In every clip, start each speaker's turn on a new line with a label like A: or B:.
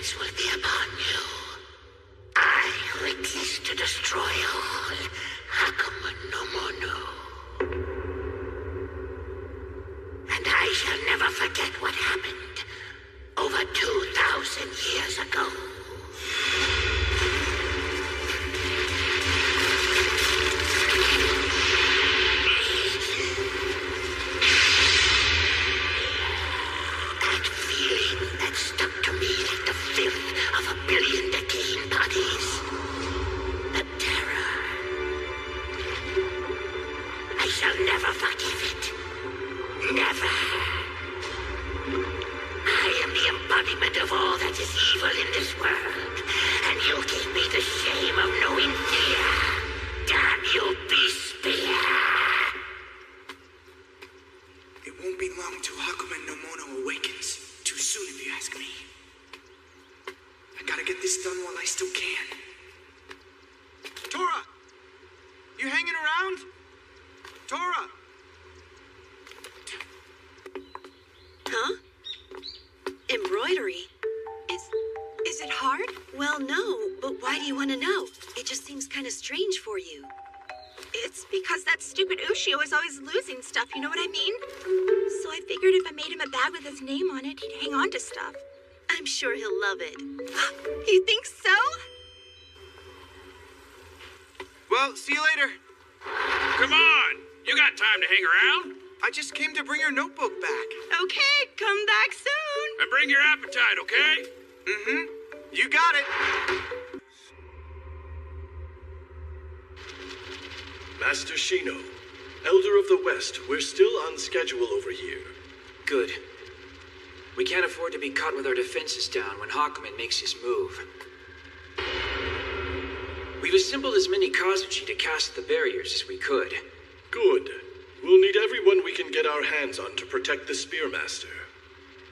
A: vengeance will be upon you. I who exist to destroy all, Hakuma no Mono. And I shall never forget what happened over 2,000 years ago. That feeling that stuck to me like the filth of a billion decaying bodies. The terror. I shall never forgive it. Never. I am the embodiment of all that is evil in this world, and you gave me the shame of knowing fear. Damn you, beast spear!
B: It won't be long till Hakuma no Mono awakens. Too soon, if you ask me. I gotta get this done while I still can. Tora! You hanging around? Tora!
C: Huh? Embroidery? Is it hard? Well, no, but why do you want to know? It just seems kind of strange for you.
D: It's because that stupid Ushio is always losing stuff, you know what I mean? So I figured if I made him a bag with his name on it, he'd hang on to stuff.
C: I'm sure he'll love it.
D: You think so?
B: Well, see you later.
E: Come on! You got time to hang around?
B: I just came to bring your notebook back.
D: Okay, come back soon.
E: And bring your appetite, okay?
B: Mm-hmm. You got it.
F: Master Shino, Elder of the West, we're still on schedule over here.
G: Good. We can't afford to be caught with our defenses down when Hakumen makes his move. We've assembled as many Kazuchi to cast the barriers as we could.
F: Good. We'll need everyone we can get our hands on to protect the Spearmaster.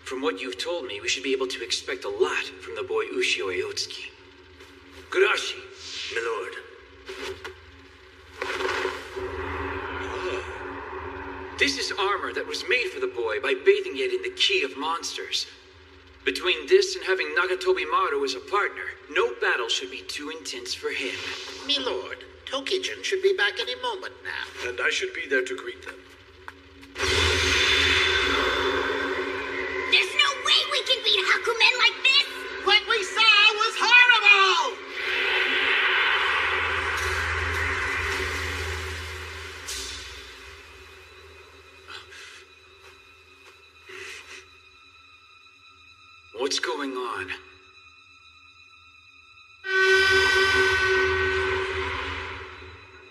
G: From what you've told me, we should be able to expect a lot from the boy Ushio Aotsuki. Gurashi,
F: Milord.
G: This is armor that was made for the boy by bathing it in the Ki of Monsters. Between this and having Nakatobi Maru as a partner, no battle should be too intense for him.
A: Milord, Tokijin should be back any moment now.
F: And I should be there to greet them.
A: There's no way we can beat Hakumen like this! What we saw was horrible!
G: What's going on?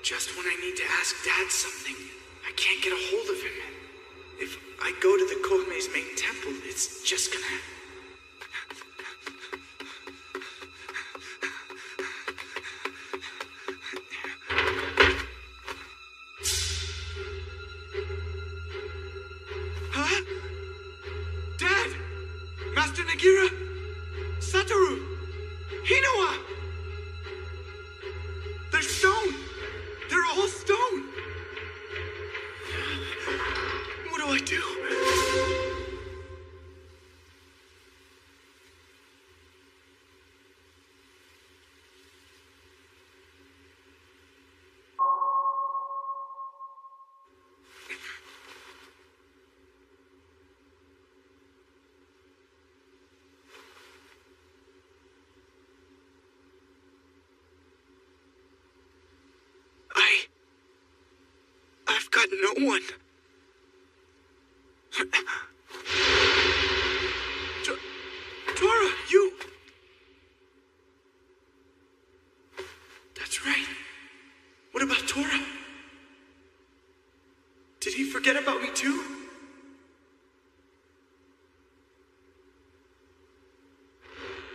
B: Just when I need to ask Dad something, I can't get a hold of him. If I go to the Kohume's main temple, it's just gonna... Huh? Dad! Master Nagira! Satoru! Hinoa! They're stone! They're all stone! What do I do? I've got no one. Tora, you... That's right. What about Tora? Did he forget about me too?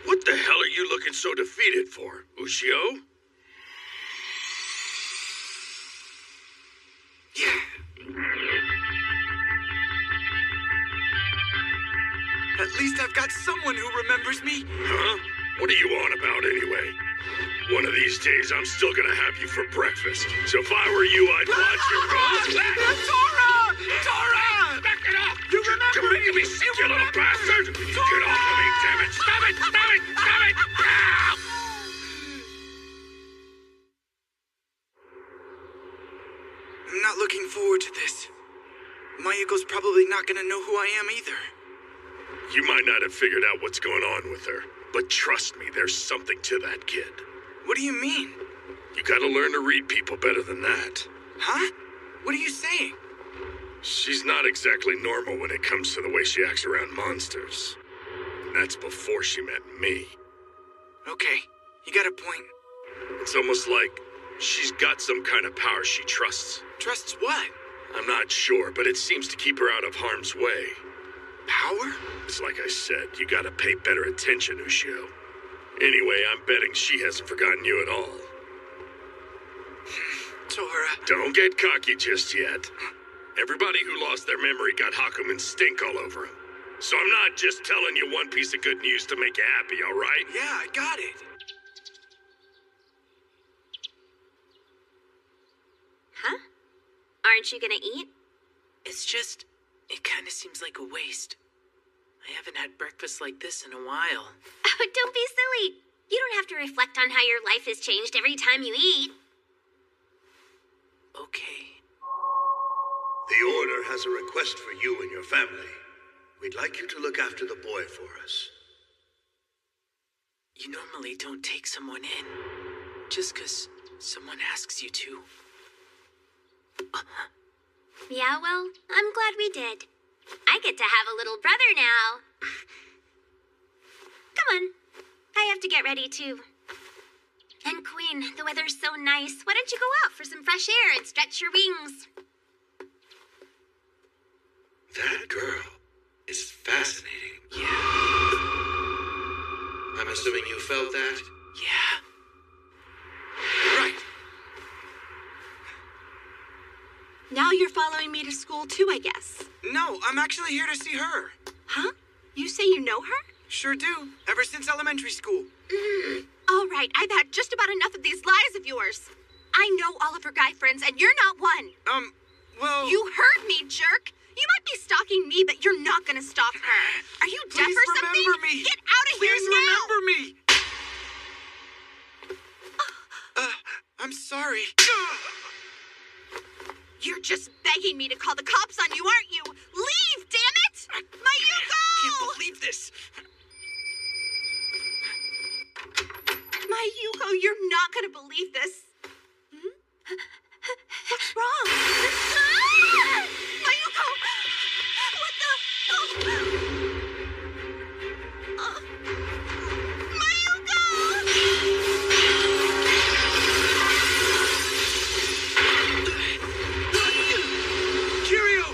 E: What the hell are you looking so defeated for, Ushio?
B: Yeah. At least I've got someone who remembers me.
E: Huh? What are you on about anyway? One of these days, I'm still gonna have you for breakfast. So if I were you, I'd watch your roll.
B: Tora! Tora!
E: Back it up!
B: You remember
E: You're making me sick, you little bastard! Get off of me, damn it! Stop it! Stop it!
B: Mayuko's probably not gonna know who I am either.
E: You might not have figured out what's going on with her, but trust me, there's something to that kid.
B: What do you mean?
E: You gotta learn to read people better than that.
B: Huh? What are you saying?
E: She's not exactly normal when it comes to the way she acts around monsters. And that's before she met me.
B: Okay, you got a point.
E: It's almost like she's got some kind of power she trusts.
B: Trusts what?
E: I'm not sure, but it seems to keep her out of harm's way.
B: Power?
E: It's like I said, you gotta pay better attention, Ushio. Anyway, I'm betting she hasn't forgotten you at all.
B: Tora.
E: Don't get cocky just yet. Everybody who lost their memory got Hakumen stink all over them. So I'm not just telling you one piece of good news to make you happy, all right?
B: Yeah, I got it.
H: Huh? Aren't you gonna eat?
I: It's just, it kind of seems like a waste. I haven't had breakfast like this in a while.
H: Oh, don't be silly. You don't have to reflect on how your life has changed every time you eat.
I: Okay.
J: The Order has a request for you and your family. We'd like you to look after the boy for us.
I: You normally don't take someone in, just 'cause someone asks you to.
H: Yeah, well, I'm glad we did. I get to have a little brother now. Come on. I have to get ready, too. And Queen, the weather's so nice. Why don't you go out for some fresh air and stretch your wings?
J: That girl is fascinating.
I: Yeah.
J: I'm assuming you felt that?
I: Yeah.
B: Right.
D: Now you're following me to school too, I guess.
B: No, I'm actually here to see her.
D: Huh? You say you know her?
B: Sure do. Ever since elementary school.
D: All right, I've had just about enough of these lies of yours. I know all of her guy friends, and you're not one.
B: Well...
D: You heard me, jerk. You might be stalking me, but you're not gonna stalk her. Are you deaf
B: Please
D: or something?
B: remember me.
D: Get out of here
B: Please
D: now.
B: remember me. I'm sorry.
D: You're just begging me to call the cops on you, aren't you? Leave, damn it! Mayuko!
B: Can't believe this.
D: Mayuko, you're not gonna believe this. What's wrong? Mayuko! What the? Mayuko!
B: Kiryu!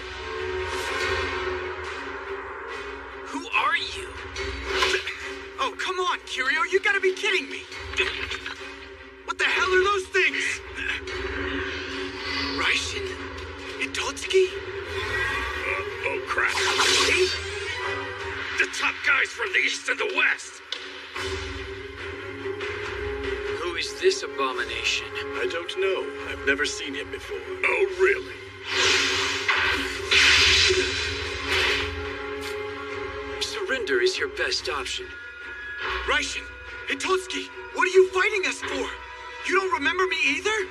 I: Who are you?
B: Oh, come on, Kiryu. You gotta be kidding me. What the hell are those things? Raishin? Itotsuki?
E: Oh crap.
B: See?
E: The top guys from the east and the west.
G: Who is this abomination?
F: I don't know. I've never seen him before.
E: Oh, really?
G: Surrender is your best option.
B: Raishin! Itotsuki! What are you fighting us for? You don't remember me either?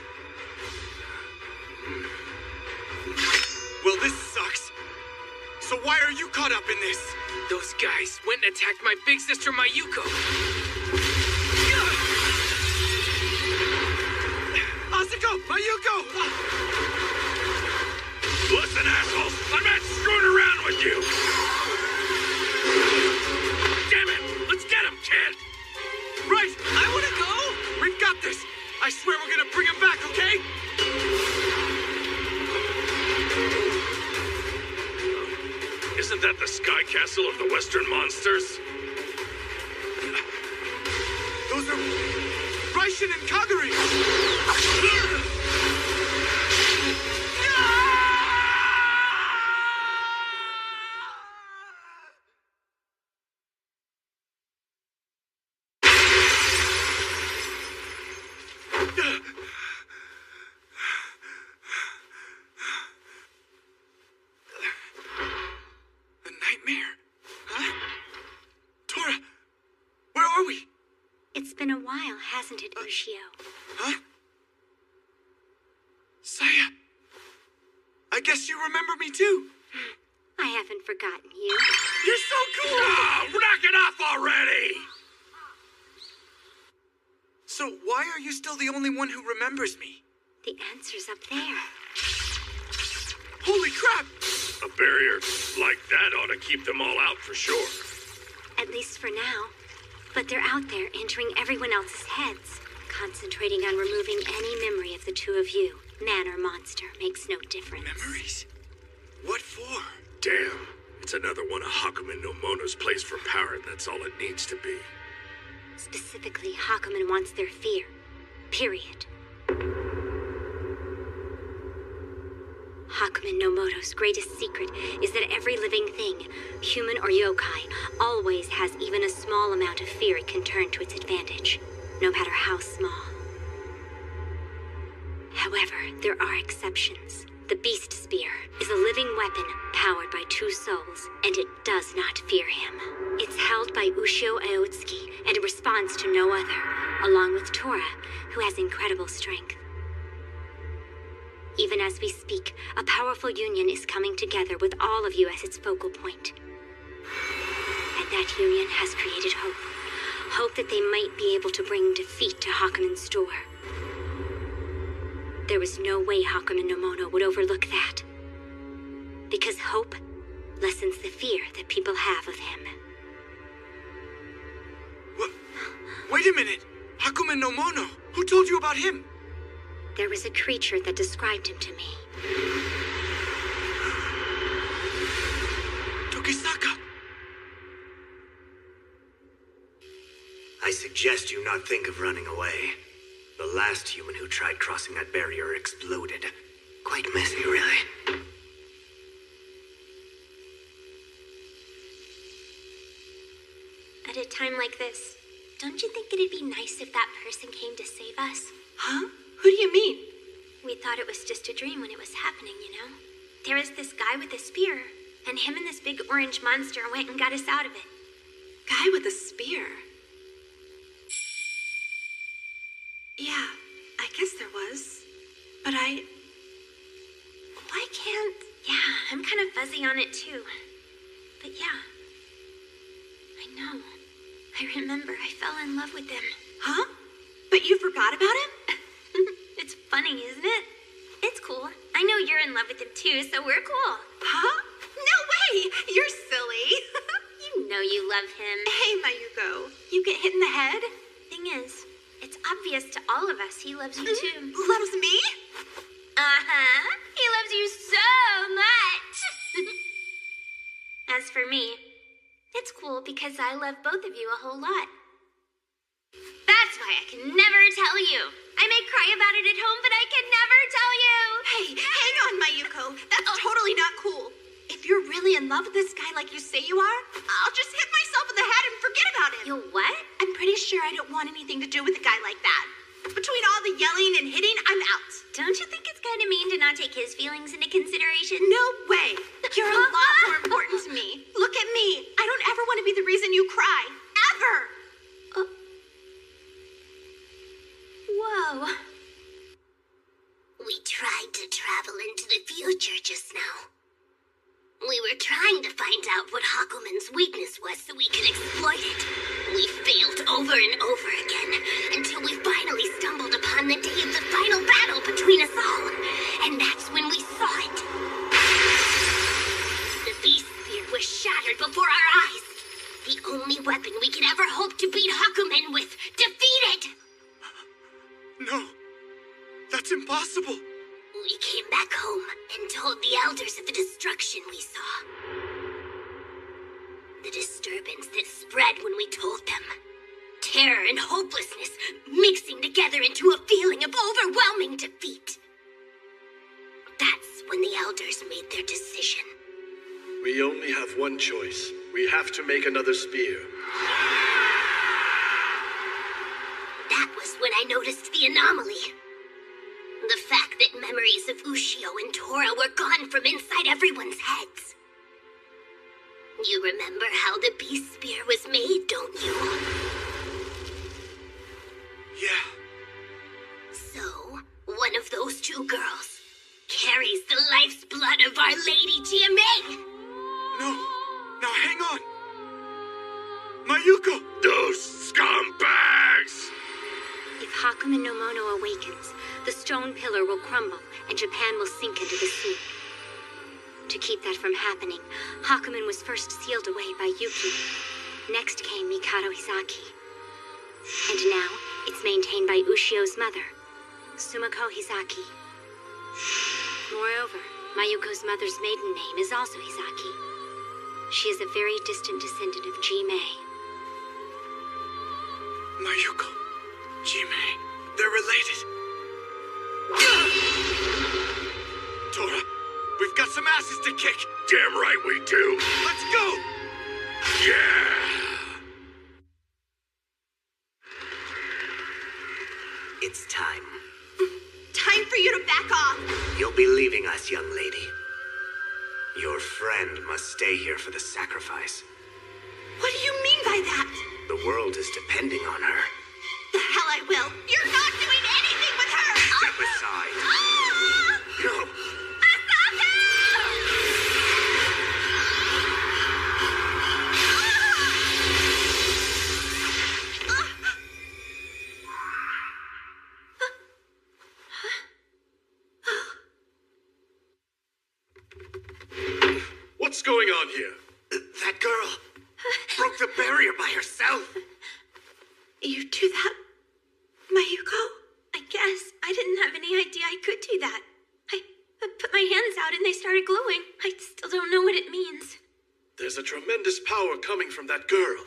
B: Well, this sucks. So why are you caught up in this?
I: Those guys went and attacked my big sister Mayuko.
B: Asuko! Mayuko!
E: Listen, assholes, I'm not screwing around with you. Damn it! Let's get him, kid!
B: Right! I want to go! We've got this! I swear we're gonna bring him back, okay?
E: Isn't that the Sky Castle of the Western Monsters?
B: Those are... Raishin and Kaguri! A nightmare? Huh? Tora! Where are we?
H: It's been a while, hasn't it, Ushio?
B: Huh? Saya! I guess you remember me too.
H: I haven't forgotten you.
B: You're so cool!
E: Oh, knock it off already!
B: So why are you still the only one who remembers me?
H: The answer's up there.
B: Holy crap!
E: A barrier like that ought to keep them all out for sure.
H: At least for now. But they're out there entering everyone else's heads, concentrating on removing any memory of the two of you. Man or monster makes no difference.
B: Memories? What for?
E: Damn, it's another one of Hakumen no Mono's plays for power, and that's all it needs to be.
H: Specifically, Hakumen wants their fear. Period. Hakumen no Moto's greatest secret is that every living thing, human or yokai, always has even a small amount of fear it can turn to its advantage, no matter how small. However, there are exceptions. The Beast Spear is a living weapon powered by two souls, and it does not fear him. It's held by Ushio Aotsuki, and it responds to no other, along with Tora, who has incredible strength. Even as we speak, a powerful union is coming together with all of you as its focal point. And that union has created hope. Hope that they might be able to bring defeat to Hakumen's store. There was no way Hakumen no Mono would overlook that. Because hope lessens the fear that people have of him.
B: What? Wait a minute! Hakumen no Mono! Who told you about him?
H: There was a creature that described him to me.
B: Tokisaka!
J: I suggest you not think of running away. The last human who tried crossing that barrier exploded. Quite messy, really.
H: At a time like this, don't you think it'd be nice if that person came to save us?
C: Huh? Who do you mean?
H: We thought it was just a dream when it was happening, you know? There was this guy with a spear, and him and this big orange monster went and got us out of it.
C: Guy with a spear. Yeah, I guess there was. But why can't...
H: Yeah, I'm kind of fuzzy on it too. But yeah, I know. I remember I fell in love with him.
C: Huh? But you forgot about him?
H: It's funny, isn't it? It's cool. I know you're in love with him too, so we're cool.
C: Huh? No way! You're silly.
H: You know you love him.
C: Hey, Mayuko. You get hit in the head?
H: Thing is, it's obvious to all of us he loves you too.
C: Loves me?
H: Uh-huh. He loves you so much. As for me, it's cool because I love both of you a whole lot. That's why I can never tell you. I may cry about it at home, but I can never tell you.
C: Hey, hang on, Mayuko. That's totally not cool. If you're really in love with this guy like you say you are, I'll just hit myself in the head and forget about him.
H: You'll what?
C: I'm pretty sure I don't want anything to do with a guy like that. Between all the yelling and hitting, I'm out.
H: Don't you think it's kind of mean to not take his feelings into consideration?
C: No way. You're a lot more important to me. Look at me. I don't ever want to be the reason you cry. Ever.
H: Whoa.
A: We tried to travel into the future just now. We were trying to find out what Hakumen's weakness was so we could exploit it. We failed over and over again until we finally stumbled upon the day of the final battle between us all. And that's when we saw it. The Beast Spear was shattered before our eyes. The only weapon we could ever hope to beat Hakumen with, defeated!
B: No, that's impossible.
A: We came back home and told the elders of the destruction we saw. The disturbance that spread when we told them. Terror and hopelessness mixing together into a feeling of overwhelming defeat. That's when the elders made their decision.
F: We only have one choice. We have to make another spear.
A: That was when I noticed the anomaly. The fact that memories of Ushio and Tora were gone from inside everyone's heads. You remember how the Beast Spear was made, don't you?
B: Yeah.
A: So, one of those two girls, carries the life's blood of Our Lady GMA.
B: No. Now hang on. Mayuko!
E: Those scumbags!
H: If Hakumen no Mono awakens, the stone pillar will crumble and Japan will sink into the sea. To keep that from happening, Hakumen was first sealed away by Yuki. Next came Mikado Hizaki. And now, it's maintained by Ushio's mother, Sumiko Hizaki. Moreover, Mayuko's mother's maiden name is also Hizaki. She is a very distant descendant of Ji-Mei.
B: Mayuko. Ji-Mei. They're related. Tora, we've got some asses to kick.
E: Damn right we do.
B: Let's go!
E: Yeah!
J: It's time.
C: Time for you to back off.
J: You'll be leaving us, young lady. Your friend must stay here for the sacrifice.
C: What do you mean by that?
J: The world is depending on her.
C: The hell I will. You're not doing anything with her.
J: Step aside. No.
F: What's going on here?
J: That girl broke the barrier by herself.
D: You do that, Mayuko? I guess. I didn't have any idea I could do that. I put my hands out and they started glowing. I still don't know what it means.
F: There's a tremendous power coming from that girl.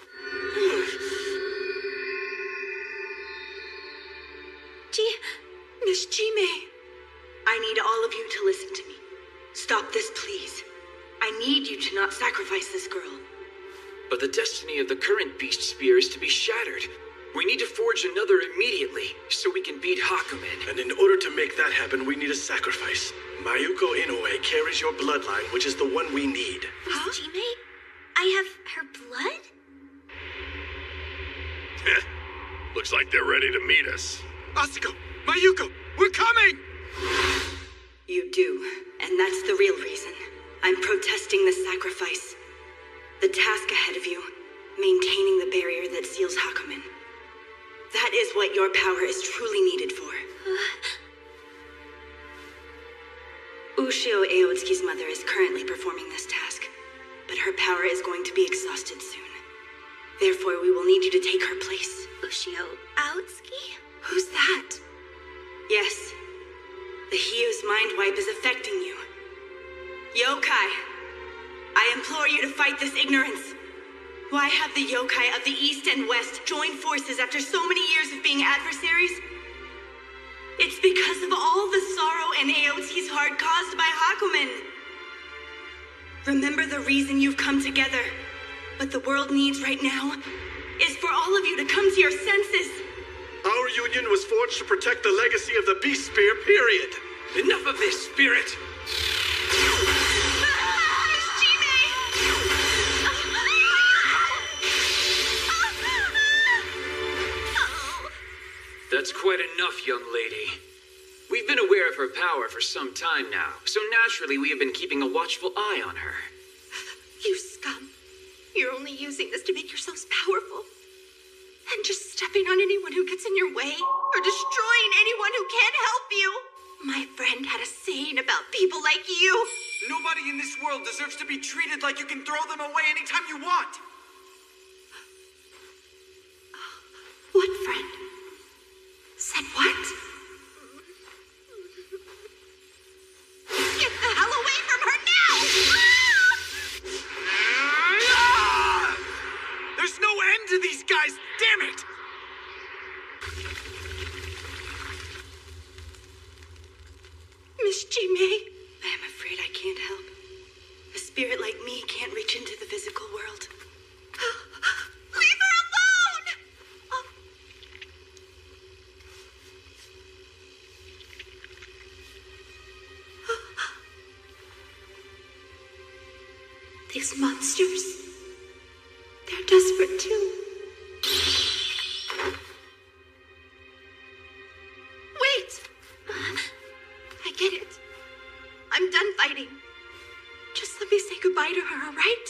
K: Miss Ji-Mei, I need all of you to listen to me. Stop this, please. I need you to not sacrifice this girl.
G: But the destiny of the current Beast Spear is to be shattered. We need to forge another immediately, so we can beat Hakumen.
F: And in order to make that happen, we need a sacrifice. Mayuko Inoue carries your bloodline, which is the one we need.
H: Miss Ji-Mei? I have her blood?
E: Looks like they're ready to meet us.
B: Asuko! Mayuko! We're coming!
K: You do, and that's the real reason. I'm protesting the sacrifice. The task ahead of you, maintaining the barrier that seals Hakumen. That is what your power is truly needed for. Ushio Aotsuki's mother is currently performing this task, but her power is going to be exhausted soon. Therefore, we will need you to take her place.
H: Ushio Aotsuki?
K: Who's that? Yes. The Hio's mind wipe is affecting you. Yokai, I implore you to fight this ignorance. Why have the yokai of the East and West joined forces after so many years of being adversaries? It's because of all the sorrow in Aotsuki's heart caused by Hakumen. Remember the reason you've come together. What the world needs right now is for all of you to come to your senses.
F: Our union was forged to protect the legacy of the Beast Spear, period.
G: Enough of this, Spirit! That's quite enough, young lady. We've been aware of her power for some time now, so naturally we have been keeping a watchful eye on her.
C: You scum. You're only using this to make yourselves powerful. And just stepping on anyone who gets in your way, or destroying anyone who can't help you. My friend had a saying about people like you.
B: Nobody in this world deserves to be treated like you can throw them away anytime you want.
C: What friend? Said what? Get the hell away from her now!
B: There's no end to these guys, damn it!
K: Miss Ji-Mei, I'm afraid I can't help. A spirit like me can't reach into the physical world.
C: Leave her alone! These monsters, they're desperate too. Wait! I get it. Just let me say goodbye to her, all right?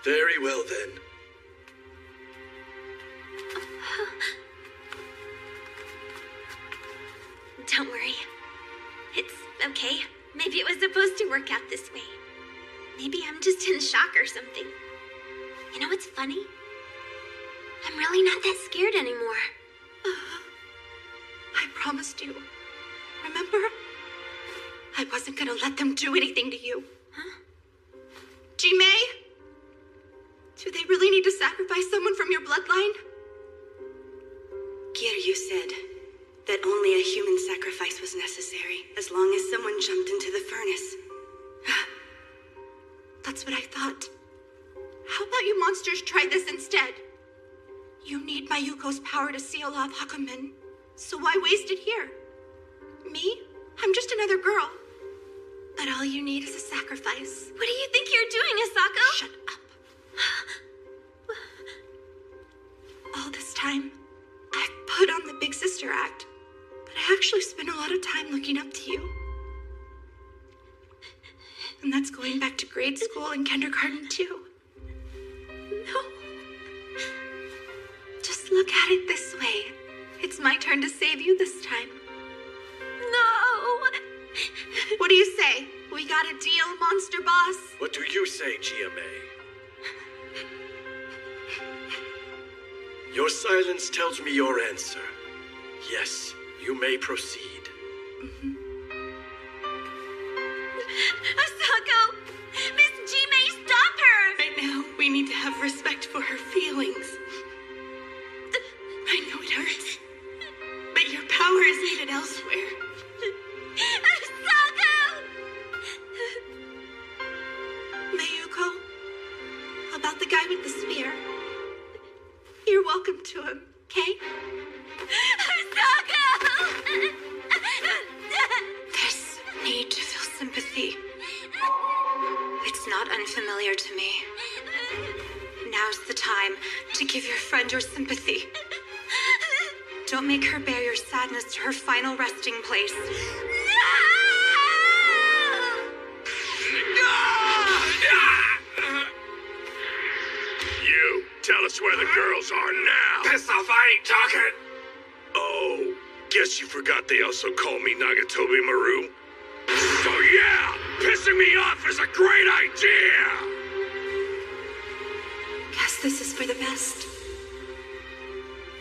F: Very well then.
D: Don't worry. It's okay. Maybe it was supposed to work out this way. Maybe I'm just in shock or something. You know what's funny? I'm really not that scared anymore.
C: I promised you. Remember? I wasn't gonna let them do anything to you.
D: Huh?
C: Ji-Mei? Do they really need to sacrifice someone from your bloodline?
K: Giryu said that only a human sacrifice was necessary, as long as someone jumped into the furnace.
C: That's what I thought. How about you monsters try this instead? You need Mayuko's power to seal off Hakumen, so why waste it here? Me? I'm just another girl. But all you need is a sacrifice.
D: What do you think you're doing, Asako?
C: Shut up. All this time, I've put on the big sister act, but I actually spent a lot of time looking up to you. And that's going back to grade school and kindergarten too.
D: No.
C: Just look at it this way. It's my turn to save you this time.
D: No.
C: What do you say? We got a deal, monster boss?
F: What do you say, Ji-Mei? Your silence tells me your answer. Yes, you may proceed.
D: Asako! Miss Ji-Mei, stop her!
K: Right now, we need to have respect for her feelings. I know it hurts, but your power is needed elsewhere.
D: Asako!
C: Mayuko, about the guy with the spear. You're welcome to him, okay?
D: Asako!
L: This need to feel sympathy. It's not unfamiliar to me. Now's the time to give your friend your sympathy. Don't make her bear your sadness to her final resting place.
E: You, tell us where the girls are now.
J: Piss off, I ain't talking.
E: Oh, guess you forgot they also call me Nagatobi Maru. So yeah, pissing me off is a great idea!
C: Guess this is for the best.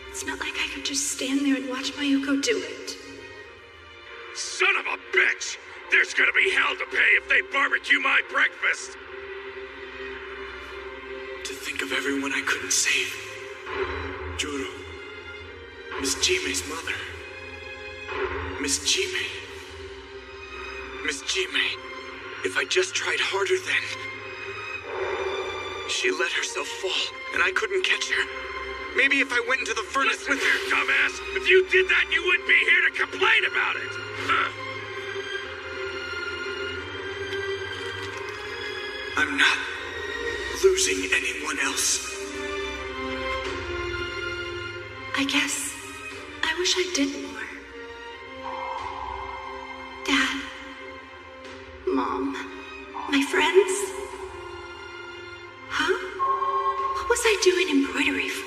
C: It's not like I could just stand there and watch Mayuko do it.
E: Son of a bitch! There's gonna be hell to pay if they barbecue my breakfast!
B: To think of everyone I couldn't save. Juro. Miss Ji-Mei's mother. Miss Ji-Mei. Miss Ji-Mei. If I just tried harder then. She let herself fall, and I couldn't catch her. Maybe if I went into the furnace
E: Listen
B: with
E: here, dumbass! If you did that, you wouldn't be here to complain about it!
B: I'm not losing anyone else.
C: I guess I wish I did more. Dad, Mom, my friends. Huh? What was I doing embroidery for?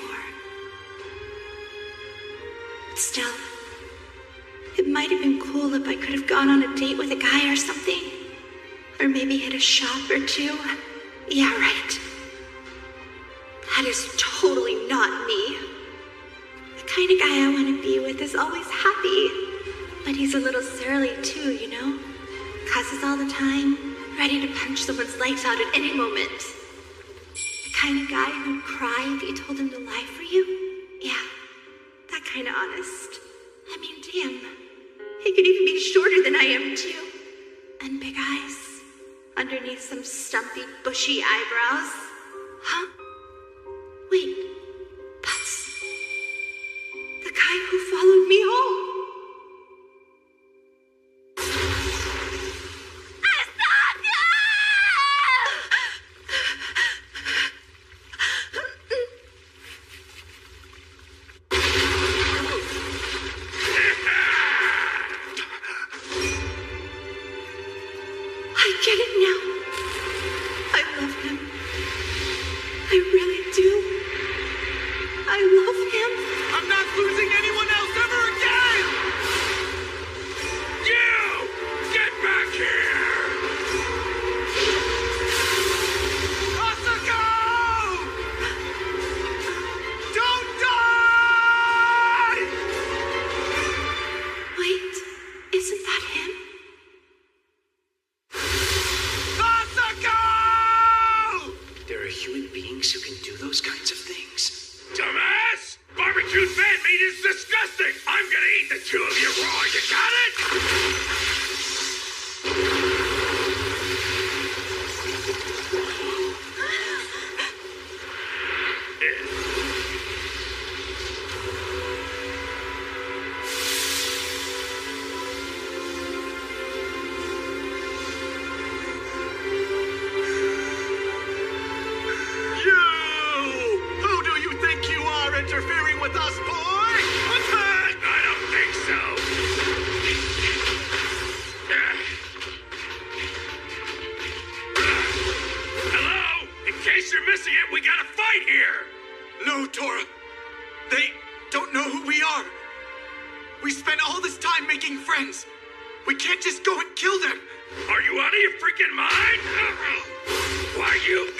C: Still, it might have been cool if I could have gone on a date with a guy or something. Or maybe hit a shop or two. Yeah, right. That is totally not me. The kind of guy I want to be with is always happy. But he's a little surly too, you know? Cusses all the time, ready to punch someone's lights out at any moment. The kind of guy who'd cry if you told him to lie for you? Yeah, that kind of honest. I mean, damn. He could even be shorter than I am too. And big eyes. Underneath some stumpy, bushy eyebrows. Huh? Wait, that's the guy who followed me home. I get it now. I really do. I love him.
B: I'm not losing anyone else ever again!
E: You! Get back here!
B: Asako! Don't die!
C: Wait, isn't that him?
B: Asako!
G: There are human beings who can do those kinds of things.
E: Dumbass! Barbecued fan meat is disgusting! I'm gonna eat the two of you raw, you got it?
B: Who do you think you are interfering with us, boy? Attack!
E: I don't think so. Hello? In case you're missing it, we got a fight here!
B: No, Tora. They don't know who we are. We spent all this time making friends. We can't just go and kill them.
E: Are you out of your freaking mind? Why you...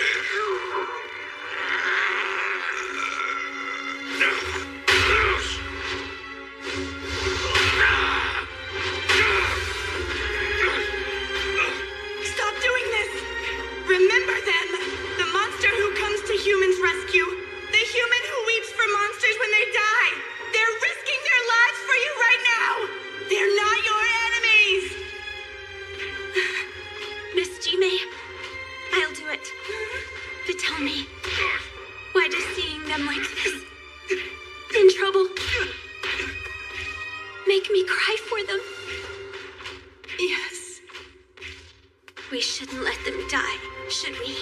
K: Stop doing this! Remember them! The monster who comes to humans' rescue. The human who weeps for monsters when they die. They're risking their lives for you right now! They're not your enemies!
D: Miss Jime, I'll do it. But tell me, why does seeing them like this, in trouble, make me cry for them?
C: Yes.
D: We shouldn't let them die, should we?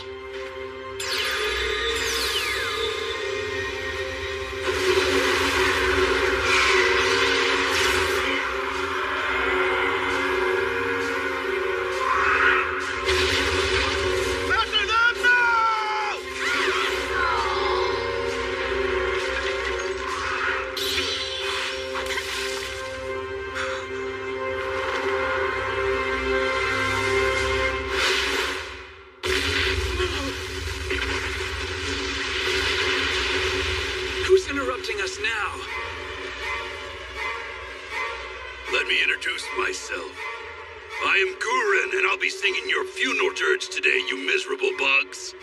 B: Master them now!
G: Who's interrupting us now?
E: Let me introduce myself. I am Guren, and I'll be singing your funeral dirge today, you miserable bugs.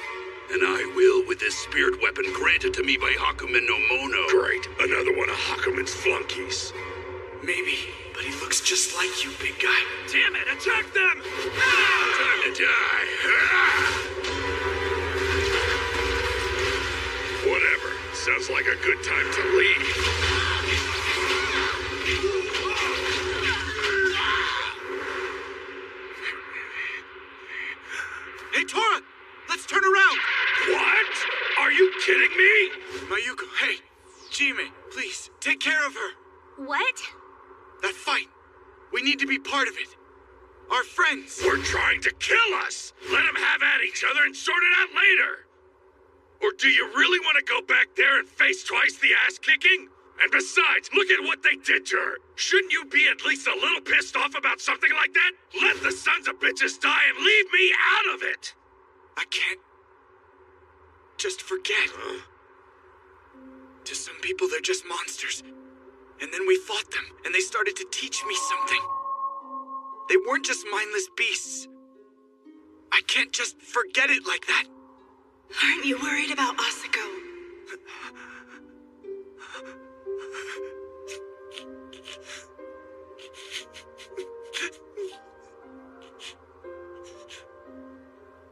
E: And I will with this spirit weapon granted to me by Hakumen no Mono. Great, another one of Hakumen's flunkies.
B: Maybe, but he looks just like you, big guy.
E: Damn it, attack them! Time to die. Whatever, sounds like a good time to leave.
B: Hey, Tora! Let's turn around!
E: What? Are you kidding me?
B: Mayuko, hey! Jime, please, take care of her.
A: What?
B: That fight. We need to be part of it. Our friends.
E: We're trying to kill us. Let them have at each other and sort it out later. Or do you really want to go back there and face twice the ass kicking? And besides, look at what they did to her. Shouldn't you be at least a little pissed off about something like that? Let the sons of bitches die and leave me out of it.
B: I can't just forget. To some people, they're just monsters. And then we fought them, and they started to teach me something. They weren't just mindless beasts. I can't just forget it like that.
K: Aren't you worried about Asako?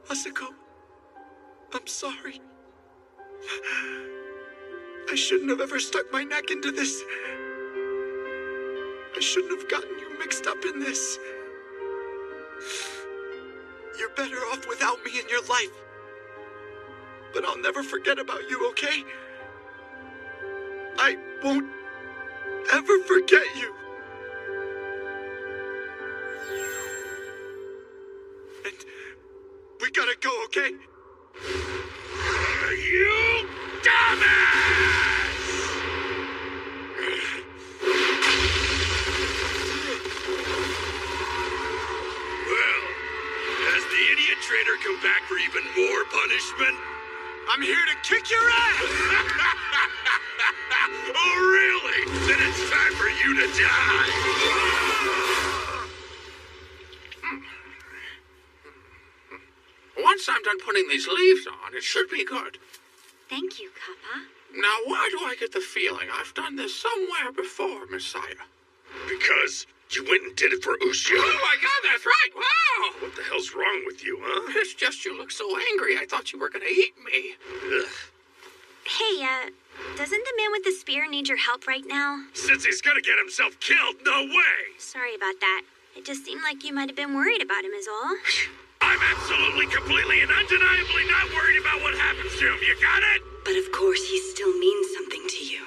B: Asako, I'm sorry. I shouldn't have ever stuck my neck into this. I shouldn't have gotten you mixed up in this. You're better off without me in your life. But I'll never forget about you, okay? I won't ever forget you. And we gotta go, okay?
E: You dumbass! Well, has the idiot traitor come back for even more punishment?
B: I'm here to kick your ass!
E: Oh, really? Then it's time for you to die!
B: Once I'm done putting these leaves on, it should be good.
H: Thank you, Kappa.
B: Now, why do I get the feeling I've done this somewhere before, Messiah?
E: Because you went and did it for Ushio.
B: Oh my god, that's right! Wow!
E: What the hell's wrong with you, huh?
B: It's just you look so angry, I thought you were gonna eat me.
E: Ugh.
H: Hey, doesn't the man with the spear need your help right now?
E: Since he's gonna get himself killed, no way!
H: Sorry about that. It just seemed like you might have been worried about him is all.
E: I'm absolutely, completely, and undeniably not worried about what happens to him, you got it?
K: But of course, he still means something to you.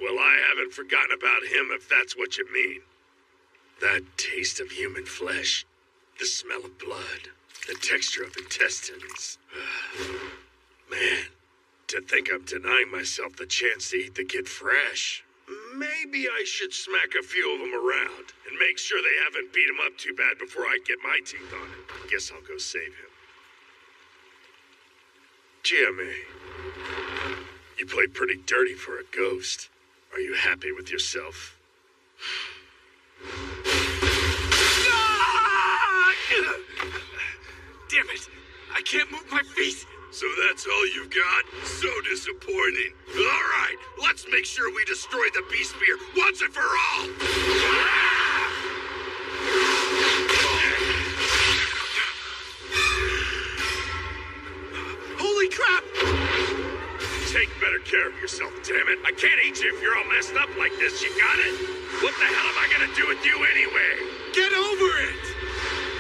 E: Well, I haven't forgotten about him, if that's what you mean. That taste of human flesh, the smell of blood, the texture of intestines. Man, to think I'm denying myself the chance to eat the kid fresh. Maybe I should smack a few of them around and make sure they haven't beat him up too bad before I get my teeth on it. Guess I'll go save him. GMA, you played pretty dirty for a ghost. Are you happy with yourself?
B: Damn it! I can't move my feet!
E: So that's all you've got? So disappointing. All right, let's make sure we destroy the Beast Spear once and for all!
B: Holy crap!
E: Take better care of yourself, damn it. I can't eat you if you're all messed up like this, you got it? What the hell am I gonna do with you anyway?
B: Get over it!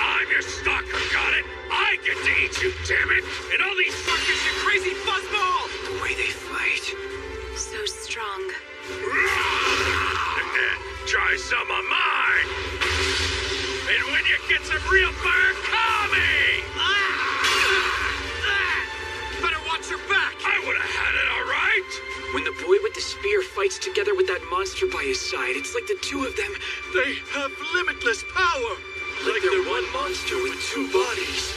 E: I'm your stalker, got it? I get to eat you, damn it! And all these fuckers, you crazy fuzzball!
B: The way they fight.
L: So strong.
E: Try some of mine! And when you get some real fire, call me!
B: Better watch your back!
E: I would have had it all right!
G: When the boy with the spear fights together with that monster by his side, it's like the two of them,
B: They have limitless power!
G: like they're one monster with two bodies.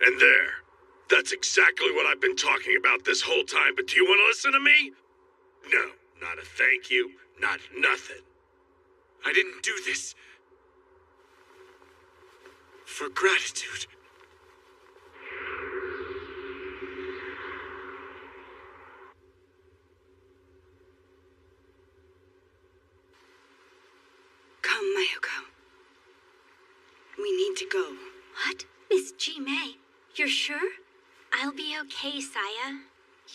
E: And there. That's exactly what I've been talking about this whole time, but do you want to listen to me? No, not a thank you, not nothing.
B: I didn't do this for gratitude.
K: Come, Mayuko. We need to go.
H: What? Miss G-May, you're sure? I'll be okay, Saya.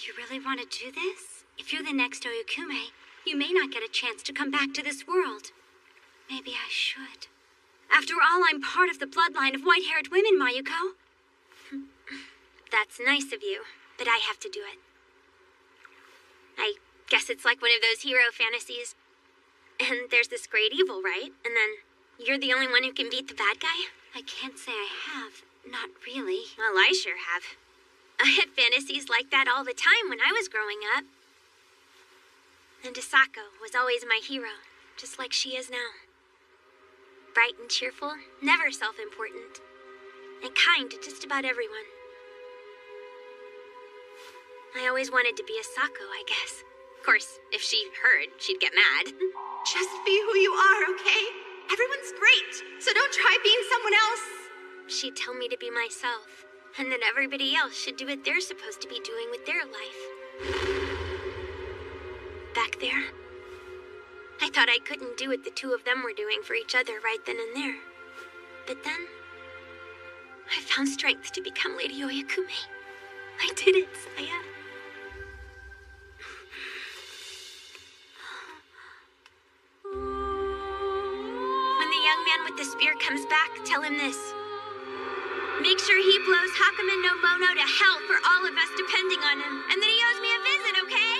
H: You really want to do this? If you're the next Oyukume, you may not get a chance to come back to this world. Maybe I should. After all, I'm part of the bloodline of white-haired women, Mayuko. That's nice of you, but I have to do it. I guess it's like one of those hero fantasies. And there's this great evil, right? And then you're the only one who can beat the bad guy? I can't say I have. Not really. Well, I sure have. I had fantasies like that all the time when I was growing up. And Asako was always my hero, just like she is now. Bright and cheerful, never self-important, and kind to just about everyone. I always wanted to be Asako, I guess. Of course, if she heard, she'd get mad.
C: Just be who you are, okay? Everyone's great, so don't try being someone else.
H: She'd tell me to be myself, and that everybody else should do what they're supposed to be doing with their life. Back there, I thought I couldn't do what the two of them were doing for each other right then and there. But then, I found strength to become Lady Oyukume. I did it, Saya. When the young man with the
D: the spear comes back, tell him this. Make sure he blows Hakumen no Mono to hell for all of us depending on him. And then he owes me a visit, okay?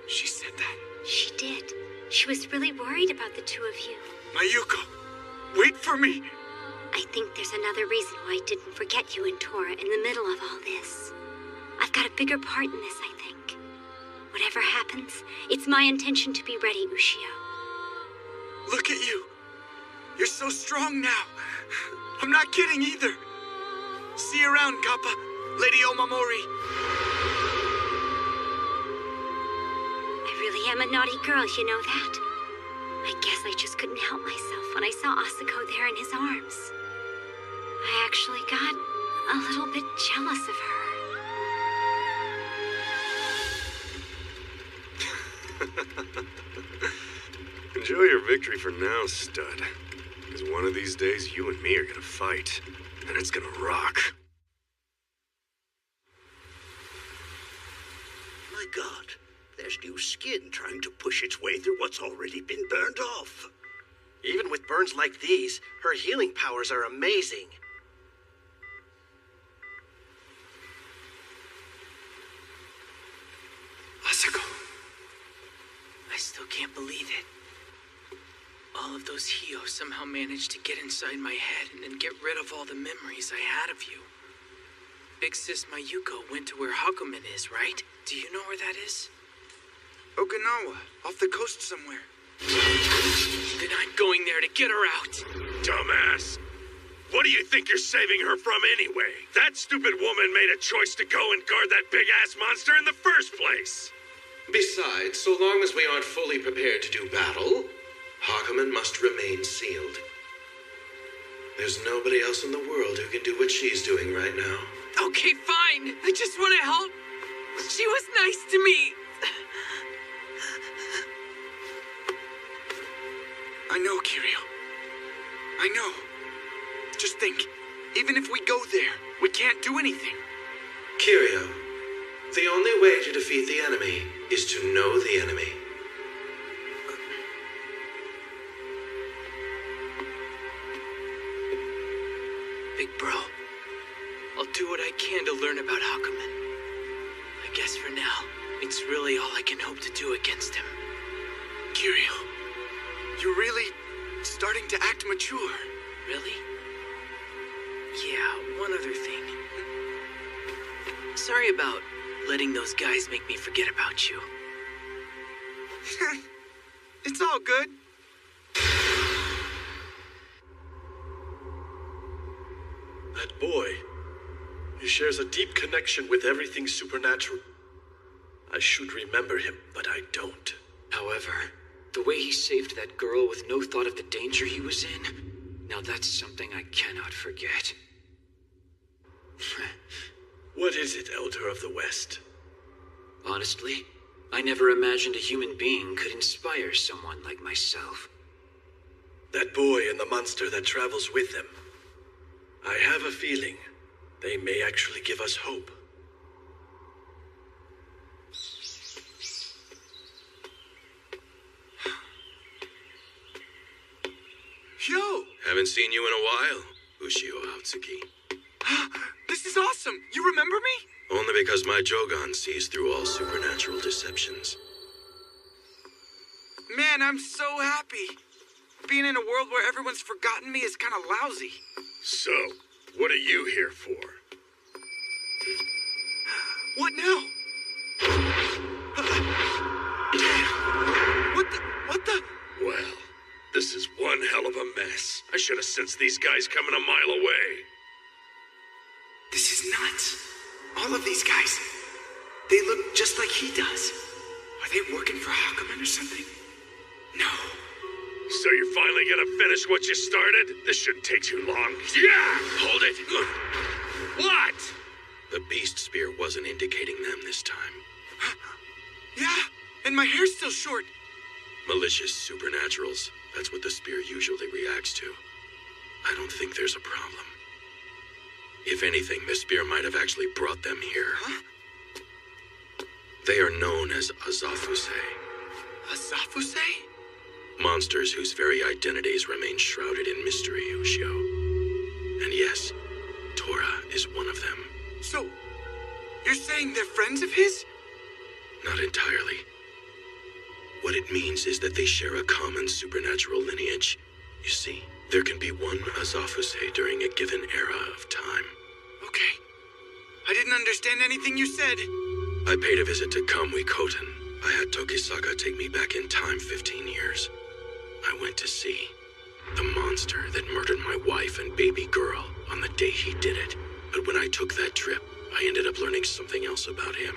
B: She said that.
H: She did. She was really worried about the two of you.
B: Mayuko, wait for me.
H: I think there's another reason why I didn't forget you and Tora in the middle of all this. I've got a bigger part in this, I think. Whatever happens, it's my intention to be ready, Ushio.
B: Look at you. You're so strong now. I'm not kidding either. See you around, Kappa. Lady Omamori.
H: I really am a naughty girl, you know that? I guess I just couldn't help myself when I saw Asako there in his arms. I actually got a little bit jealous of her.
F: Enjoy your victory for now, stud. Because one of these days, you and me are gonna fight. And it's gonna rock.
M: My God, there's new skin trying to push its way through what's already been burned off.
J: Even with burns like these, her healing powers are amazing.
I: Asako. I still can't believe it. All of those Hiyos somehow managed to get inside my head and then get rid of all the memories I had of you. Big Sis Mayuko went to where Hakumen is, right? Do you know where that is?
B: Okinawa, off the coast somewhere.
I: Then I'm going there to get her out.
E: Dumbass. What do you think you're saving her from anyway? That stupid woman made a choice to go and guard that big-ass monster in the first place.
F: Besides, so long as we aren't fully prepared to do battle, Hakumen must remain sealed. There's nobody else in the world who can do what she's doing right now.
I: Okay, fine. I just want to help. She was nice to me.
B: I know, Kiryu. I know. Just think, even if we go there, we can't do anything.
F: Kiryu, the only way to defeat the enemy is to know the enemy.
I: Big bro, I'll do what I can to learn about Hakumen. I guess for now, it's really all I can hope to do against him.
B: Kiryu, you're really starting to act mature.
I: Really? Yeah, one other thing. Sorry about letting those guys make me forget about you.
B: It's all good.
F: That boy, he shares a deep connection with everything supernatural. I should remember him, but I don't.
G: However, the way he saved that girl with no thought of the danger he was in, now that's something I cannot forget.
F: What is it, Elder of the West?
G: Honestly, I never imagined a human being could inspire someone like myself.
F: That boy and the monster that travels with him. I have a feeling they may actually give us hope.
B: Yo!
F: Haven't seen you in a while, Ushio Aotsuki.
B: This is awesome! You remember me?
F: Only because my Jogan sees through all supernatural deceptions.
B: Man, I'm so happy. Being in a world where everyone's forgotten me is kind of lousy.
E: So, what are you here for?
B: What now? What the?
E: Well, this is one hell of a mess. I should have sensed these guys coming a mile away.
B: This is nuts. All of these guys, they look just like he does. Are they working for Hakumen or something? No.
E: So you're finally gonna finish what you started? This shouldn't take too long. Yeah! Hold it! What?
F: The beast spear wasn't indicating them this time.
B: Yeah, and my hair's still short.
F: Malicious supernaturals. That's what the spear usually reacts to. I don't think there's a problem. If anything, the spear might have actually brought them here. Huh? They are known as Azafuse.
B: Azafuse?
F: Monsters whose very identities remain shrouded in mystery, Ushio. And yes, Tora is one of them.
B: So, you're saying they're friends of his?
F: Not entirely. What it means is that they share a common supernatural lineage. You see, there can be one Azafuse during a given era of time.
B: Okay. I didn't understand anything you said.
F: I paid a visit to Kamui Koten. I had Tokisaka take me back in time 15 years. I went to see the monster that murdered my wife and baby girl on the day he did it. But when I took that trip, I ended up learning something else about him.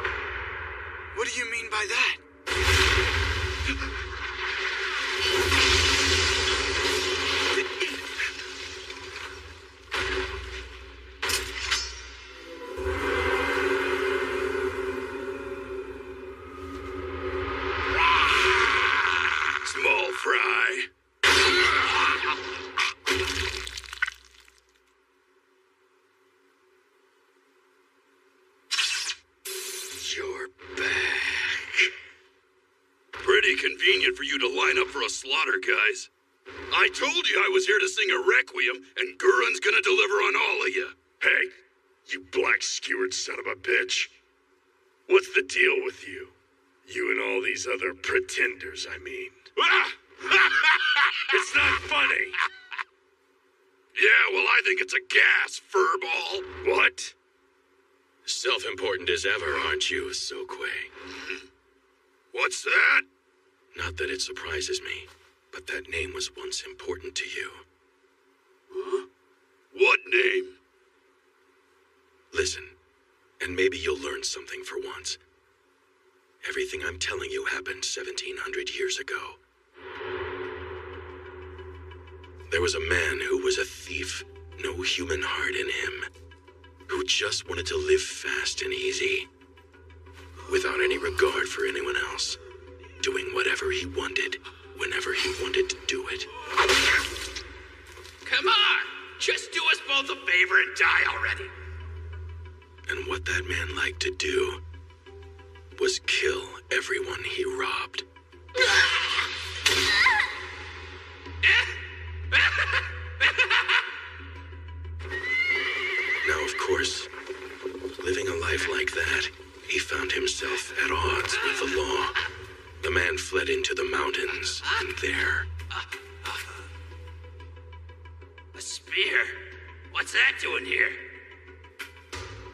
B: What do you mean by that?
E: Small fry. You're back. Pretty convenient for you to line up for a slaughter, guys. I told you I was here to sing a requiem, and Gurren's gonna deliver on all of you. Hey, you black-skewered son of a bitch. What's the deal with you? You and all these other pretenders, I mean. It's not funny. Yeah, well, I think it's a gas, furball. What?
F: Self-important as ever, aren't you, Sokway?
E: What's that?
F: Not that it surprises me, but that name was once important to you.
E: Huh? What name?
F: Listen, and maybe you'll learn something for once. Everything I'm telling you happened 1700 years ago. There was a man who was a thief, no human heart in him, who just wanted to live fast and easy, without any regard for anyone else, doing whatever he wanted, whenever he wanted to do it.
E: Come on! Just do us both a favor and die already!
F: And what that man liked to do was kill everyone he robbed. Now, of course, living a life like that, he found himself at odds with the law. The man fled into the mountains, and there...
E: A spear? What's that doing here?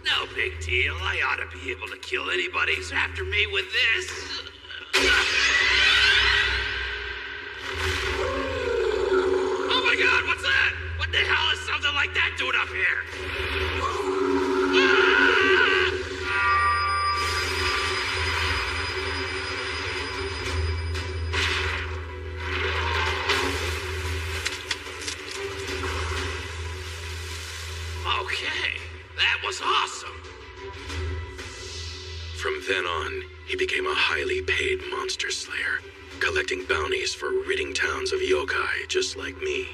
E: No big deal. I ought to be able to kill anybody who's after me with this. Oh my god, what's that? What the hell is something like that doing up here? Okay, that was awesome.
F: From then on, he became a highly paid monster slayer, collecting bounties for ridding towns of yokai just like me.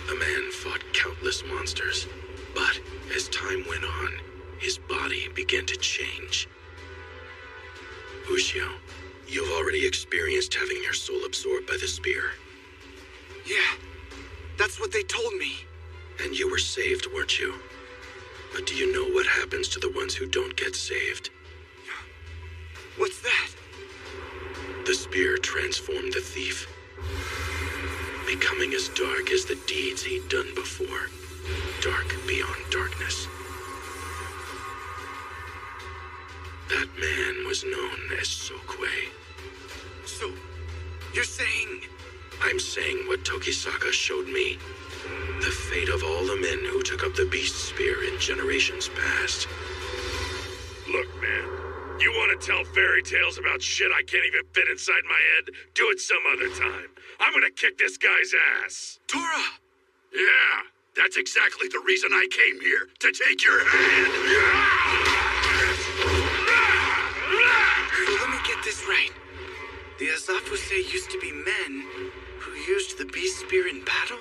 F: The man fought countless monsters, but as time went on, his body began to change. Ushio, you've already experienced having your soul absorbed by the spear.
B: Yeah, that's what they told me.
F: And you were saved, weren't you? But do you know what happens to the ones who don't get saved?
B: What's that?
F: The spear transformed the thief, becoming as dark as the deeds he'd done before. Dark beyond darkness. That man was known as Sokway.
B: So, you're saying...
F: I'm saying what Tokisaka showed me. The fate of all the men who took up the beast spear in generations past.
E: Look, man, you want to tell fairy tales about shit I can't even fit inside my head? Do it some other time. I'm gonna kick this guy's ass.
B: Tora!
E: Yeah, that's exactly the reason I came here, to take your hand.
B: So let me get this right. The Azafuse used to be men who used the beast spear in battle?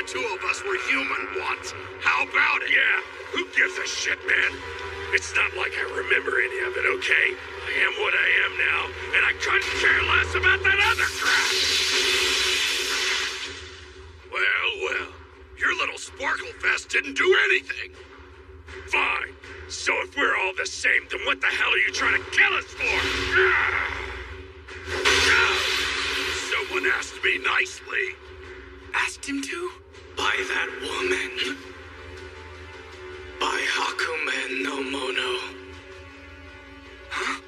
E: two of us were human once. How about it? Yeah, who gives a shit, man? It's not like I remember any of it, okay? I am what I am now, and I couldn't care less about that other crap! Well, your little Sparkle Fest didn't do anything. Fine. So if we're all the same, then what the hell are you trying to kill us for? Someone asked me nicely.
B: Asked him to? By that woman. By Hakumen no Mono. Huh?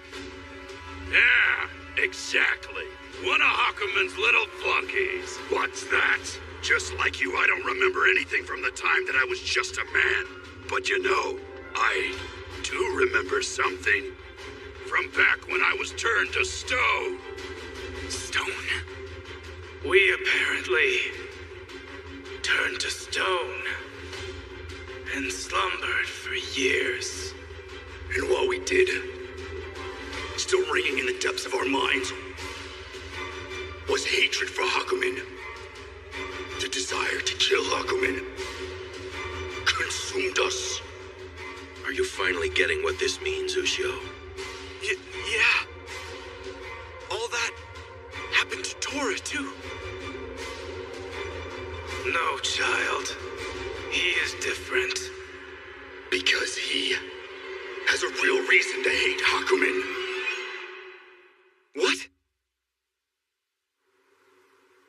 E: Yeah, exactly. One of Hakumen's little flunkies. What's that? Just like you, I don't remember anything from the time that I was just a man. But you know, I do remember something. From back when I was turned to stone.
B: Stone? We apparently turned to stone and slumbered for years.
M: And while we did, still ringing in the depths of our minds was hatred for Hakumen. The desire to kill Hakumen consumed us.
F: Are you finally getting what this means, Ushio?
B: Yeah. All that happened to Tora, too. No, child. He is different.
M: Because he has a real reason to hate Hakumen.
B: What?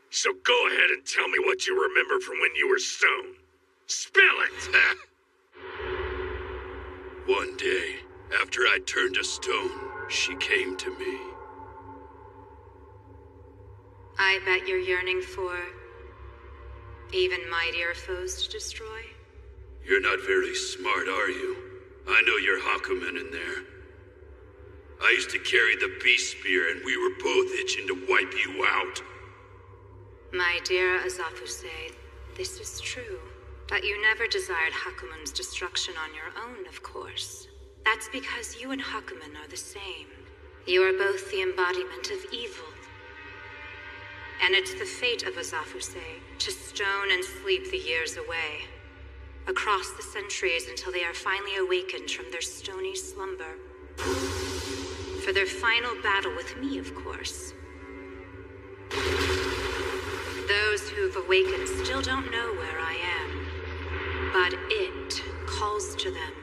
E: So go ahead and tell me what you remember from when you were stone. Spill it!
M: One day, after I turned to stone, she came to me.
L: I bet you're yearning for even mightier foes to destroy.
M: You're not very smart, are you? I know you're Hakumen in there. I used to carry the Beast Spear and we were both itching to wipe you out.
L: My dear Azafuse, this is true. But you never desired Hakumen's destruction on your own, of course. That's because you and Hakumen are the same. You are both the embodiment of evil. And it's the fate of Azafuse to stone and sleep the years away, across the centuries until they are finally awakened from their stony slumber. For their final battle with me, of course. Those who've awakened still don't know where I am. But it calls to them.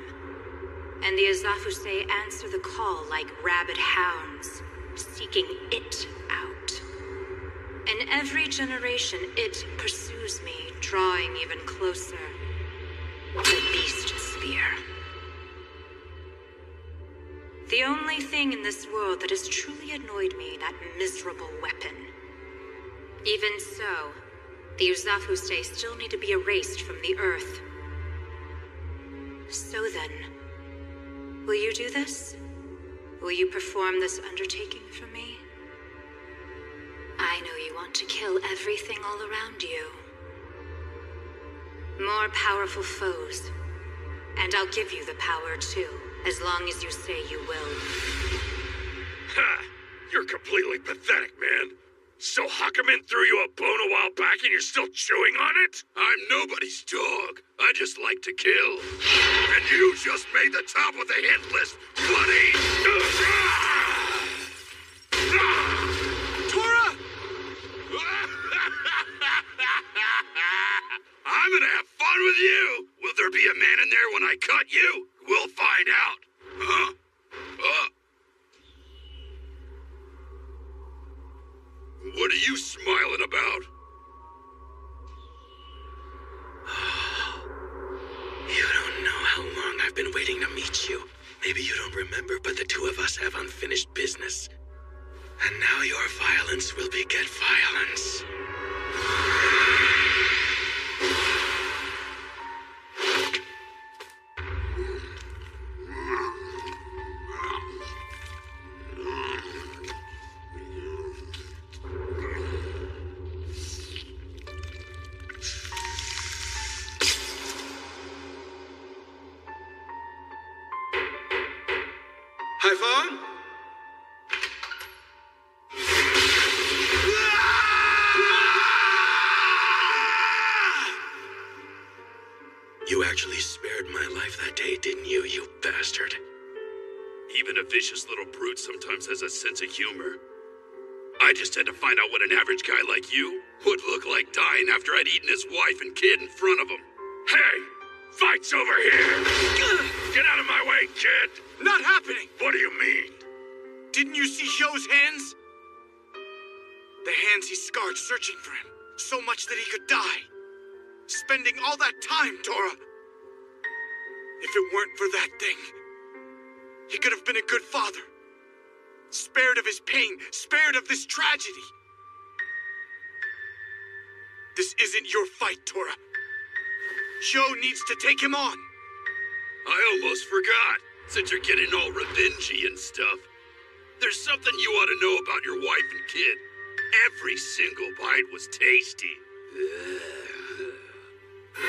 L: And the Azafuse answer the call like rabid hounds, seeking it out. In every generation, it pursues me, drawing even closer. The Beast Spear. The only thing in this world that has truly annoyed me, that miserable weapon. Even so, the Azafuse still need to be erased from the earth. So then, will you do this? Will you perform this undertaking for me? I know you want to kill everything all around you. More powerful foes. And I'll give you the power too, as long as you say you will.
E: Ha! You're completely pathetic, man. So Hakumen threw you a bone a while back and you're still chewing on it?
M: I'm nobody's dog. I just like to kill. And you just made the top of the hit list, buddy!
B: Tora!
M: I'm gonna have fun with you! Will there be a man in there when I cut you? We'll find out. Huh? What are you smiling about?
F: You don't know how long I've been waiting to meet you. Maybe you don't remember, but the two of us have unfinished business. And now your violence will beget violence.
B: Haifang?
F: bastard.
E: Even a vicious little brute sometimes has a sense of humor. I just had to find out what an average guy like you would look like dying after I'd eaten his wife and kid in front of him. Hey! Fight's over here! Get out of my way, kid!
B: Not happening!
E: What do you mean?
B: Didn't you see Hyo's hands? The hands he scarred searching for him, so much that he could die. Spending all that time, Tora. If it weren't for that thing, he could have been a good father. Spared of his pain, spared of this tragedy. This isn't your fight, Tora. Hyo needs to take him on.
E: I almost forgot, since you're getting all revengey and stuff. There's something you ought to know about your wife and kid. Every single bite was tasty.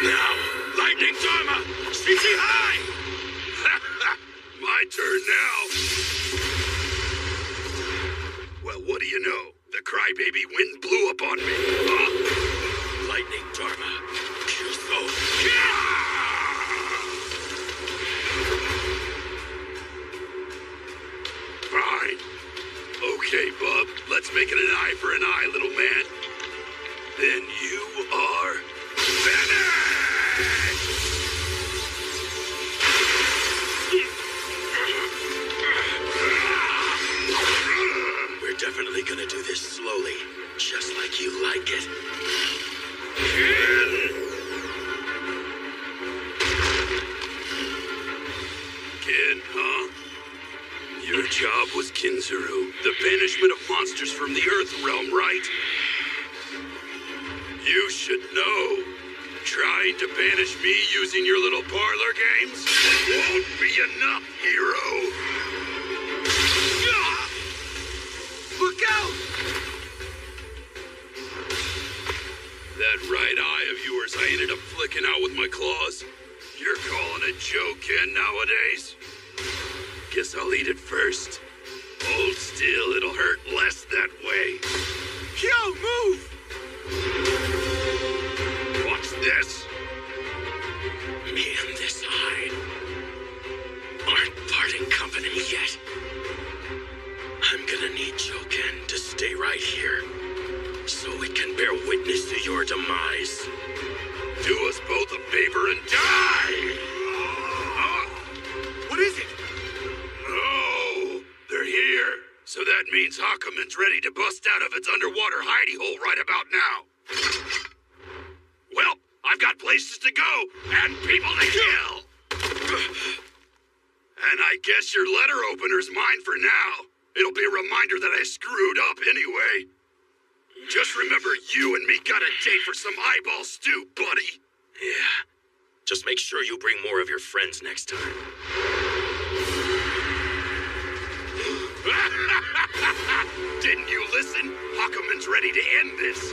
E: Now, Lightning Dharma! CC high! My turn now. Well, what do you know? The crybaby wind blew up on me. Huh? Lightning Dharma. Kyuso. Fine. Okay, bub. Let's make it an eye for an eye, little man. Then you are finished!
F: We're definitely gonna do this slowly, just like you like it.
E: Kin, huh? Your job was Kinzuru, the banishment of monsters from the Earth Realm, right? You should know. Trying to banish me using your little parlor games won't be enough, hero.
B: Look out!
E: That right eye of yours I ended up flicking out with my claws. You're calling it joke, Ken, nowadays? Guess I'll eat it first. Hold still, it'll hurt less that way.
B: Hyo, move!
E: What's this?
F: Me and this hide aren't parting company yet. I'm gonna need Joken to stay right here, so it can bear witness to your demise.
E: Do us both a favor and die!
B: What is it?
E: Oh, they're here. So that means Hakumen's ready to bust out of its underwater hidey hole right about now. Well, I've got places to go and people to kill. And I guess your letter opener's mine for now. It'll be a reminder that I screwed up anyway. Just remember you and me got a date for some eyeball stew, buddy.
F: Yeah. Just make sure you bring more of your friends next time.
E: Didn't you listen? Hakumen's ready to end this.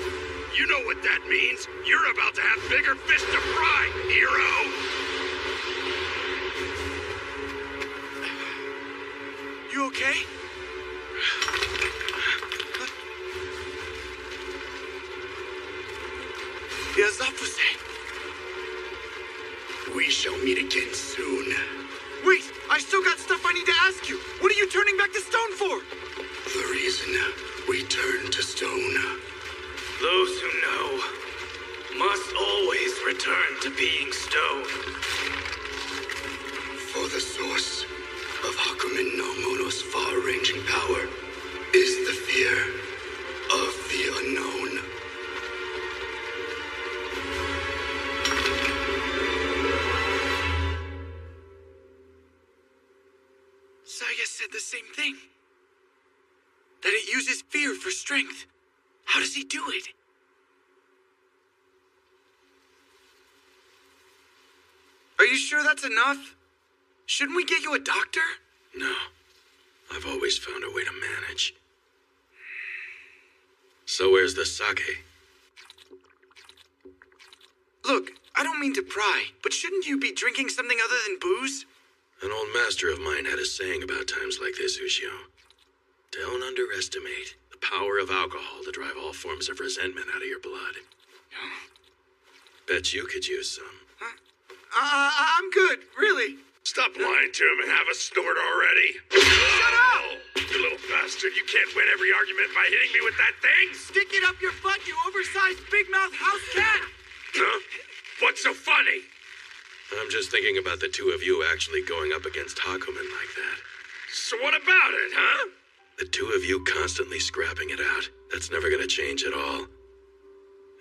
E: You know what that means. You're about to have bigger fish to fry, hero.
B: You okay? Yazafuse.
M: We shall meet again soon.
B: Wait, I still got stuff I need to ask you. What are you turning back to stone for?
M: The reason we turn to stone.
I: Those who know must always return to being stone.
M: For the source of Hakumen no Mono's far-ranging power is the fear of the unknown.
B: Saya said the same thing. That it uses fear for strength. How does he do it? Are you sure that's enough? Shouldn't we get you a doctor?
F: No. I've always found a way to manage. So where's the sake?
B: Look, I don't mean to pry, but shouldn't you be drinking something other than booze?
F: An old master of mine had a saying about times like this, Ushio. Don't underestimate the power of alcohol to drive all forms of resentment out of your blood. Bet you could use some.
B: I'm good, really.
E: Stop lying to him and have a snort already. Shut up! You little bastard, you can't win every argument by hitting me with that thing!
B: Stick it up your butt, you oversized big mouth house cat!
E: Huh? What's so funny?
F: I'm just thinking about the two of you actually going up against Hakumen like that.
E: So what about it, huh?
F: The two of you constantly scrapping it out. That's never gonna change at all.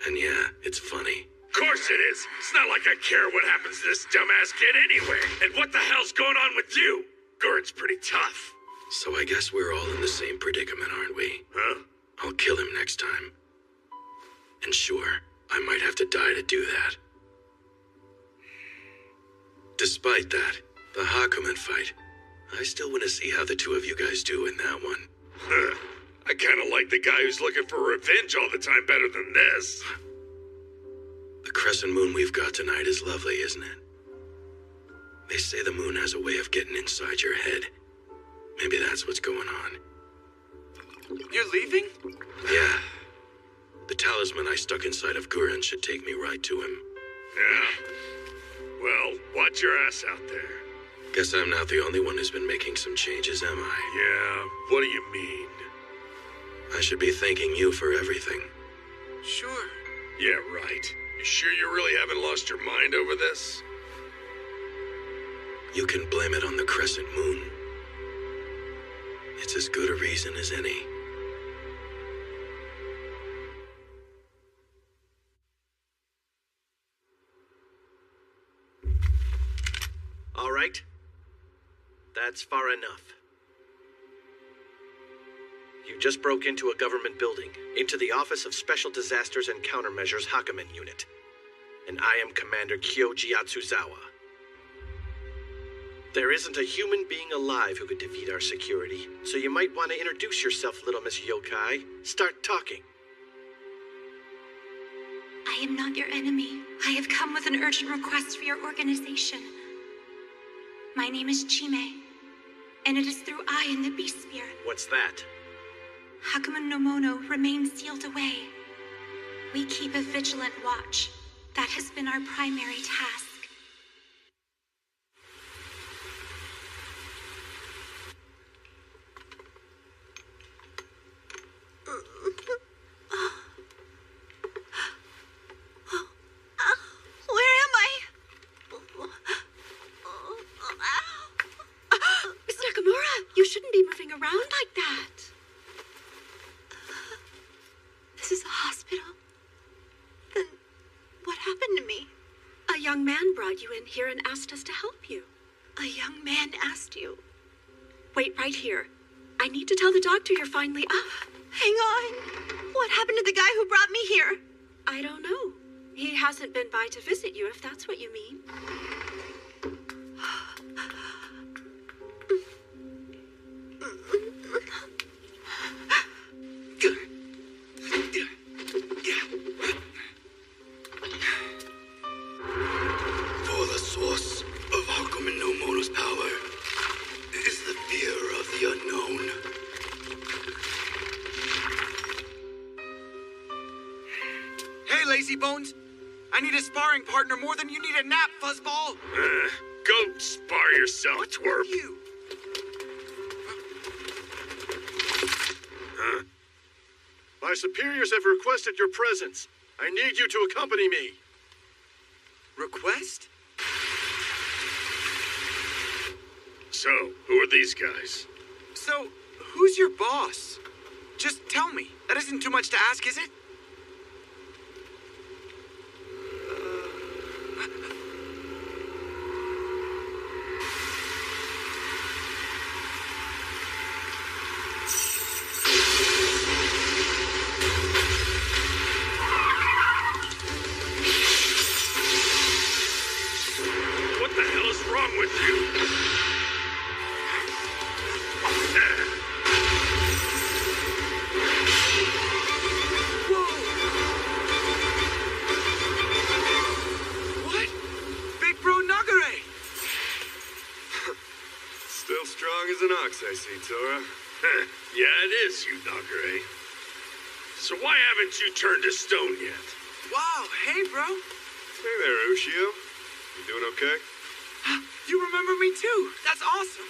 F: And yeah, it's funny.
E: Of course it is. It's not like I care what happens to this dumbass kid anyway. And what the hell's going on with you? Gord's pretty tough.
F: So I guess we're all in the same predicament, aren't we?
E: Huh?
F: I'll kill him next time. And sure, I might have to die to do that. Despite that, the Hakumen fight, I still want to see how the two of you guys do in that one.
E: Huh. I kind of like the guy who's looking for revenge all the time better than this.
F: The crescent moon we've got tonight is lovely, isn't it? They say the moon has a way of getting inside your head. Maybe that's what's going on.
B: You're leaving?
F: Yeah. The talisman I stuck inside of Gurren should take me right to him.
E: Yeah. Well, watch your ass out there.
F: Guess I'm not the only one who's been making some changes, am I?
E: Yeah, what do you mean?
F: I should be thanking you for everything.
B: Sure.
E: Yeah, right. You sure you really haven't lost your mind over this?
F: You can blame it on the crescent moon. It's as good a reason as any.
N: All right. That's far enough. You just broke into a government building, into the Office of Special Disasters and Countermeasures Hakumen Unit. And I am Commander Kyoji Atsuzawa. There isn't a human being alive who could defeat our security, so you might want to introduce yourself, little Miss Yokai. Start talking.
L: I am not your enemy. I have come with an urgent request for your organization. My name is Chime, and it is through I in the Beast Sphere.
N: What's that?
L: Hakumen no Mono remains sealed away. We keep a vigilant watch. That has been our primary task.
C: Where am I? Miss Nakamura, you shouldn't be moving around like that. This is a hospital. Then what happened to me? A young man brought you in here and asked us to help you. A young man asked you? Wait right here. I need to tell the doctor you're finally up. Hang on. What happened to the guy who brought me here? I don't know. He hasn't been by to visit you, if that's what you mean.
M: For the source of Hakumen no Mono's power is the fear of the unknown.
B: Hey, lazy bones. I need a sparring partner more than you need a nap, fuzzball.
E: Go spar yourself, twerp.
B: You.
E: Huh?
N: My superiors have requested your presence. I need you to accompany me.
B: Request?
E: So, who are these guys?
B: So, who's your boss? Just tell me. That isn't too much to ask, is it?
E: What the hell is wrong with you?
B: What? Big Bro Nagare!
F: Still strong as an ox, I see, Tora.
E: Yeah, it is, you Nagare. So why haven't you turned to stone yet?
B: Wow, hey, bro.
F: Hey there, Ushio. You doing okay?
B: You remember me too. That's awesome.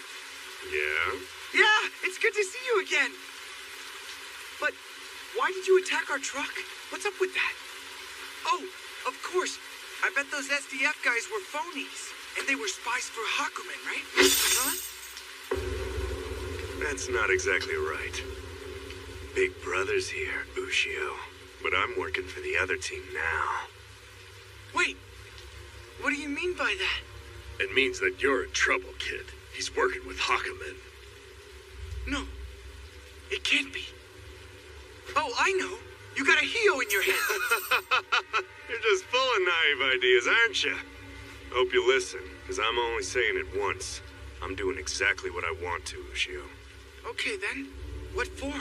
E: Yeah?
B: Yeah, it's good to see you again. But why did you attack our truck? What's up with that? Oh, of course. I bet those SDF guys were phonies. And they were spies for Hakumen, right? Huh?
J: That's not exactly right. Big Brother's here, Ushio. But I'm working for the other team now.
B: Wait, what do you mean by that?
E: It means that you're in trouble, kid. He's working with Hakumen.
B: No, it can't be. Oh, I know. You got a Hio in your head.
J: You're just full of naive ideas, aren't you? Hope you listen, because I'm only saying it once. I'm doing exactly what I want to, Ushio.
B: Okay, then. What for?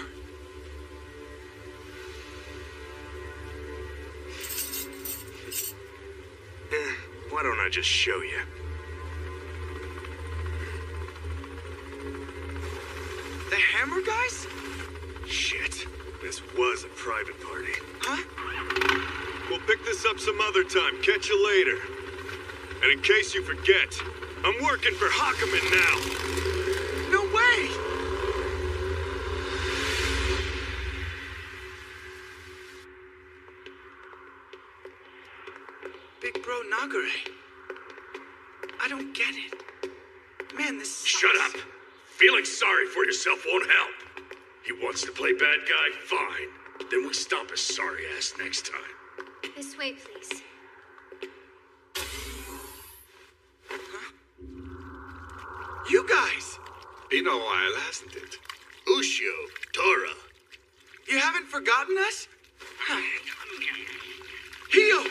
J: Why don't I just show you?
B: The Hammer guys?
J: Shit. This was a private party.
B: Huh?
J: We'll pick this up some other time. Catch you later. And in case you forget, I'm working for Hakumen now.
B: No way! Big Bro Nagare. I don't get it. Man, this sucks.
E: Shut up! Feeling sorry for yourself won't help. He wants to play bad guy? Fine. Then we stomp his sorry ass next time.
H: This way, please.
B: You guys!
E: Been a while, hasn't it?
M: Ushio, Tora.
B: You haven't forgotten us? Hio!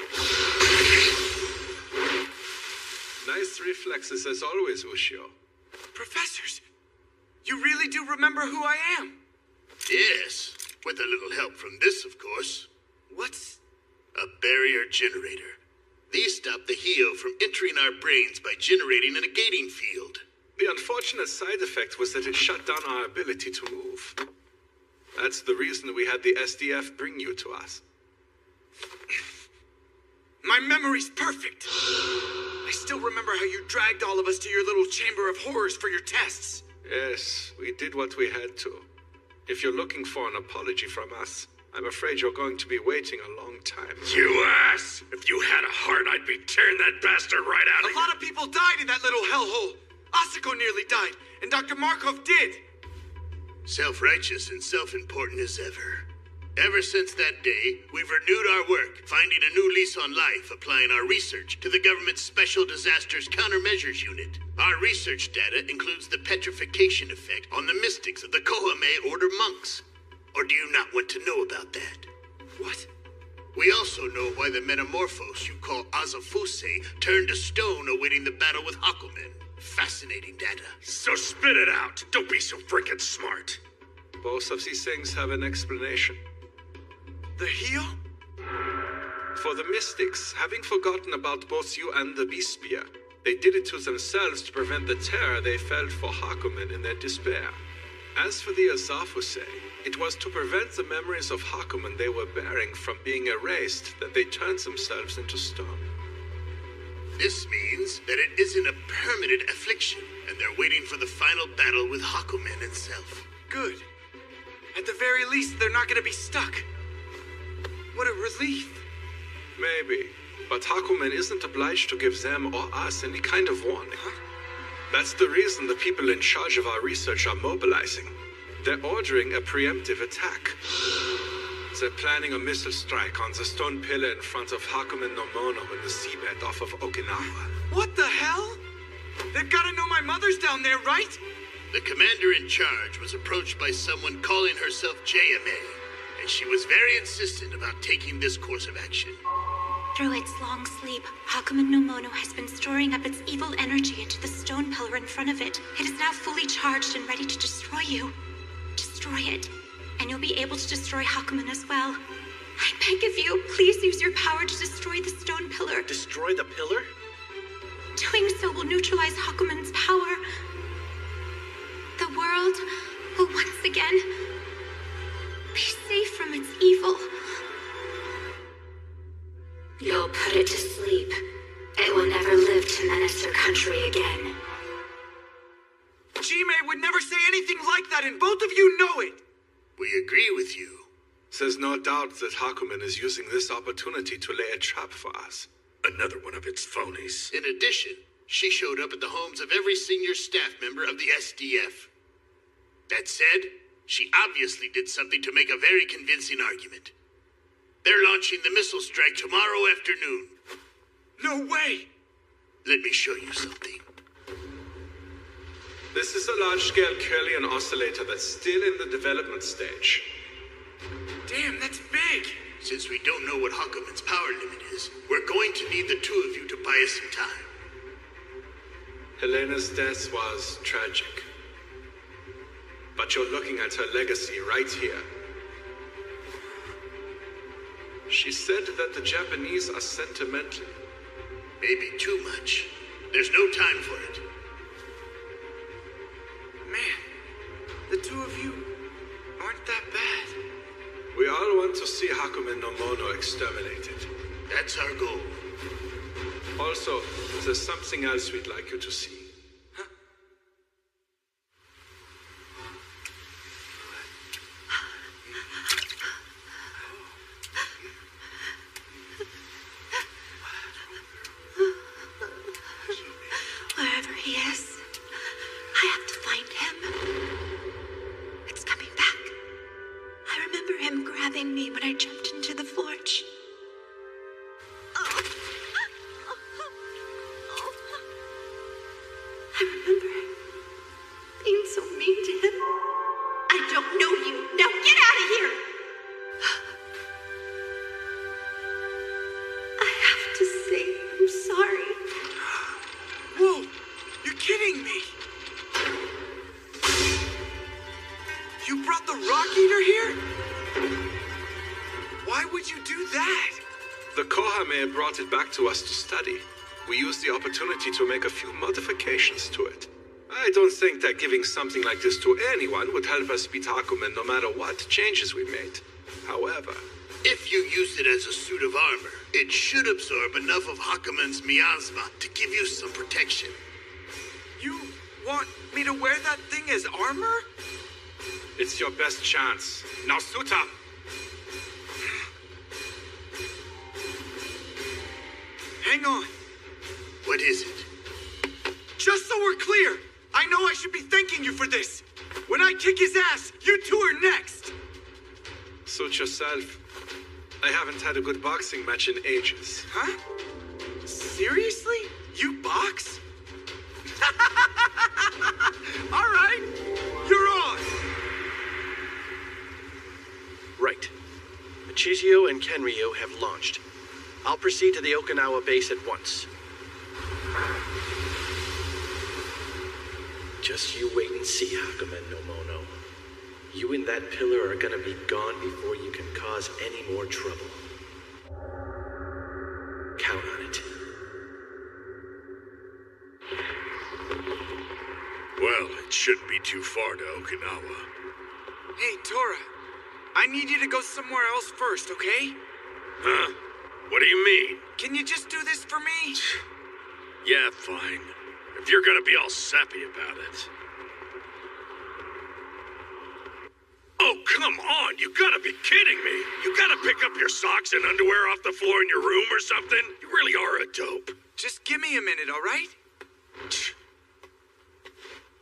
E: Nice reflexes as always, Ushio.
B: Professors, you really do remember who I am?
M: Yes, with a little help from this, of course.
B: What's...
M: A barrier generator. These stop the Hio from entering our brains by generating a negating field.
E: The unfortunate side effect was that it shut down our ability to move. That's the reason we had the SDF bring you to us.
B: My memory's perfect. I still remember how you dragged all of us to your little chamber of horrors for your tests.
E: Yes, we did what we had to. If you're looking for an apology from us, I'm afraid you're going to be waiting a long time. You ass! If you had a heart, I'd be tearing that bastard right out of you.
B: A lot of people died in that little hellhole. Asako nearly died, and Dr. Markov did.
M: Self-righteous and self-important as ever. Ever since that day, we've renewed our work, finding a new lease on life, applying our research to the government's Special Disasters Countermeasures Unit. Our research data includes the petrification effect on the mystics of the Kohame Order monks. Or do you not want to know about that?
B: What?
M: We also know why the metamorphos you call Azafuse turned to stone awaiting the battle with Hakumen. Fascinating data.
E: So spit it out. Don't be so freaking smart. Both of these things have an explanation.
B: The Hio?
E: For the mystics, having forgotten about both you and the Beast Spear, they did it to themselves to prevent the terror they felt for Hakumen in their despair. As for the Azafuse, it was to prevent the memories of Hakumen they were bearing from being erased that they turned themselves into stone.
M: This means that it isn't a permanent affliction, and they're waiting for the final battle with Hakumen itself.
B: Good. At the very least, they're not gonna be stuck. What a relief.
E: Maybe, but Hakumen isn't obliged to give them or us any kind of warning.
B: Huh?
E: That's the reason the people in charge of our research are mobilizing. They're ordering a preemptive attack. They're planning a missile strike on the stone pillar in front of Hakumen no Mono in the seabed off of Okinawa.
B: What the hell? They've gotta know my mother's down there, right?
M: The commander in charge was approached by someone calling herself JMA, and she was very insistent about taking this course of action.
L: Through its long sleep, Hakumen no Mono has been storing up its evil energy into the stone pillar in front of it. It is now fully charged and ready to destroy you. Destroy it, and you'll be able to destroy Hakumen as well. I beg of you, please use your power to destroy the stone pillar.
N: Destroy the pillar?
L: Doing so will neutralize Hakumen's power. The world will once again be safe from its evil.
H: You'll put it to sleep. It will never live to menace your country again.
B: like that, and both of you know it!
M: We agree with you.
O: There's no doubt that Hakumen is using this opportunity to lay a trap for us.
E: Another one of its phonies.
M: In addition, she showed up at the homes of every senior staff member of the SDF. That said, she obviously did something to make a very convincing argument. They're launching the missile strike tomorrow afternoon.
B: No way!
M: Let me show you something.
O: This is a large-scale Kirlian oscillator that's still in the development stage.
B: Damn, that's big!
M: Since we don't know what Hakumen's power limit is, we're going to need the two of you to buy us some time.
O: Helena's death was tragic. But you're looking at her legacy right here. She said that the Japanese are sentimental.
M: Maybe too much. There's no time for it.
B: Man, the two of you aren't that bad.
O: We all want to see Hakumen no Mono exterminated.
M: That's our goal.
O: Also, there's something else we'd like you to see.
B: Huh?
C: Wherever he is, I have to find him. It's coming back. I remember him grabbing me when I jumped into the forge. I remember being so mean to him. I don't know you. Now get out of here! I have to say I'm sorry.
B: Whoa! You're kidding me! You brought the Rock Eater here? Why would you do that?
O: The Kohame brought it back to us to study. We used the opportunity to make a few modifications to it. I don't think that giving something like this to anyone would help us beat Hakumen no matter what changes we made. However,
M: if you use it as a suit of armor, it should absorb enough of Hakumen's miasma to give you some protection.
B: You want me to wear that thing as armor?
O: it's your best chance. Now suit up!
B: Hang on.
M: What is it?
B: Just so we're clear, I know I should be thanking you for this. When I kick his ass, you two are next.
O: Suit yourself. I haven't had a good boxing match in ages.
B: Huh? Seriously? You box? All right, you're on.
N: Right. Chizio and Kenryu have launched. I'll proceed to the Okinawa base at once. Just you wait and see, Hakumen no Mono. You and that pillar are gonna be gone before you can cause any more trouble. Count on it.
E: Well, it shouldn't be too far to Okinawa.
B: Hey, Tora. I need you to go somewhere else first, okay?
E: Huh? What do you mean?
B: Can you just do this for me?
E: Yeah, fine. If you're gonna be all sappy about it. Oh, come on! You gotta be kidding me! You gotta pick up your socks and underwear off the floor in your room or something? You really are a dope.
B: Just give me a minute, all right?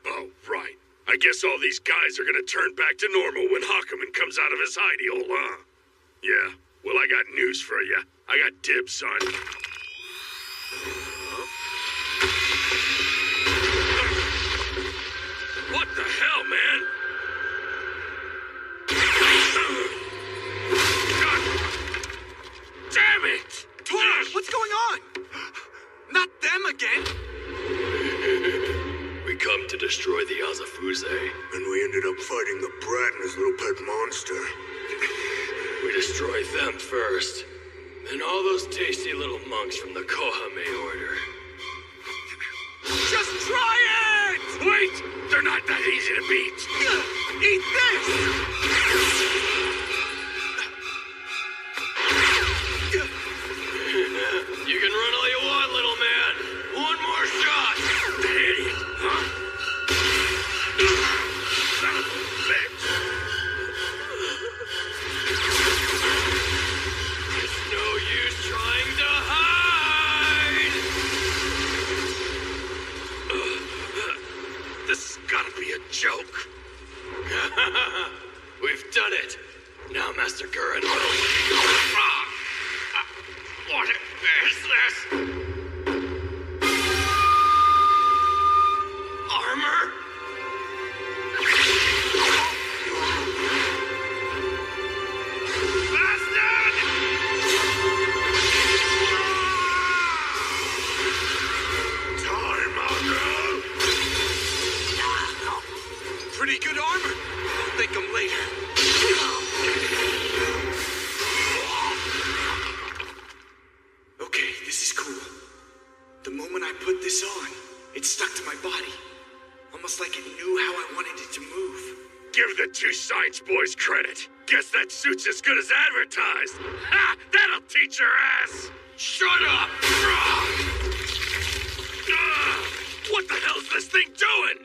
E: Oh, right. I guess all these guys are gonna turn back to normal when Hakumen comes out of his hidey hole, huh? Yeah, well, I got news for you. I got dibs, son. What the hell, man? God damn it!
B: Tora, what's going on? Not them again!
E: We come to destroy the Azafuze.
M: And we ended up fighting the Brat and his little pet monster.
E: We destroyed them first. And all those tasty little monks from the Kohame Order.
B: Just try it!
E: Wait! They're not that easy to beat!
B: Eat this!
E: You can run all you want, little man. One more shot! Idiot, huh?
F: pretty good armor. I'll thank him later.
B: Okay, this is cool. The moment I put this on, it stuck to my body. Almost like it knew how I wanted it to move.
E: Give the two science boys credit. Guess that suit's as good as advertised. Ha! That'll teach your ass! Shut up! What the hell's this thing doing?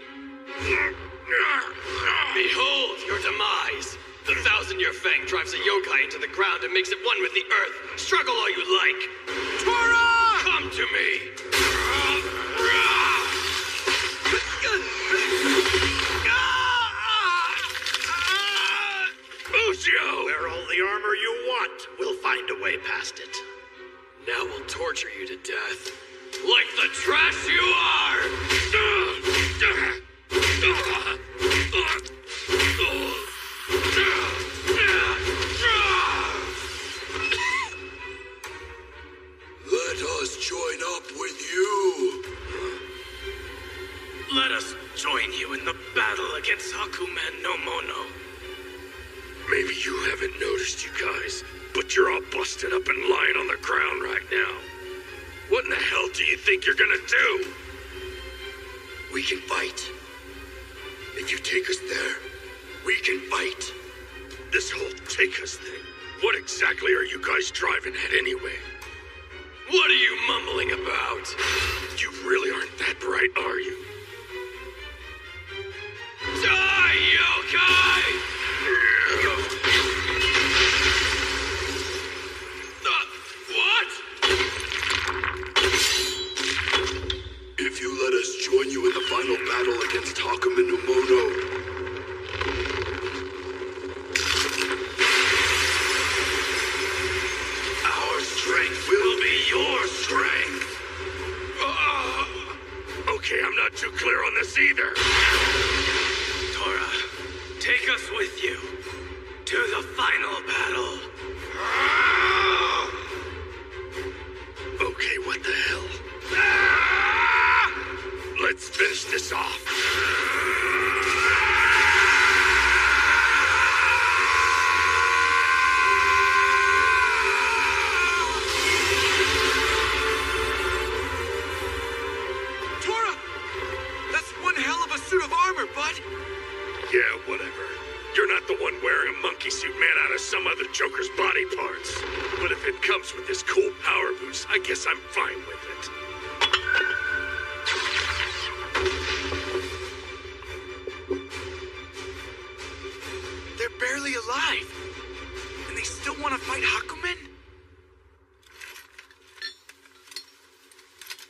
F: Behold your demise. The 1,000-year fang drives a yokai into the ground and makes it one with the earth. Struggle all you like. Tora! Come to me.
E: Ushio!
J: Wear all the armor you want. We'll find a way past it.
F: Now we'll torture you to death. Like the trash you are!
E: Let us join up with you.
F: Let us join you in the battle against Hakumen no Mono.
E: Maybe you haven't noticed, you guys, but you're all busted up and lying on the ground right now. What in the hell do you think you're gonna do? We can fight. If you take us there, we can fight. This whole take us thing, what exactly are you guys driving at anyway?
F: What are you mumbling about?
E: You really aren't that bright, are you?
F: Die, yokai! What?
E: If you let us join you in the final battle against Hakumen no Mono, our strength will be your strength. Okay, I'm not too clear on this either.
F: Tora, take us with you to the final battle.
E: Okay, what the hell? Let's finish this off.
B: Tora! That's one hell of a suit of armor, bud!
E: Yeah, whatever. You're not the one wearing a monkey suit made out of some other Joker's body parts. But if it comes with this cool power boost, I guess I'm fine with it.
B: They're barely alive. And they still want to fight Hakumen?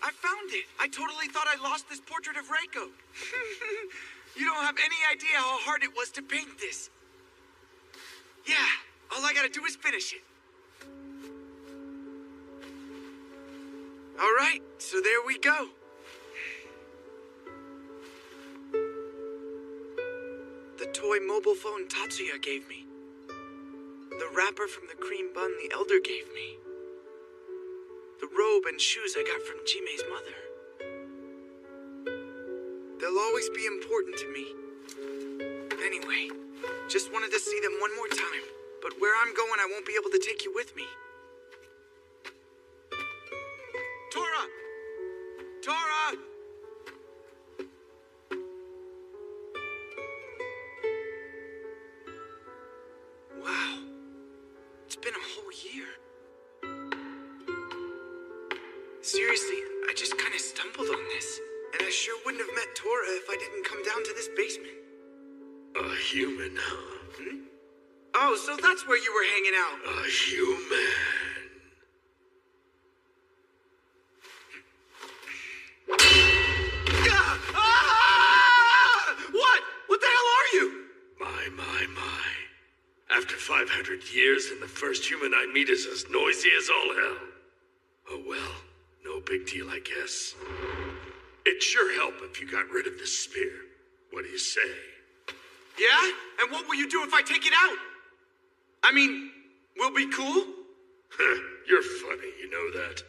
B: I found it. I totally thought I lost this portrait of Reiko. You don't have any idea how hard it was to paint this. Yeah, all I gotta do is finish it. All right, so there we go. The toy mobile phone Tatsuya gave me. The wrapper from the cream bun the Elder gave me. The robe and shoes I got from Jime's mother. They'll always be important to me. Anyway, just wanted to see them one more time. But where I'm going, I won't be able to take you with me. Tora! Tora! Wow. It's been a whole year. Seriously, I just kind of stumbled on this. And I sure wouldn't have met Tora if I didn't come down to this basement.
E: A human, huh?
B: Hmm? Oh, so that's where you were hanging out.
E: A human.
B: What? What the hell are you?
E: My. After 500 years, and the first human I meet is as noisy as all hell. Oh well, no big deal, I guess. It'd sure help if you got rid of this spear. What do you say?
B: Yeah? And what will you do if I take it out? I mean, we'll be cool?
E: You're funny, you know that.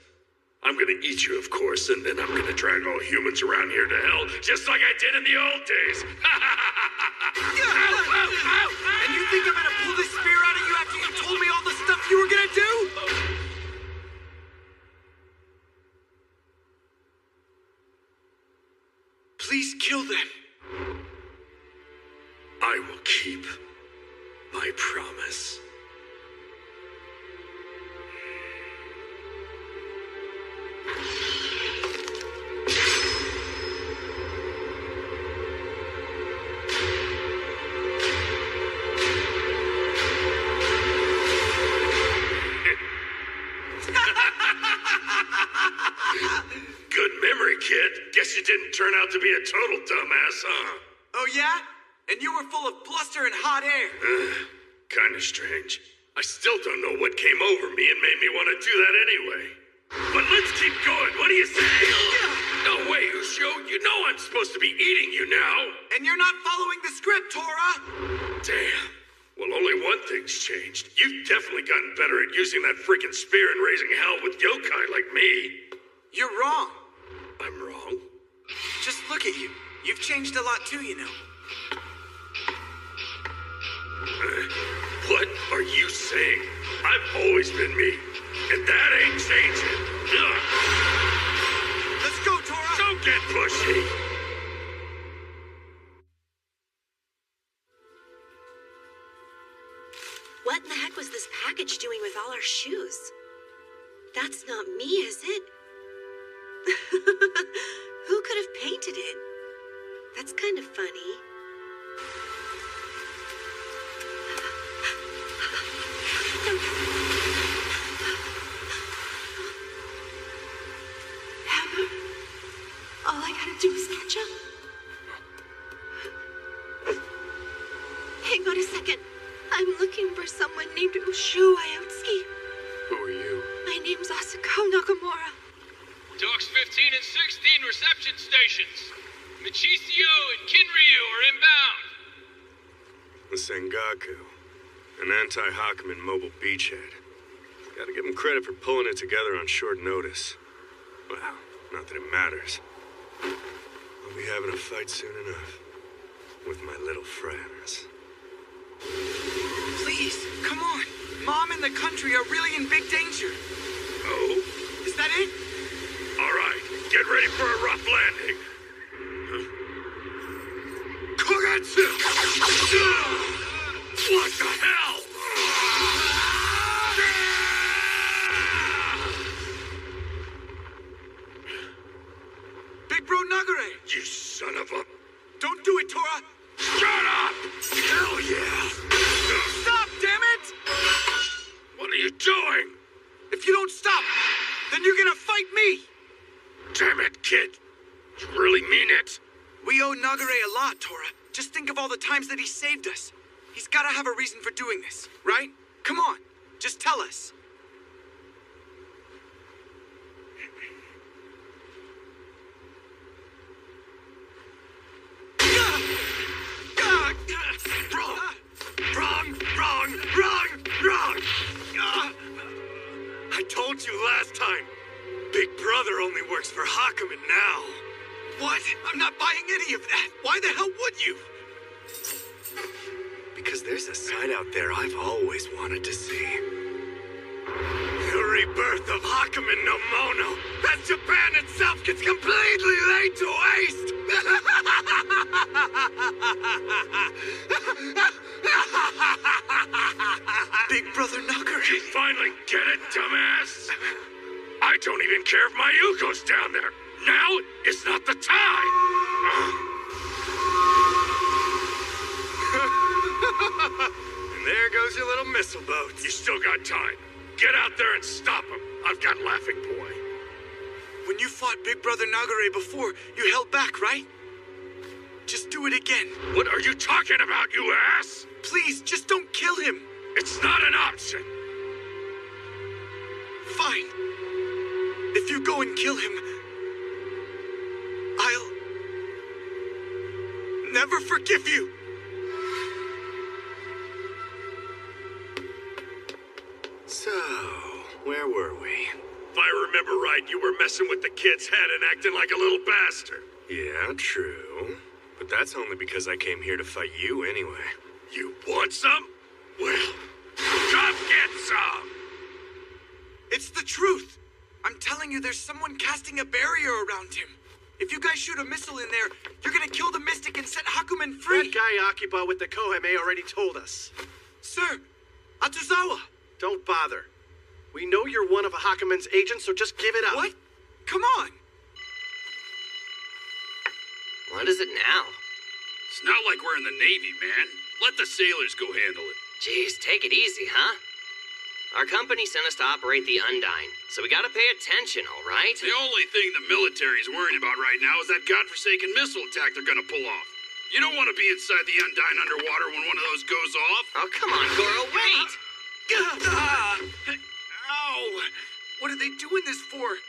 E: I'm gonna eat you, of course, and then I'm gonna drag all humans around here to hell, just like I did in the old days.
B: kill them.
F: I will keep my promise.
E: Good memory, kid. Guess you didn't turn out to be a total dumbass, huh?
B: Oh, yeah? And you were full of bluster and hot air.
E: Kinda strange. I still don't know what came over me and made me want to do that anyway. But let's keep going. What do you say? No way, Ushio. You know I'm supposed to be eating you now.
B: And you're not following the script, Tora.
E: Damn. Well, only one thing's changed. You've definitely gotten better at using that freaking spear and raising hell with yokai like me.
B: You're wrong.
E: I'm wrong?
B: Just look at you. You've changed a lot too, you know.
E: What are you saying? I've always been me, and that ain't changing. Ugh.
B: Let's go, Tora!
E: Don't get pushy!
C: What in the heck was this package doing with all our shoes? That's not me, is it? Who could have painted it? That's kind of funny. Hammer, all I gotta do is catch up. Hang on a second. I'm looking for someone named Ushio Ayotsuki.
F: Who are you?
C: My name's Asako Nakamura.
P: Docks 15 and 16 reception stations. Michisio and Kinryu are inbound.
F: The Sengaku, an anti-Hakumen mobile beachhead. Gotta give him credit for pulling it together on short notice. Well, not that it matters. I'll be having a fight soon enough. With my little friends.
B: Please, come on. Mom and the country are really in big danger.
E: Oh?
B: Is that it?
E: All right, get ready for a rough landing. Kogetsu! What the hell?
B: Big Bro Nagare!
E: You son of a...
B: Don't do it, Tora!
E: Shut up! Hell yeah!
B: Stop, damn it!
E: What are you doing?
B: If you don't stop, then you're gonna fight me!
E: Damn it, kid. You really mean it?
B: We owe Nagare a lot, Tora. Just think of all the times that he saved us. He's gotta have a reason for doing this, right? Come on, just tell us.
E: Wrong! I told you last time. Big Brother only works for Hakumen now.
B: What? I'm not buying any of that. Why the hell would you?
J: Because there's a side out there I've always wanted to see.
E: The rebirth of Hakumen no Mono, as Japan itself gets completely laid to waste!
B: Big Brother Nagare!
E: You finally get it, dumbass? I don't even care if my Yuko's down there. Now is not the time!
F: And there goes your little missile boat.
E: You still got time. Get out there and stop him. I've got Laughing Boy.
B: When you fought Big Brother Nagare before, you held back, right? Just do it again.
E: What are you talking about, you ass?
B: Please, just don't kill him.
E: It's not an option.
B: Fine. If you go and kill him, I'll never forgive you.
J: So, where were we?
E: If I remember right, you were messing with the kid's head and acting like a little bastard.
F: Yeah, true. But that's only because I came here to fight you anyway.
E: You want some? Well, come get some!
B: It's the truth. I'm telling you, there's someone casting a barrier around him.
Q: If you guys shoot a missile in there, you're gonna kill the Mystic and set Hakumen free.
N: That guy Akiba with the Koheme already told us.
Q: Sir, Atsuzawa.
N: Don't bother. We know you're one of Hakumen's agents, so just give it up.
Q: What? Come on.
R: What is it now?
E: It's not like we're in the Navy, man. Let the sailors go handle it.
R: Jeez, take it easy, huh? Our company sent us to operate the Undyne, so we gotta pay attention, all right?
E: The only thing the military's worried about right now is that godforsaken missile attack they're gonna pull off. You don't want to be inside the Undyne underwater when one of those goes off.
R: Oh, come on, Goro, wait!
Q: Ow! What are they doing this for?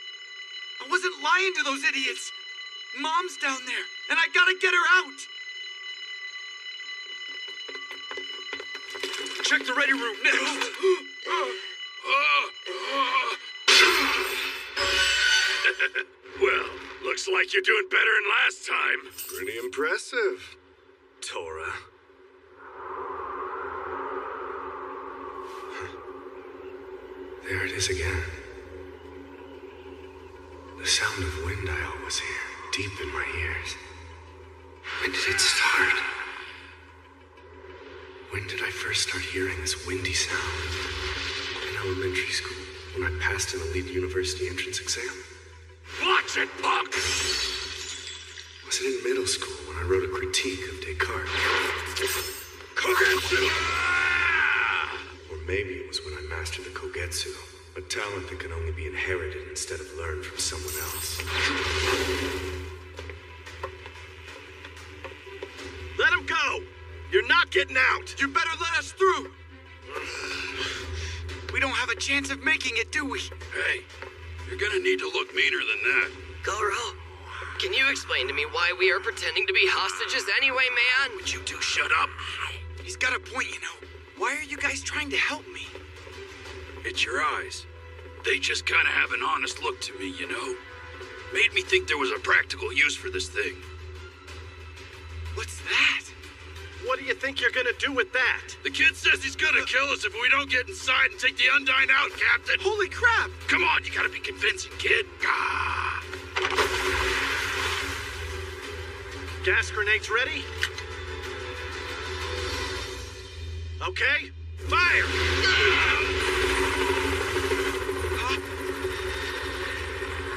Q: I wasn't lying to those idiots. Mom's down there, and I gotta get her out.
E: Check the ready room next. Well, looks like you're doing better than last time.
M: Pretty impressive, Tora. There it is again. The sound of wind I always hear, deep in my ears. When did it start? When did I first start hearing this windy sound? In elementary school, when I passed an elite university entrance exam?
E: Watch it, punk!
M: Was it in middle school when I wrote a critique of Descartes?
E: Kogetsu!
M: Or maybe it was when I mastered the Kogetsu, a talent that can only be inherited instead of learned from someone else.
N: Let him go! You're not getting out!
Q: You better let us through! We don't have a chance of making it, do we?
E: Hey, you're gonna need to look meaner than that.
R: Goro, can you explain to me why we are pretending to be hostages anyway, man?
E: Would you two shut up?
Q: He's got a point, you know. Why are you guys trying to help me?
E: It's your eyes. They just kind of have an honest look to me, you know? Made me think there was a practical use for this thing.
Q: What's that?
N: What do you think you're gonna do with that?
E: The kid says he's gonna kill us if we don't get inside and take the Undyne out, Captain.
Q: Holy crap!
E: Come on, you gotta be convincing, kid. Ah.
N: Gas grenades ready? Okay, fire!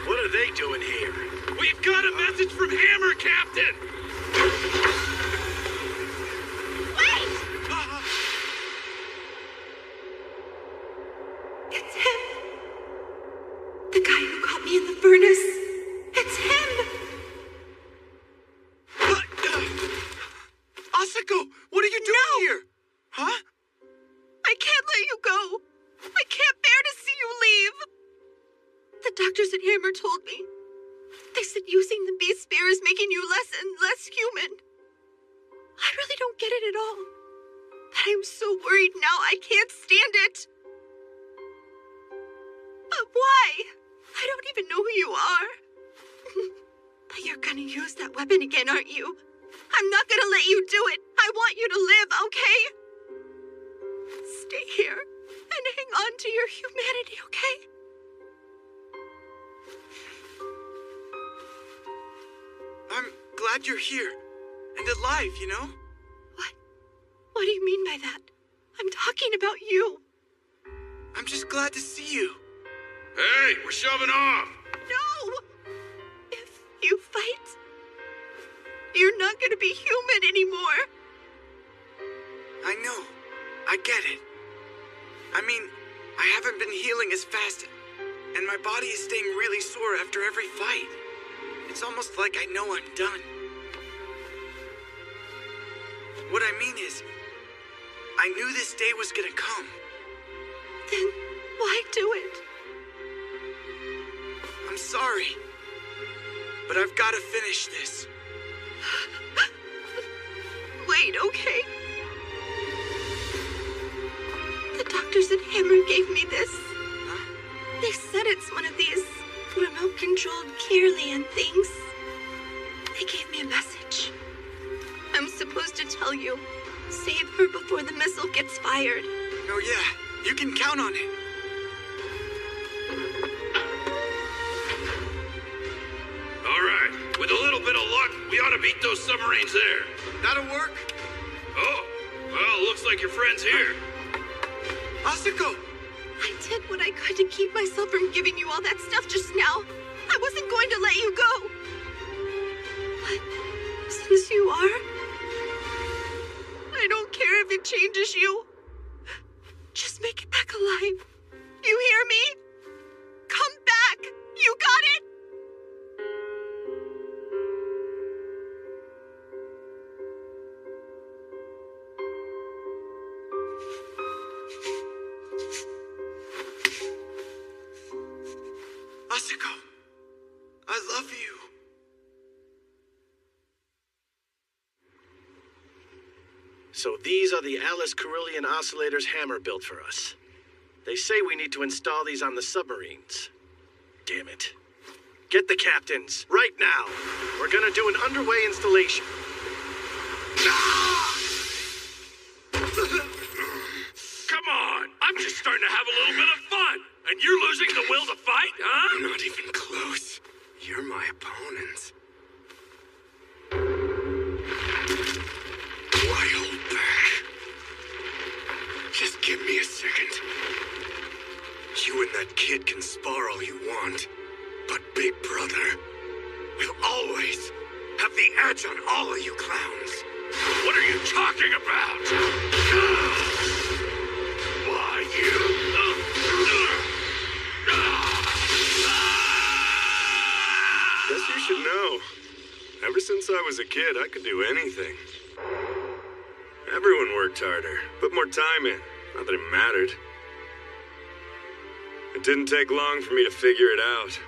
N: What are they doing here?
E: We've got a message from Hammer, Captain!
C: It's him. The guy who caught me in the furnace. It's him.
Q: Asako, what are you doing here? Huh?
C: I can't let you go. I can't bear to see you leave. The doctors at Hammer told me. They said using the beast spear is making you less and less human. I really don't get it at all. But I'm so worried now I can't stand it. But why? I don't even know who you are. But you're gonna use that weapon again, aren't you? I'm not gonna let you do it. I want you to live, okay? Stay here and hang on to your humanity, okay?
Q: I'm glad you're here. And alive, you know?
C: What do you mean by that? I'm talking about you.
Q: I'm just glad to see you.
E: Hey, we're shoving off!
C: No! If you fight, you're not gonna be human anymore.
Q: I know. I get it. I mean, I haven't been healing as fast, and my body is staying really sore after every fight. It's almost like I know I'm done. What I mean is, I knew this day was gonna come.
C: Then why do it?
Q: I'm sorry, but I've got to finish this.
C: Wait, okay? The doctors at Hammer gave me this.
Q: Huh?
C: They said it's one of these remote-controlled Kirlian things. They gave me a message. I'm supposed to tell you, save her before the missile gets fired.
Q: Oh yeah, you can count on it.
E: All right, with little bit of luck, we ought to beat those submarines there.
Q: That'll work.
E: Oh, well, looks like your friend's here.
Q: Asako!
C: I did what I could to keep myself from giving you all that stuff just now. I wasn't going to let you go. But since you are, I don't care if it changes you. Just make it back alive. You hear me? Come back! You got it?
Q: Asako! I love you.
N: So these are the Alice Carillion oscillators Hammer built for us. They say we need to install these on the submarines. Damn it. Get the captains, right now. We're gonna do an underway installation.
E: Come on, I'm just starting to have a little bit of fun. And you're losing the will to fight, huh?
J: Not even close. You're my opponent. Why hold back? Just give me a second. You and that kid can spar all you want, but Big Brother will always have the edge on all of you clowns.
E: What are you talking about? Why, you...
S: Guess you should know. Ever since I was a kid, I could do anything. Everyone worked harder, put more time in. Not that it mattered. It didn't take long for me to figure it out.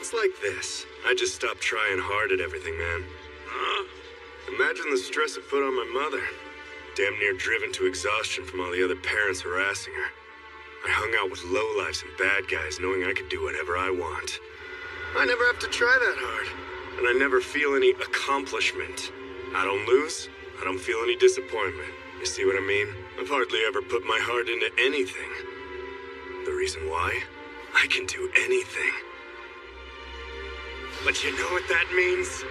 S: It's like this. I just stopped trying hard at everything, man.
E: Huh?
S: Imagine the stress it put on my mother. Damn near driven to exhaustion from all the other parents harassing her. I hung out with lowlifes and bad guys knowing I could do whatever I want. I never have to try that hard. And I never feel any accomplishment. I don't lose. I don't feel any disappointment. You see what I mean? I've hardly ever put my heart into anything. The reason why? I can do anything.
J: But you know what that means?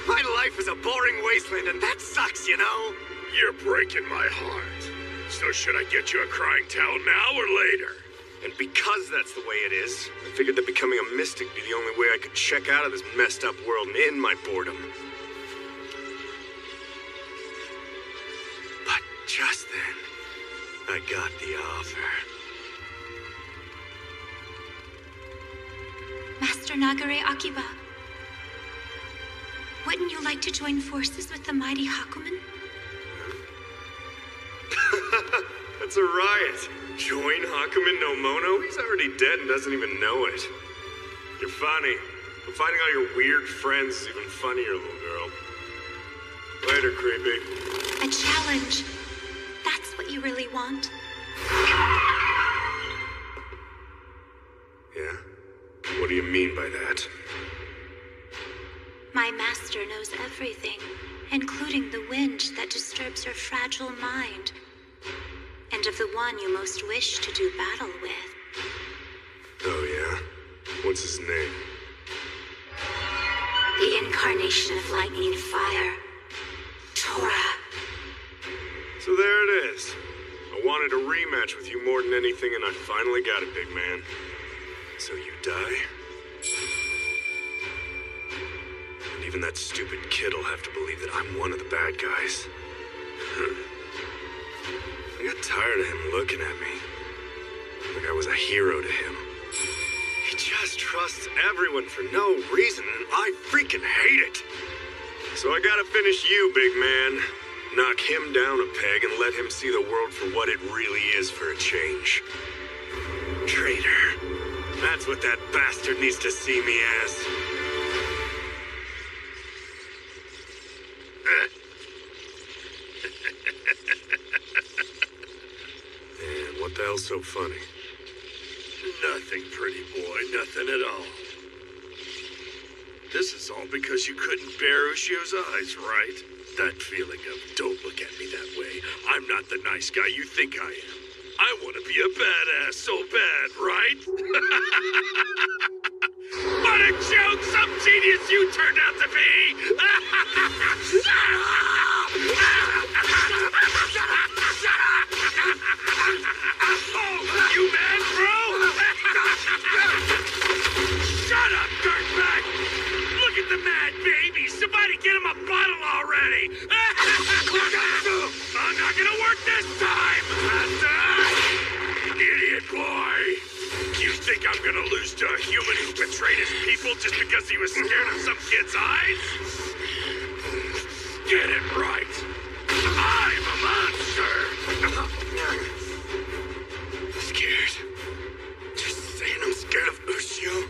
J: My life is a boring wasteland, and that sucks, you know?
E: You're breaking my heart. So should I get you a crying towel now or later?
S: And because that's the way it is, I figured that becoming a mystic would be the only way I could check out of this messed up world and end my boredom.
J: But just then, I got the offer.
L: Master Nagare Akiba, wouldn't you like to join forces with the mighty Hakumen?
S: That's a riot. Join Hakumen no Mono? He's already dead and doesn't even know it. You're funny. But finding all your weird friends is even funnier, little girl. Later, creepy.
L: A challenge. That's what you really want.
S: Yeah? What do you mean by that?
L: My master knows everything, including the wind that disturbs your fragile mind, and of the one you most wish to do battle with.
S: Oh, yeah? What's his name?
L: The incarnation of lightning and fire, Tora.
S: So there it is. I wanted a rematch with you more than anything, and I finally got it, big man. So you die? And even that stupid kid'll have to believe that I'm one of the bad guys. I got tired of him looking at me. Like I was a hero to him. He just trusts everyone for no reason, and I freaking hate it. So I gotta finish you, big man. Knock him down a peg and let him see the world for what it really is for a change. Traitor. That's what that bastard needs to see me as. And what the hell's so funny?
E: Nothing, pretty boy. Nothing at all. This is all because you couldn't bear Ushio's eyes, right? That feeling of, don't look at me that way. I'm not the nice guy you think I am. I want to be a badass so bad, right? What a joke! Some genius you turned out to be! Oh, you mad, bro? Shut up, dirtbag! Look at the mad baby! Somebody get him a bottle already! I'm not gonna work this time! Idiot boy! You think I'm gonna lose to a human who betrayed his people just because he was scared of some kid's eyes? Get it right! I'm a monster!
J: Scared? Just saying I'm scared of Ushio?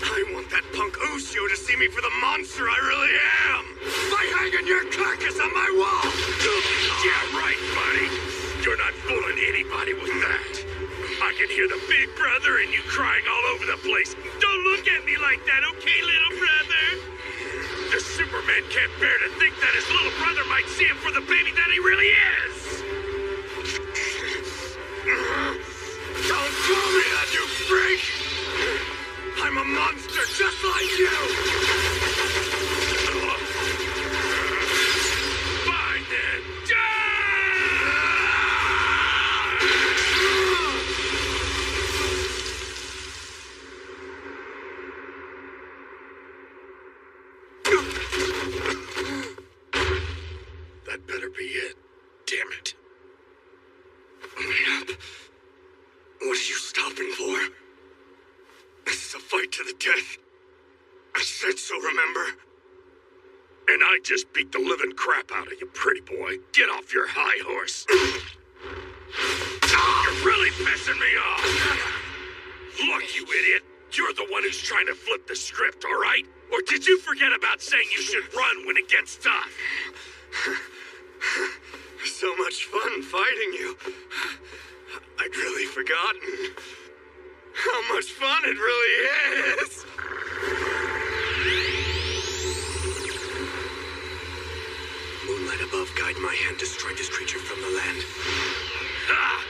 J: I want that punk Ushio to see me for the monster I really am! By hanging your carcass on my wall!
E: Yeah, right, buddy! You're not fooling anybody with that! I can hear the big brother and you crying all over the place. Don't look at me like that, okay, little brother? The Superman can't bear to think that his little brother might see him for the baby that he really is!
J: Don't call me that, you freak! I'm a monster just like you!
E: Fine then!
J: That better be it. Damn it. Wait up. What are you stopping for? This is a fight to the death. I said so, remember?
E: And I just beat the living crap out of you, pretty boy. Get off your high horse. You're really pissing me off. Look, you idiot. You're the one who's trying to flip the script, all right? Or did you forget about saying you should run when it gets tough?
J: So much fun fighting you. I'd really forgotten how much fun it really is. Moonlight above, guide my hand, destroy this creature from the land.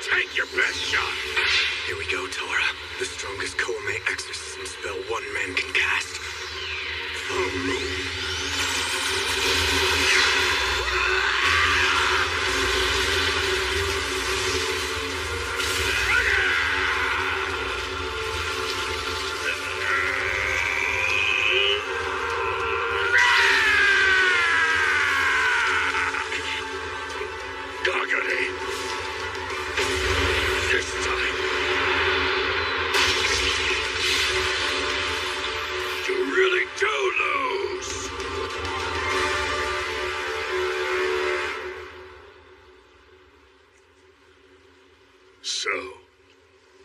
E: Take your best shot.
J: Here we go, Tora. The strongest Koame exorcism spell one man can cast. Full moon.
E: So,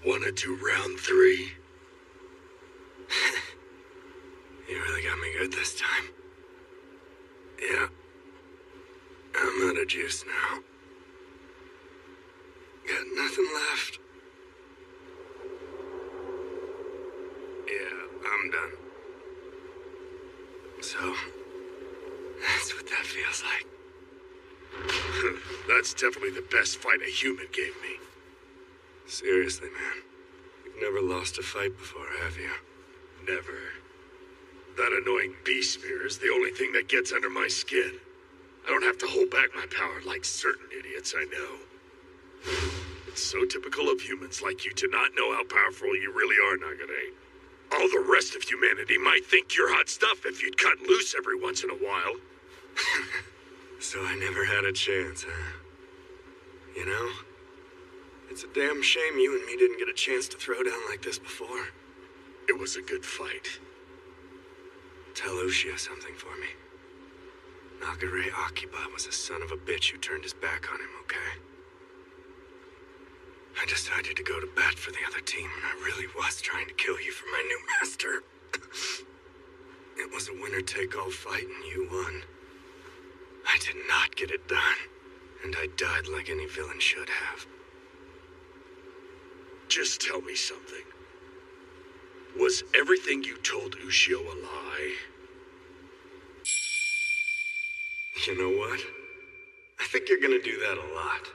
E: wanna do round 3?
J: You really got me good this time. Yeah. I'm out of juice now. Got nothing left. Yeah, I'm done. So, that's what that feels like.
E: That's definitely the best fight a human gave me.
J: Seriously, man. You've never lost a fight before, have you?
E: Never. That annoying beast spear is the only thing that gets under my skin. I don't have to hold back my power like certain idiots I know. It's so typical of humans like you to not know how powerful you really are, Nagare. All the rest of humanity might think you're hot stuff if you'd cut loose every once in a while.
J: So I never had a chance, huh? You know? It's a damn shame you and me didn't get a chance to throw down like this before.
E: It was a good fight.
J: Tell Ushio something for me. Nagare Akiba was a son of a bitch who turned his back on him, okay? I decided to go to bat for the other team, and I really was trying to kill you for my new master. It was a winner-take-all fight, and you won. I did not get it done, and I died like any villain should have.
E: Just tell me something. Was everything you told Ushio a lie?
J: You know what? I think you're gonna do that a lot.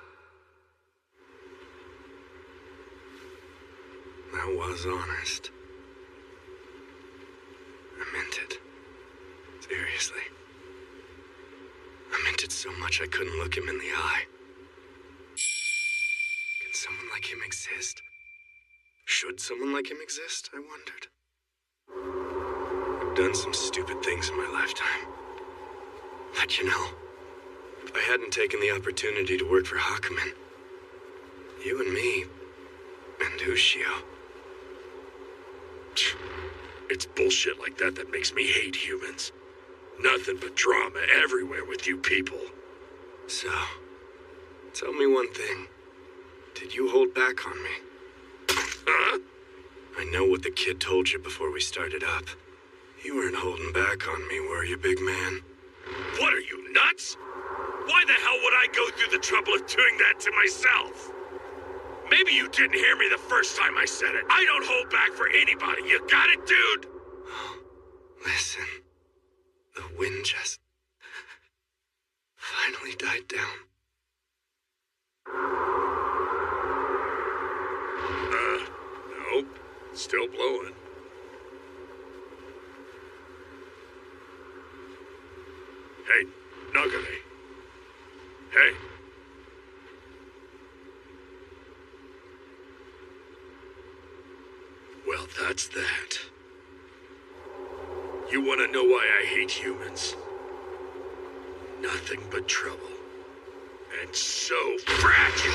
J: That was honest.
S: Seriously. I meant it so much I couldn't look him in the eye. Can someone like him exist? Should someone like him exist, I wondered. I've done some stupid things in my lifetime. But you know, if I hadn't taken the opportunity to work for Hakumen, you and me, and Ushio.
E: It's bullshit like that that makes me hate humans. Nothing but drama everywhere with you people.
S: So, tell me one thing. Did you hold back on me?
E: Huh?
S: I know what the kid told you before we started up. You weren't holding back on me, were you, big man?
E: What are you, nuts? Why the hell would I go through the trouble of doing that to myself? Maybe you didn't hear me the first time I said it. I don't hold back for anybody. You got it, dude?
S: Listen. The wind just finally died down.
E: Nope. Still blowing. Hey, Nagare. Hey. Well, that's that. You want to know why I hate humans? Nothing but trouble. And so fragile.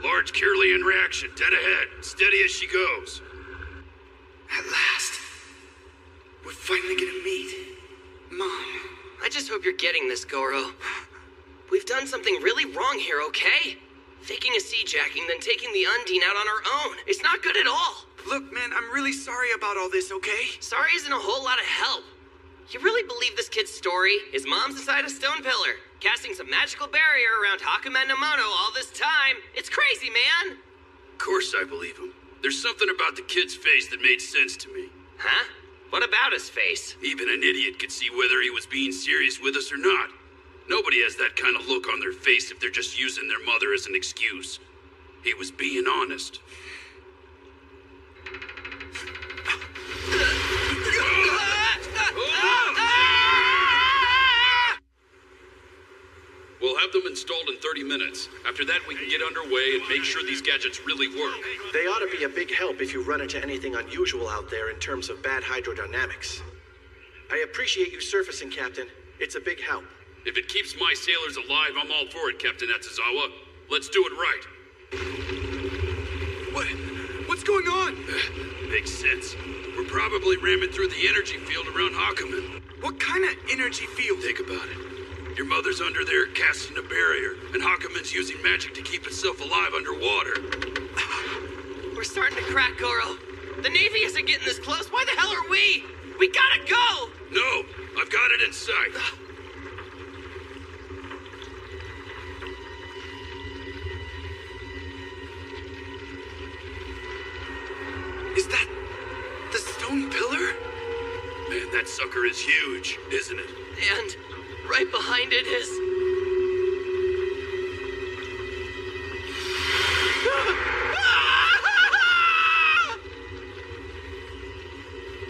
E: Large Kirlian reaction, dead ahead. Steady as she goes.
Q: At last. We're finally gonna meet. Mom.
R: I just hope you're getting this, Goro. We've done something really wrong here, okay? Faking a sea-jacking, then taking the Undine out on our own. It's not good at all.
Q: Look, man, I'm really sorry about all this, okay?
R: Sorry isn't a whole lot of help. You really believe this kid's story? His mom's inside a stone pillar, casting some magical barrier around Hakumen no Mono all this time. It's crazy, man.
E: Of course I believe him. There's something about the kid's face that made sense to me.
R: Huh? What about his face?
E: Even an idiot could see whether he was being serious with us or not. Nobody has that kind of look on their face if they're just using their mother as an excuse. He was being honest. We'll have them installed in 30 minutes. After that, we can get underway and make sure these gadgets really work.
N: They ought to be a big help if you run into anything unusual out there in terms of bad hydrodynamics. I appreciate you surfacing, Captain. It's a big help.
E: If it keeps my sailors alive, I'm all for it, Captain Atsuzawa. Let's do it right.
Q: What's going on?
E: Makes sense. We're probably ramming through the energy field around Hakumen.
Q: What kind of energy field?
E: Think about it. Your mother's under there casting a barrier, and Hakumen's using magic to keep itself alive underwater.
R: We're starting to crack, Goro. The Navy isn't getting this close. Why the hell are we? We gotta go!
E: No, I've got it in sight.
Q: Is that the stone pillar?
E: Man, that sucker is huge, isn't it?
R: And right behind it is...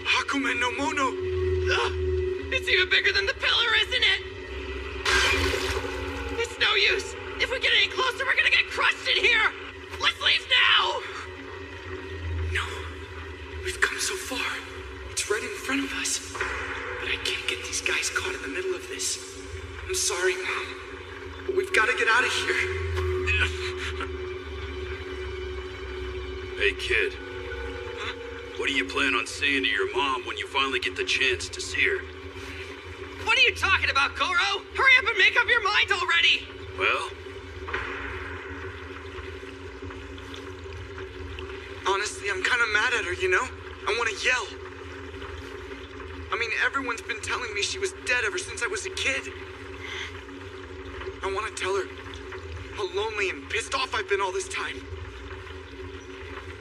Q: Hakumen no Mono!
R: It's even bigger than the pillar, isn't it? It's no use. If we get any closer, we're gonna get crushed in here. Let's leave now!
Q: No. We've come so far. It's right in front of us. But I can't get these guys caught in the middle of this. I'm sorry, Mom. But we've got to get out of here.
E: Hey, kid. What do you plan on saying to your mom when you finally get the chance to see her?
R: What are you talking about, Goro? Hurry up and make up your mind already!
E: Well?
Q: Honestly, I'm kind of mad at her, you know? I want to yell. I mean, everyone's been telling me she was dead ever since I was a kid. I want to tell her how lonely and pissed off I've been all this time.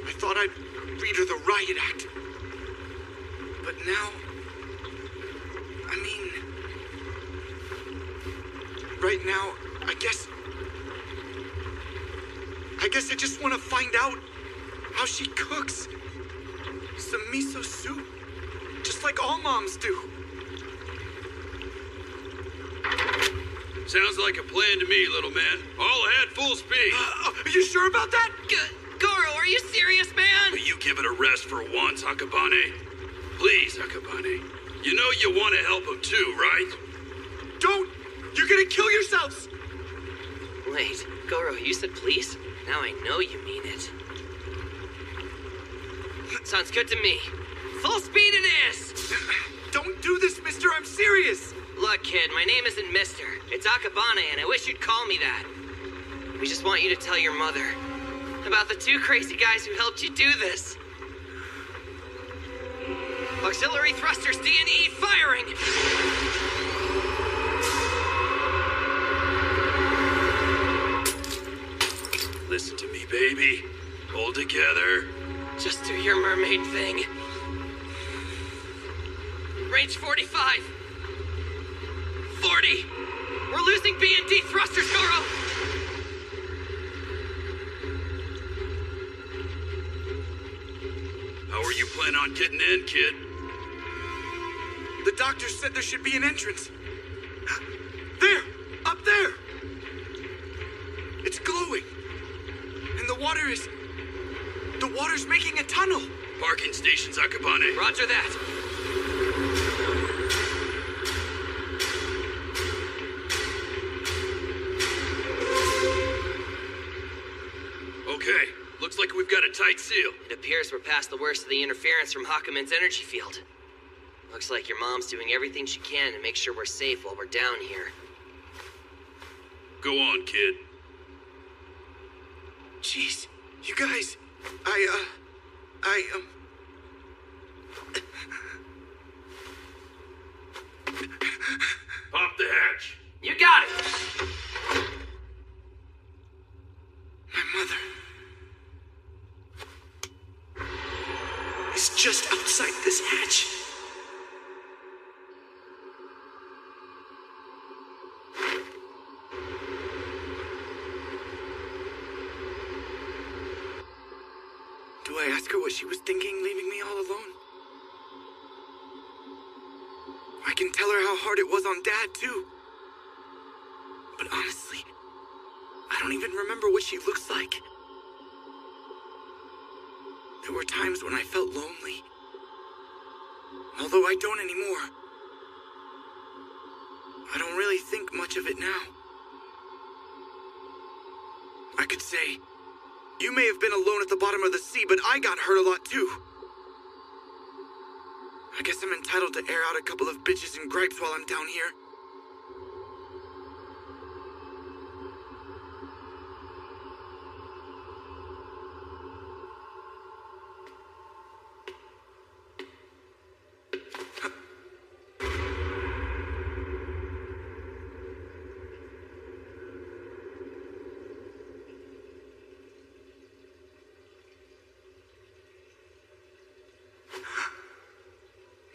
Q: I thought I'd read her the riot act. But now, I mean, right now, I guess I just want to find out how she cooks some miso soup, just like all moms do.
E: Sounds like a plan to me, little man. All ahead, full speed.
Q: Are you sure about that?
R: Goro, are you serious, man?
E: Will you give it a rest for once, Akabane? Please, Akabane. You know you want to help him too, right?
Q: Don't! You're gonna kill yourselves!
R: Wait, Goro, you said please? Now I know you mean it. Sounds good to me. Full speed it is!
Q: Don't do this, mister, I'm serious!
R: Look, kid, my name isn't Mister. It's Akabane, and I wish you'd call me that. We just want you to tell your mother about the two crazy guys who helped you do this. Auxiliary thrusters D&E firing!
E: Listen to me, baby. Hold together.
R: Just do your mermaid thing. Range 45. 40. We're losing B&D thrusters, Goro.
E: How are you planning on getting in, kid?
Q: The doctor said there should be an entrance. There! Up there! It's glowing. And the water's making a tunnel.
E: Parking stations, Akabane.
R: Roger that.
E: Okay, looks like we've got a tight seal.
R: It appears we're past the worst of the interference from Hakumen's energy field. Looks like your mom's doing everything she can to make sure we're safe while we're down here.
E: Go on, kid.
Q: Jeez, you guys,
E: Pop the hatch.
R: You got it!
Q: My mother is just outside this hatch. Do I ask her what she was thinking, leaving me all alone? I can tell her how hard it was on Dad, too. But honestly, I don't even remember what she looks like. There were times when I felt lonely. Although I don't anymore. I don't really think much of it now. I could say, you may have been alone at the bottom of the sea, but I got hurt a lot too. I guess I'm entitled to air out a couple of bitches and gripes while I'm down here.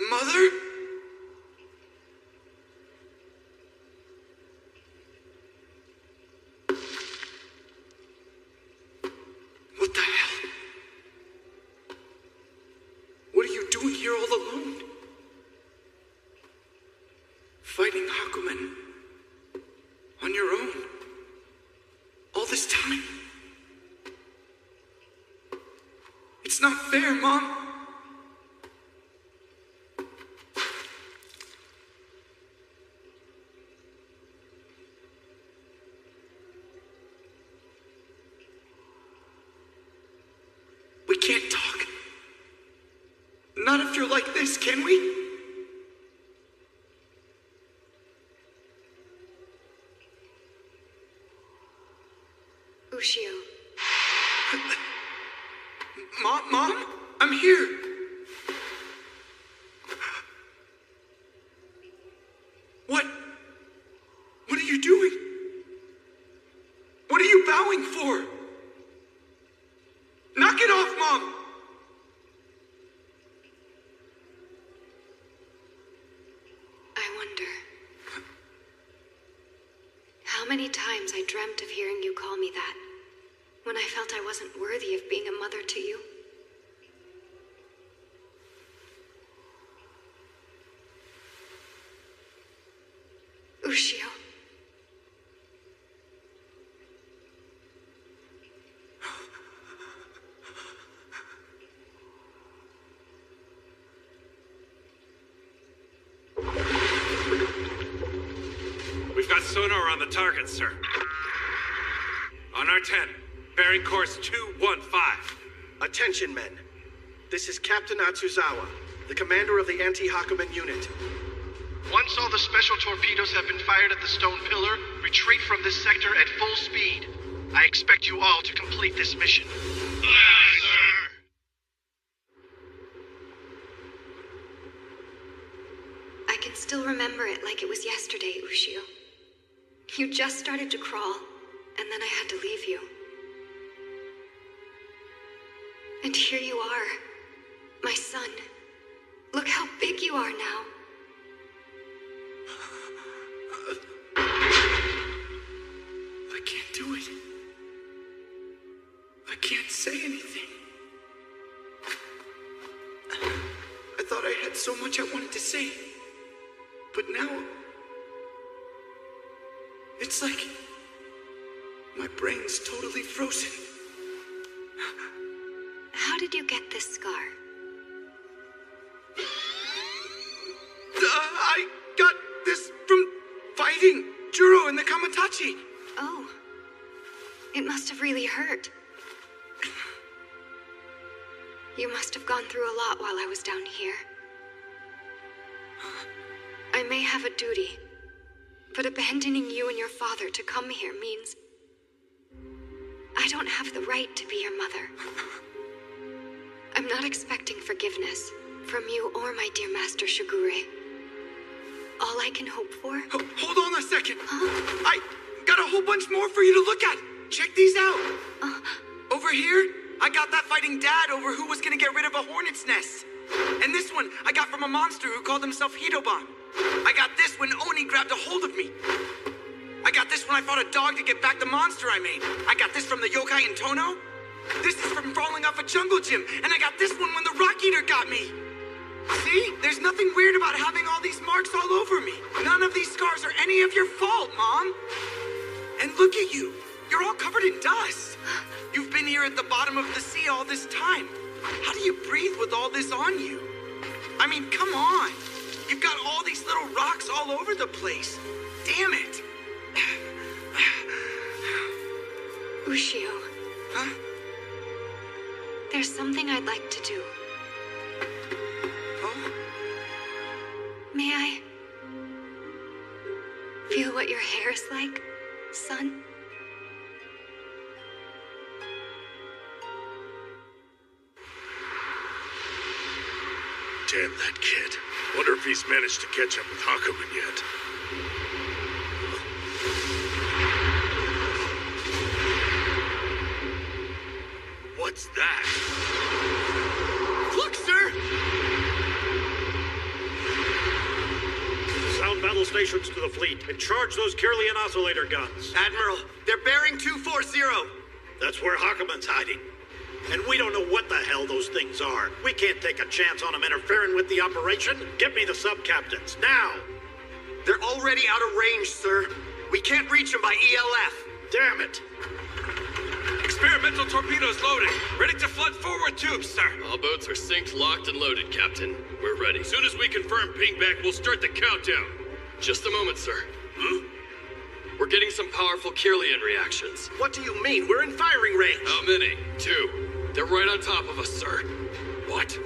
Q: Mother? What the hell? What are you doing here all alone? Fighting Hakumen on your own? All this time? It's not fair, Mom. We can't talk. Not if you're like this, can we?
D: Ushio.
Q: Mom? I'm here. What are you doing? What are you bowing for? Knock it off, Mom!
D: wonder how many times I dreamt of hearing you call me that when I felt I wasn't worthy of being a mother to you. Ushio.
E: We've got sonar on the target, sir. On our 10, bearing course 215.
N: Attention, men. This is Captain Atsuzawa, the commander of the anti-Hakumen unit.
T: Once all the special torpedoes have been fired at the stone pillar, retreat from this sector at full speed. I expect you all to complete this mission.
E: Aye, sir.
D: I can still remember it like it was yesterday, Ushio. You just started to crawl, and then I had to leave you. And here you are, my son. Look how big you are now.
I: I can't do it. I can't say anything. I thought I had so much I wanted to say. But now, it's like my brain's totally frozen.
D: How did you get this scar?
I: I got this from fighting Juro and the Kamatachi.
D: Oh. It must have really hurt. You must have gone through a lot while I was down here. I may have a duty, but abandoning you and your father to come here means I don't have the right to be your mother. I'm not expecting forgiveness from you or my dear Master Shigure. All I can hope for...
I: Hold on a second. I got a whole bunch more for you to look at. Check these out. Over here, I got that fighting dad over who was gonna get rid of a hornet's nest. And this one I got from a monster who called himself Hidoban. I got this when Oni grabbed a hold of me. I got this when I fought a dog to get back the monster I made. I got this from the yokai in Tono. This is from falling off a jungle gym. And I got this one when the rock eater got me. See? There's nothing weird about having all these marks all over me. None of these scars are any of your fault, Mom. And look at you. You're all covered in dust. You've been here at the bottom of the sea all this time. How do you breathe with all this on you? I mean, come on. You've got all these little rocks all over the place. Damn it.
D: Ushio.
I: Huh?
D: There's something I'd like to do.
I: Oh?
D: May I feel what your hair is like, son?
E: Damn that kid. Wonder if he's managed to catch up with Hakumen yet. What's that?
N: Look, sir!
U: Sound battle stations to the fleet and charge those Kirlian oscillator guns.
N: Admiral, they're bearing 240.
U: That's where Hakumen's hiding. And we don't know what the hell those things are. We can't take a chance on them interfering with the operation. Get me the sub-captains, now!
N: They're already out of range, sir. We can't reach them by ELF.
U: Damn it!
E: Experimental torpedoes loading. Ready to flood forward tubes, sir.
V: All boats are synced, locked, and loaded, Captain. We're ready. Soon as we confirm pingback, we'll start the countdown. Just a moment, sir. We're getting some powerful Kirlian reactions.
N: What do you mean? We're in firing range.
V: How many? 2. They're right on top of us, sir. What?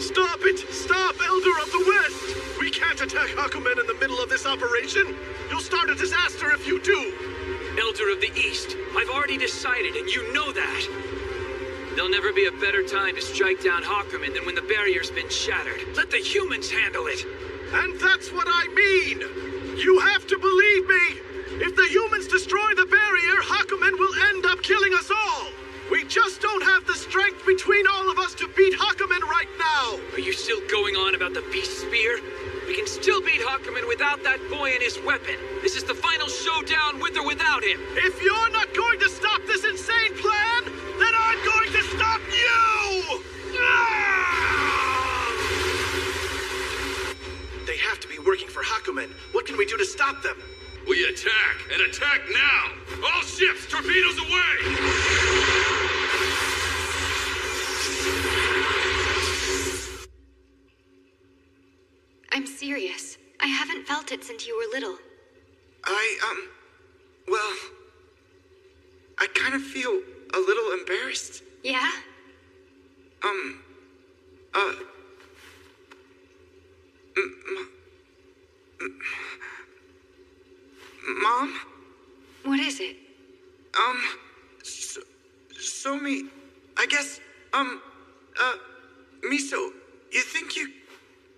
N: Stop it! Stop, Elder of the West! We can't attack Hakumen in the middle of this operation. You'll start a disaster if you do.
G: Elder of the East, I've already decided, and you know that. There'll never be a better time to strike down Hakumen than when the barrier's been shattered. Let the humans handle it.
N: And that's what I mean! You have to believe me! If the humans destroy the barrier, Hakumen will end up killing us all! We just don't have the strength between all of us to beat Hakumen right now!
G: Are you still going on about the Beast Spear? We can still beat Hakumen without that boy and his weapon. This is the final showdown with or without him.
N: If you're not going to stop this insane plan, then I'm going to stop you! They have to be working for Hakumen. What can we do to stop them?
V: We attack, and attack now! All ships, torpedoes away!
D: I'm serious. I haven't felt it since you were little.
Q: Well, I kind of feel a little embarrassed.
D: Yeah?
Q: Mom?
D: What is it?
Q: Somi, I guess, Miso, you think you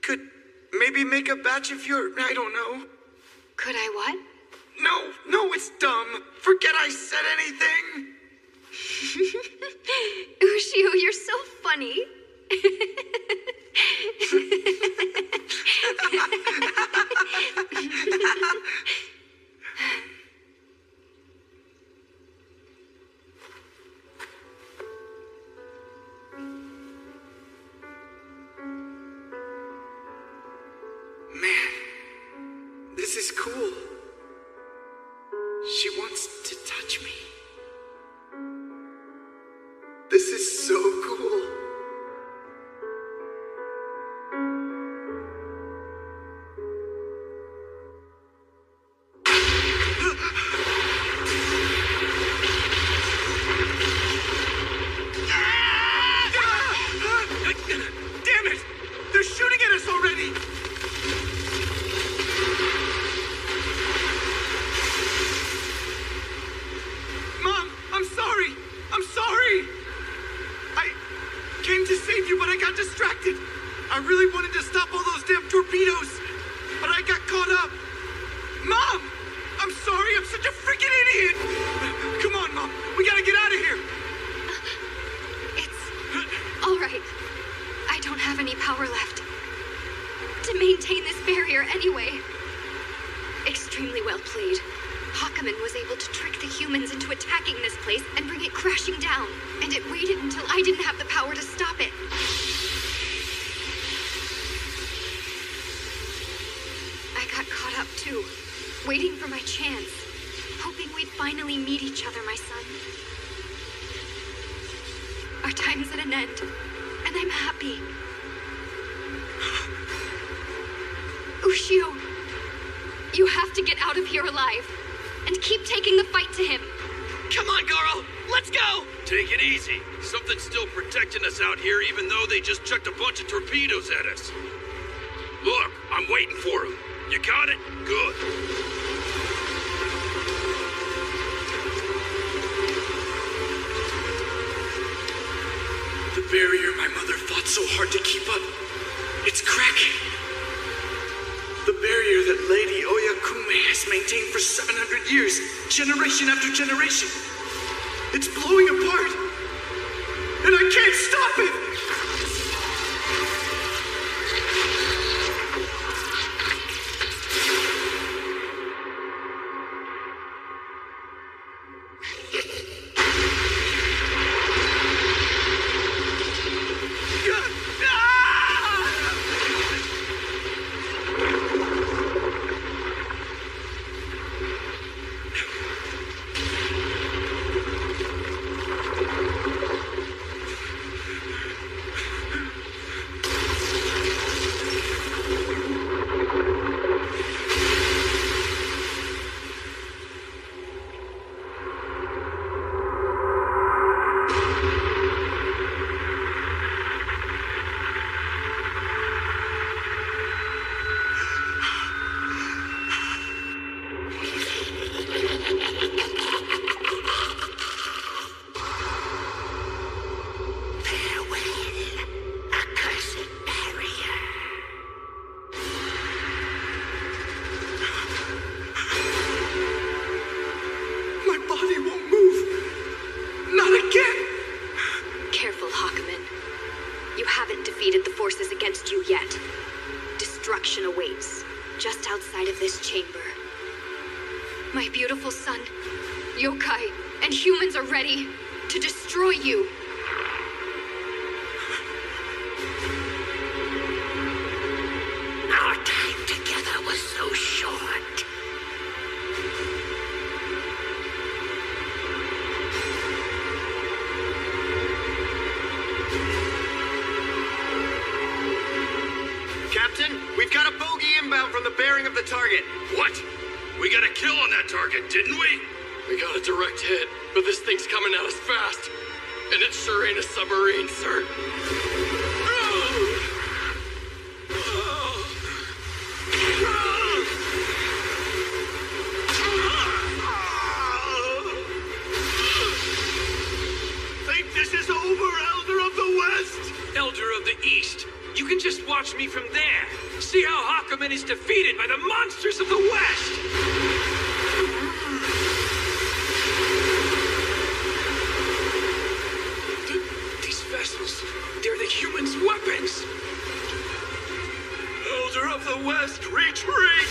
Q: could maybe make a batch of your, I don't know.
D: Could I what?
Q: No, it's dumb. Forget I said anything.
D: Ushio, you're so funny.
Q: Man, this is cool. She wants to touch me. This is so cool.
N: Damn it! They're shooting at us already! Mom, I'm sorry! I'm sorry! I came to save you, but I got distracted. I really wanted to stop all those damn torpedoes, but I got caught up. Mom! I'm sorry, I'm such a freaking idiot! Come on, Mom, we gotta get out of here!
D: All right. I don't have any power left to maintain this barrier anyway. Extremely well played. Hakumen was able to trick the humans into attacking this place and bring it crashing down. And it waited until I didn't have the power to stop it. I got caught up too, waiting for my chance, hoping we'd finally meet each other, my son. Our time's at an end, and I'm happy. Ushio, you have to get out of here alive, and keep taking the fight to him.
V: Come on, Goro! Let's go! Take it easy. Something's still protecting us out here, even though they just chucked a bunch of torpedoes at us. Look, I'm waiting for them. You got it? Good.
B: The barrier my mother fought so hard to keep up, it's cracking. The barrier that Lady Oyakume has maintained for 700 years, generation after generation. It's blowing apart, and I can't stop it!
A: finished you yet. Destruction awaits, just outside of this chamber.
D: My beautiful son, yokai, and humans are ready to destroy you.
K: Our time together was so short.
W: Captain, we've got a bogey inbound from the bearing of the target.
V: What? We got a kill on that target, didn't we?
X: We got a direct hit, but this thing's coming at us fast. And it sure ain't a submarine, sir.
V: Think this is over, Elder of the West?
G: Elder of the East. You can just watch me from there. See how Hakumen is defeated by the monsters of the West. These vessels, they're the humans' weapons.
V: Elder of the West, retreat!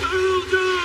V: Elder!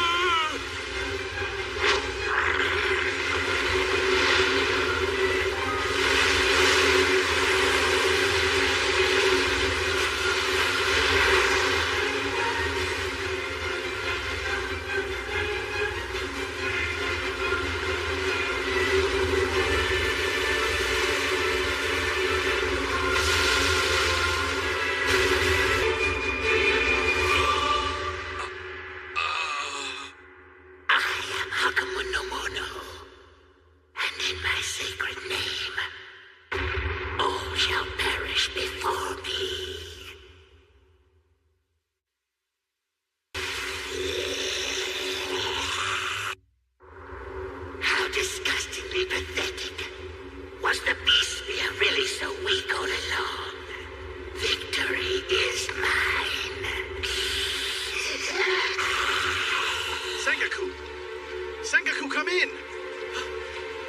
N: Sengoku, come in!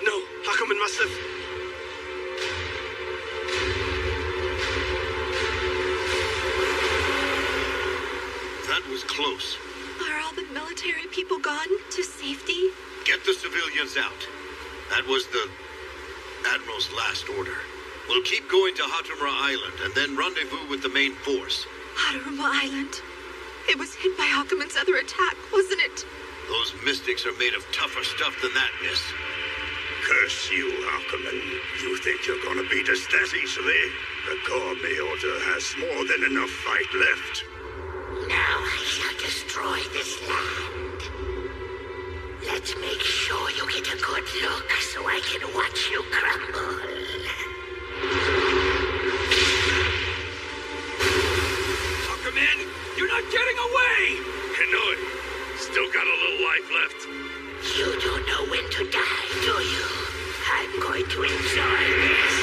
N: No, Hakumen must have...
Y: That was close.
C: Are all the military people gone to safety?
Y: Get the civilians out. That was the Admiral's last order. We'll keep going to Hatumra Island and then rendezvous with the main force.
C: Hadaruma Island. It was hit by Hakumen's other attack, wasn't it?
Y: Those mystics are made of tougher stuff than that, miss.
V: Curse you, Hakumen. You think you're gonna beat us that easily? The Gourmet Order has more than enough fight left.
K: Now I shall destroy this land. Let's make sure you get a good look so I can watch you crumble.
G: Hakumen, you're not getting away!
V: Hinoi, still got a little life left.
K: You don't know when to die, do you? I'm going to enjoy this.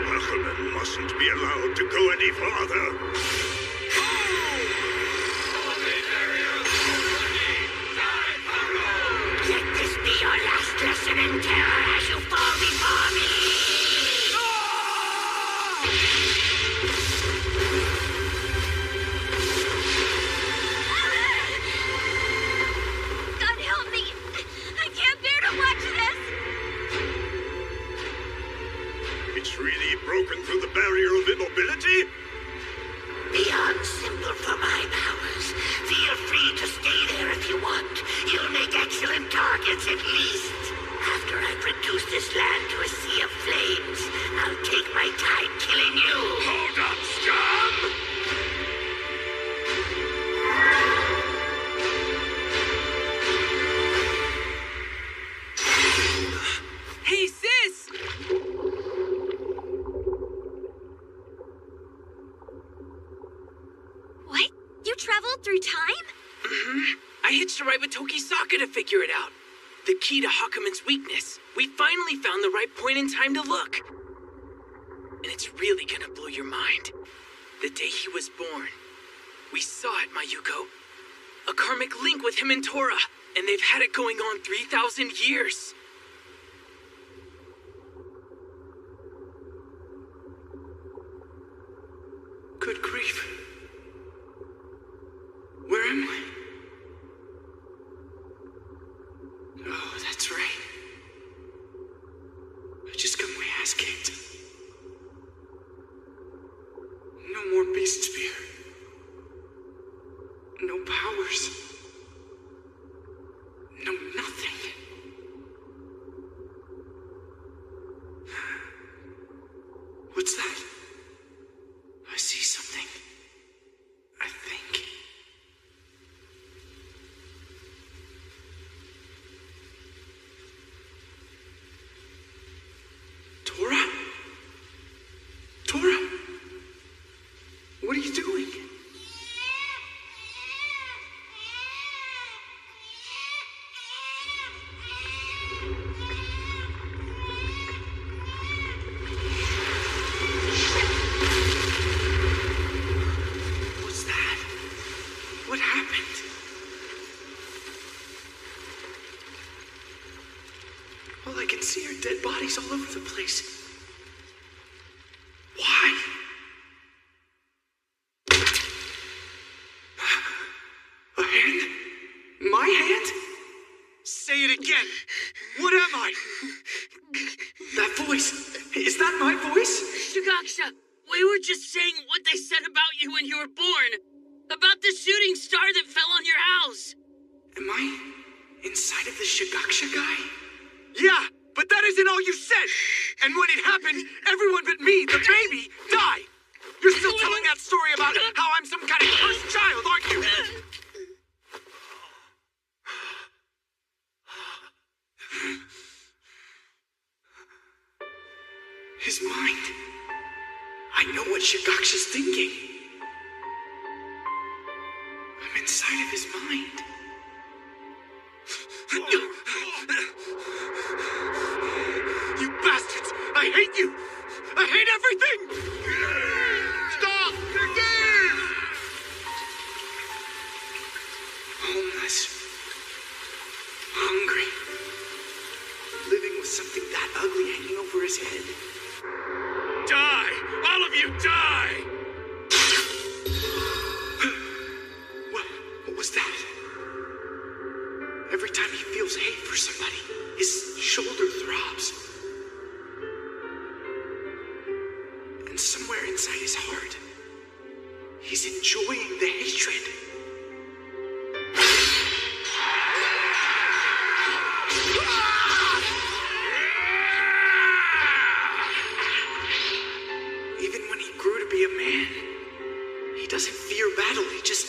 V: Hakumen mustn't be allowed to go any farther.
K: Let this be your last lesson in terror as you fall before me.
D: God help me! I can't bear to watch this!
V: It's really broken through the barrier of immobility?
K: Beyond simple for my powers. Feel free to stay there if you want. You'll make excellent targets at least. After I've reduced this land to a sea of flames, I'll take my time killing you.
V: Hold up, scum!
I: Hey, sis!
D: What? You traveled through time?
I: I hitched a ride with Tokisaka to figure it out. The key to Hakumen's weakness. We finally found the right point in time to look. And it's really gonna blow your mind. The day he was born, we saw it, Mayuko. A karmic link with him and Tora, and they've had it going on 3,000 years. asleep. Where am I? Oh, that's right. I just got my ass kicked. No more beast spear. No powers. No nothing. What's that? I see something. I think. Tora? Tora? What are you doing? What's that? What happened? All I can see are dead bodies all over the place. Why? A hand? My hand? Say it again. What am I? That voice. Is that my voice?
F: Shigaksha, we were just saying what they said about you when you were born. About the shooting star that fell on your house.
I: Am I inside of the Shigaksha guy?
Q: Yeah, but that isn't all you said. And when it happened, everyone but me, the baby, died. You're still telling that story about how I'm some kind of cursed child, aren't you?
I: His mind. I know what Shigaksha's thinking. I'm inside of his mind.
Q: You bastards! I hate you! I hate everything! Stop! You're dead!
I: Homeless. Hungry. Living with something that ugly hanging over his head.
E: Die! All of you die!
I: What was that? Every time he feels hate for somebody, his shoulder throbs. And somewhere inside his heart, he's enjoying the hatred. Even when he grew to be a man, he doesn't fear battle, he just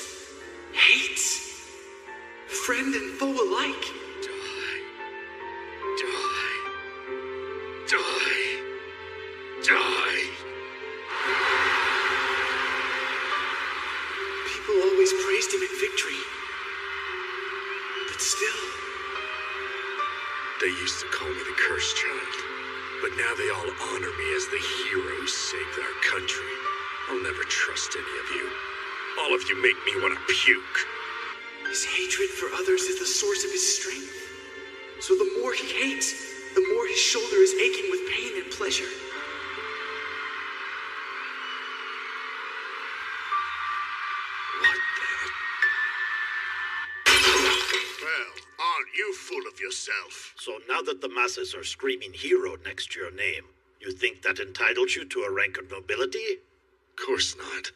I: hates. Friend and foe alike.
E: Die. Die. Die. Die.
I: People always praised him in victory. But still.
E: They used to call me the Cursed Child, but now they all honor me as the hero who saved our country. I'll never trust any of you. All of you make me want to puke.
I: His hatred for others is the source of his strength. So the more he hates, the more his shoulder is aching with pain and pleasure.
Y: Well, aren't you full of yourself? So now that the masses are screaming hero next to your name, you think that entitles you to a rank of nobility?
E: Of course not.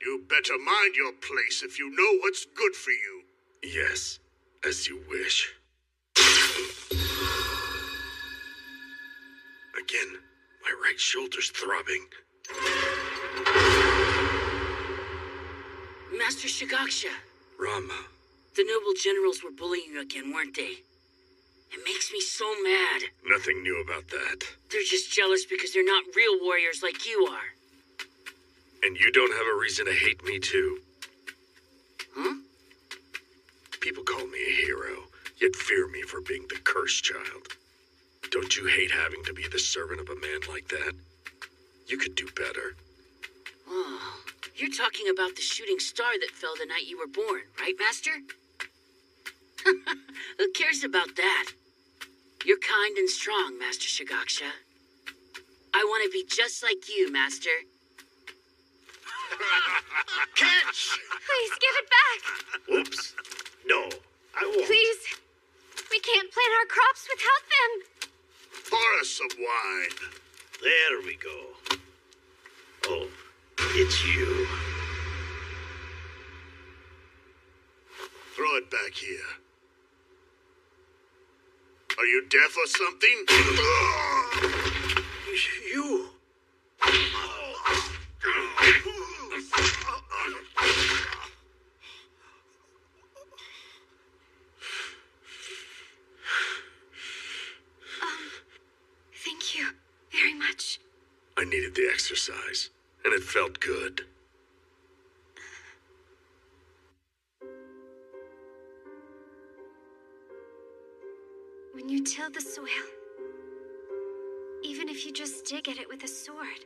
Y: You better mind your place if you know what's good for you.
E: Yes, as you wish. Again, my right shoulder's throbbing.
F: Master Shigaksha,
E: Rama,
F: the noble generals were bullying you again, weren't they? It makes me so mad.
E: nothing new about that.
F: They're just jealous because they're not real warriors like you are.
E: And you don't have a reason to hate me too.
F: Huh?
E: People call me a hero, yet fear me for being the Cursed Child. Don't you hate having to be the servant of a man like that? You could do better.
F: Oh, you're talking about the shooting star that fell the night you were born, right, Master? Who cares about that? You're kind and strong, Master Shigaksha. I want to be just like you, Master.
U: Catch!
D: Please give it back.
U: Oops. No, I won't.
D: Please. We can't plant our crops without them.
U: Pour us some wine. There we go. Oh, it's you.
S: Throw it back here. Are you deaf or something?
U: You.
D: Thank you very much.
S: I needed the exercise, and it felt good.
D: When you till the soil, even if you just dig at it with a sword,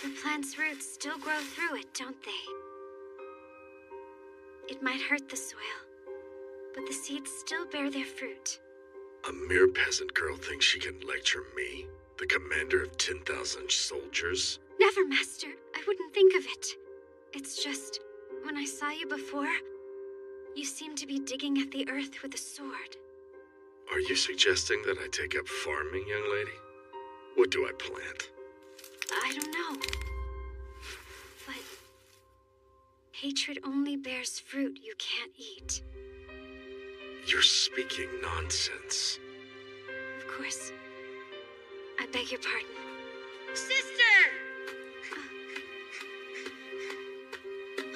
D: the plant's roots still grow through it, don't they? It might hurt the soil, but the seeds still bear their fruit.
S: A mere peasant girl thinks she can lecture me, the commander of 10,000 soldiers?
D: Never, Master. I wouldn't think of it. It's just, when I saw you before, you seemed to be digging at the earth with a sword.
S: Are you suggesting that I take up farming, young lady? What do I plant?
D: I don't know. But hatred only bears fruit you can't eat.
S: You're speaking nonsense.
D: Of course. I beg your pardon.
F: Sister!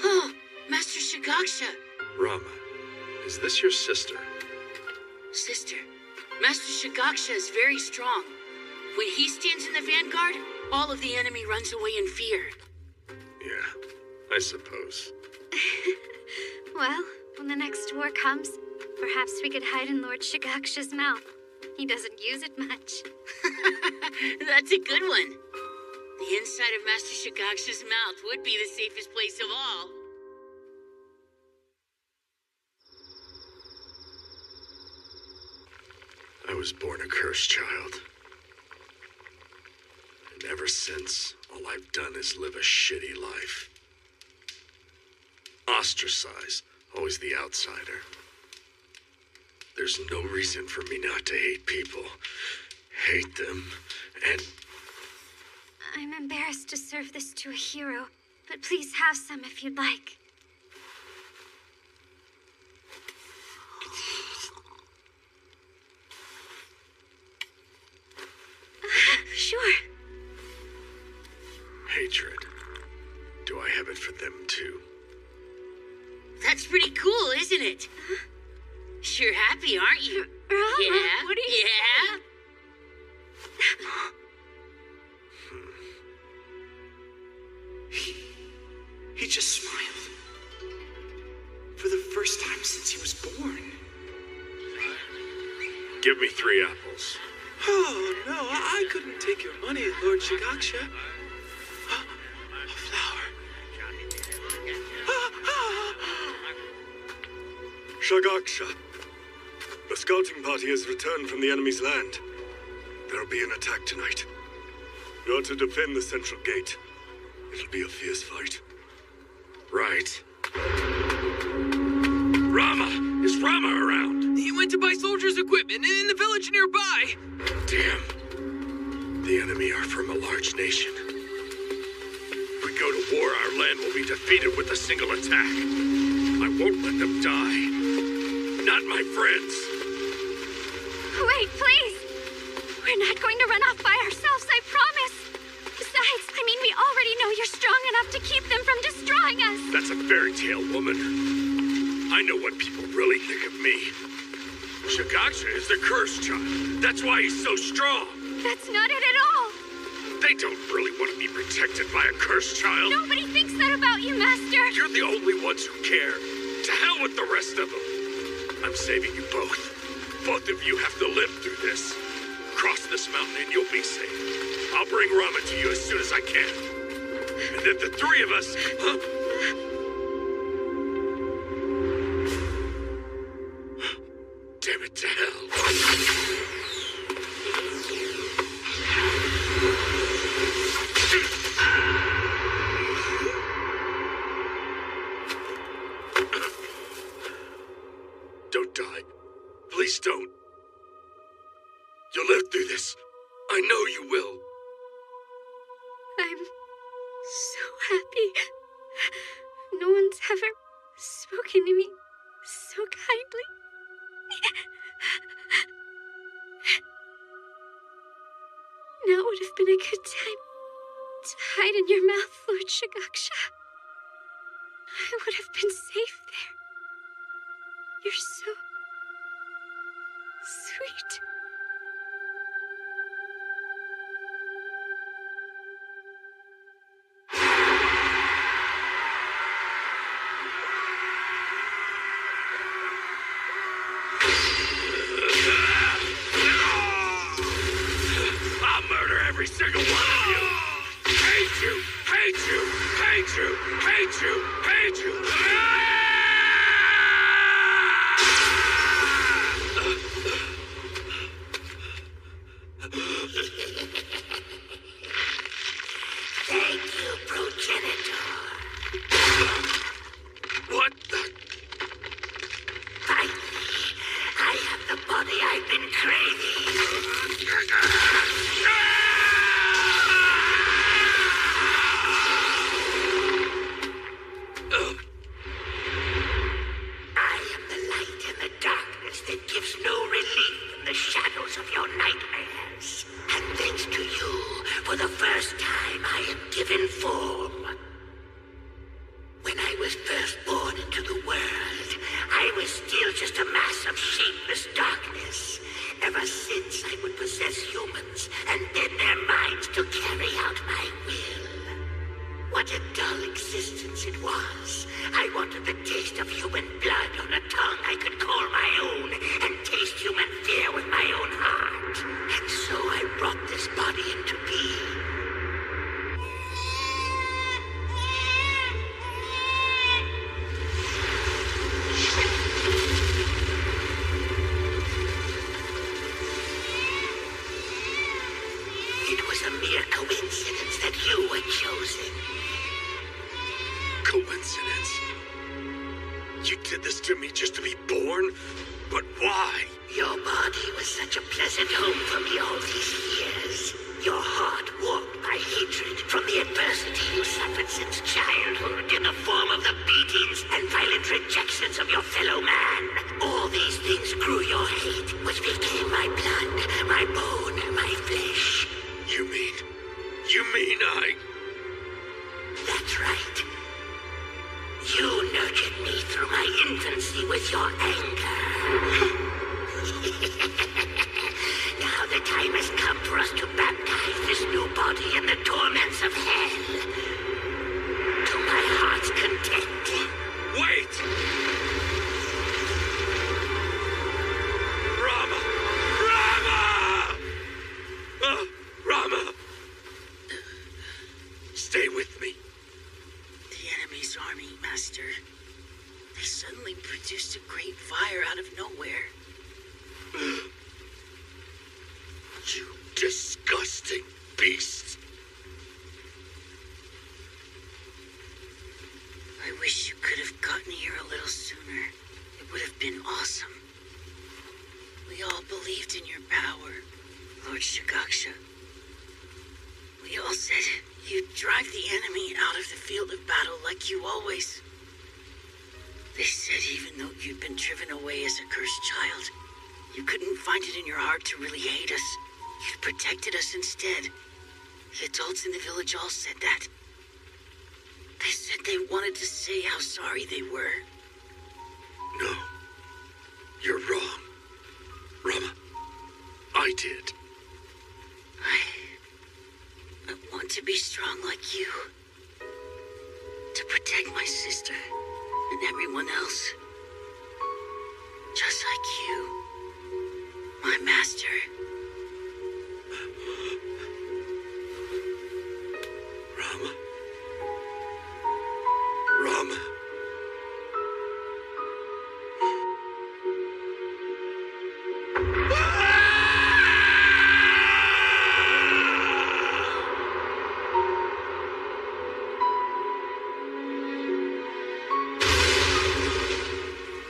F: Oh, Master Shigaksha.
S: Rama, is this your sister?
F: Sister, Master Shigaksha is very strong. When he stands in the vanguard, all of the enemy runs away in fear.
S: Yeah, I suppose.
D: Well, when the next war comes, perhaps we could hide in Lord Shigaksha's mouth. He doesn't use it much.
F: That's a good one. The inside of Master Shigaksha's mouth would be the safest place of all.
S: I was born a cursed child. And ever since, all I've done is live a shitty life. Ostracized, always the outsider. There's no reason for me not to hate people. Hate them, and...
D: I'm embarrassed to serve this to a hero, but please have some if you'd like. Sure.
S: Hatred. Do I have it for them too?
F: That's pretty cool, isn't it? You're happy, aren't you?
D: Rama,
F: yeah.
D: What are you
F: yeah.
B: He just smiled. For the first time since he was born.
S: Give me 3 apples.
I: Oh, no, I couldn't take your money, Lord Shigaksha. A flower.
S: Shigaksha, the scouting party has returned from the enemy's land. There'll be an attack tonight. You're to defend the central gate. It'll be a fierce fight. Right.
V: Rama! Is Rama around?
I: He went to buy soldiers' equipment in the village nearby.
S: Damn. The enemy are from a large nation.
V: If we go to war, our land will be defeated with a single attack. I won't let them die. Not my friends.
D: Wait, please! We're not going to run off by ourselves, I promise! Besides, we already know you're strong enough to keep them from destroying us!
V: That's a fairy tale, woman. I know what people really think of me. Shigaksha is the cursed child. That's why he's so strong.
D: That's not it at all!
V: They don't really want to be protected by a cursed child.
D: Nobody thinks that about you, Master!
V: You're the only ones who care. To hell with the rest of them. I'm saving you both. Both of you have to live through this. Cross this mountain and you'll be safe. I'll bring Rama to you as soon as I can. And then the 3 of us... Damn it to hell.
D: sorry. No one's ever spoken to me so kindly. Now would have been a good time to hide in your mouth, Lord Shigaksha. I would have been safe there. You're so sweet.
E: I'll murder every single one of you! Hate you! Hate you! Hate you! Hate you! Hate you!
K: Thank you, progenitor.
E: What the?
K: Finally, I have the body I've been I am the light in the darkness that gives no relief from the shadows of your nightmares. And thanks to you, for the first time I am given form. When I was first born into the world, I was still just a mass of shapeless darkness. Ever since I would possess humans and bend their minds to carry out my will. What a dull existence it was. I wanted the taste of human blood on a tongue I could call my own, and taste human fear with my own heart. And so I brought this body into being. It was a mere coincidence that you were chosen.
E: Coincidence? You did this to me just to be born? But why?
K: Your body was such a pleasant home for me all these years. Your heart warped by hatred from the adversity you suffered since childhood in the form of the beatings and violent rejections of your fellow man. All these things grew your hate, which became my blood, my bone, my flesh.
E: You mean I...
K: That's right. You nurtured me through my infancy with your anger. Now the time has come for us to baptize this new body in the torments of hell. To my heart's content.
E: Wait! Rama! Rama! Rama! Stay with me.
F: The enemy's army, Master. They suddenly produced a great fire out of nowhere.
E: You disgusting beast.
F: I wish you could have gotten here a little sooner. It would have been awesome. We all believed in your power, Lord Shigaksha. We all said you'd drive the enemy out of the field of battle like you always. They said even though you'd been driven away as a cursed child, you couldn't find it in your heart to really hate us. You'd protected us instead. The adults in the village all said that. They said they wanted to say how sorry they were.
E: No. You're wrong. Rama. I did.
F: I want to be strong like you. To protect my sister and everyone else. Just like you. My master.
E: Rama. Rama.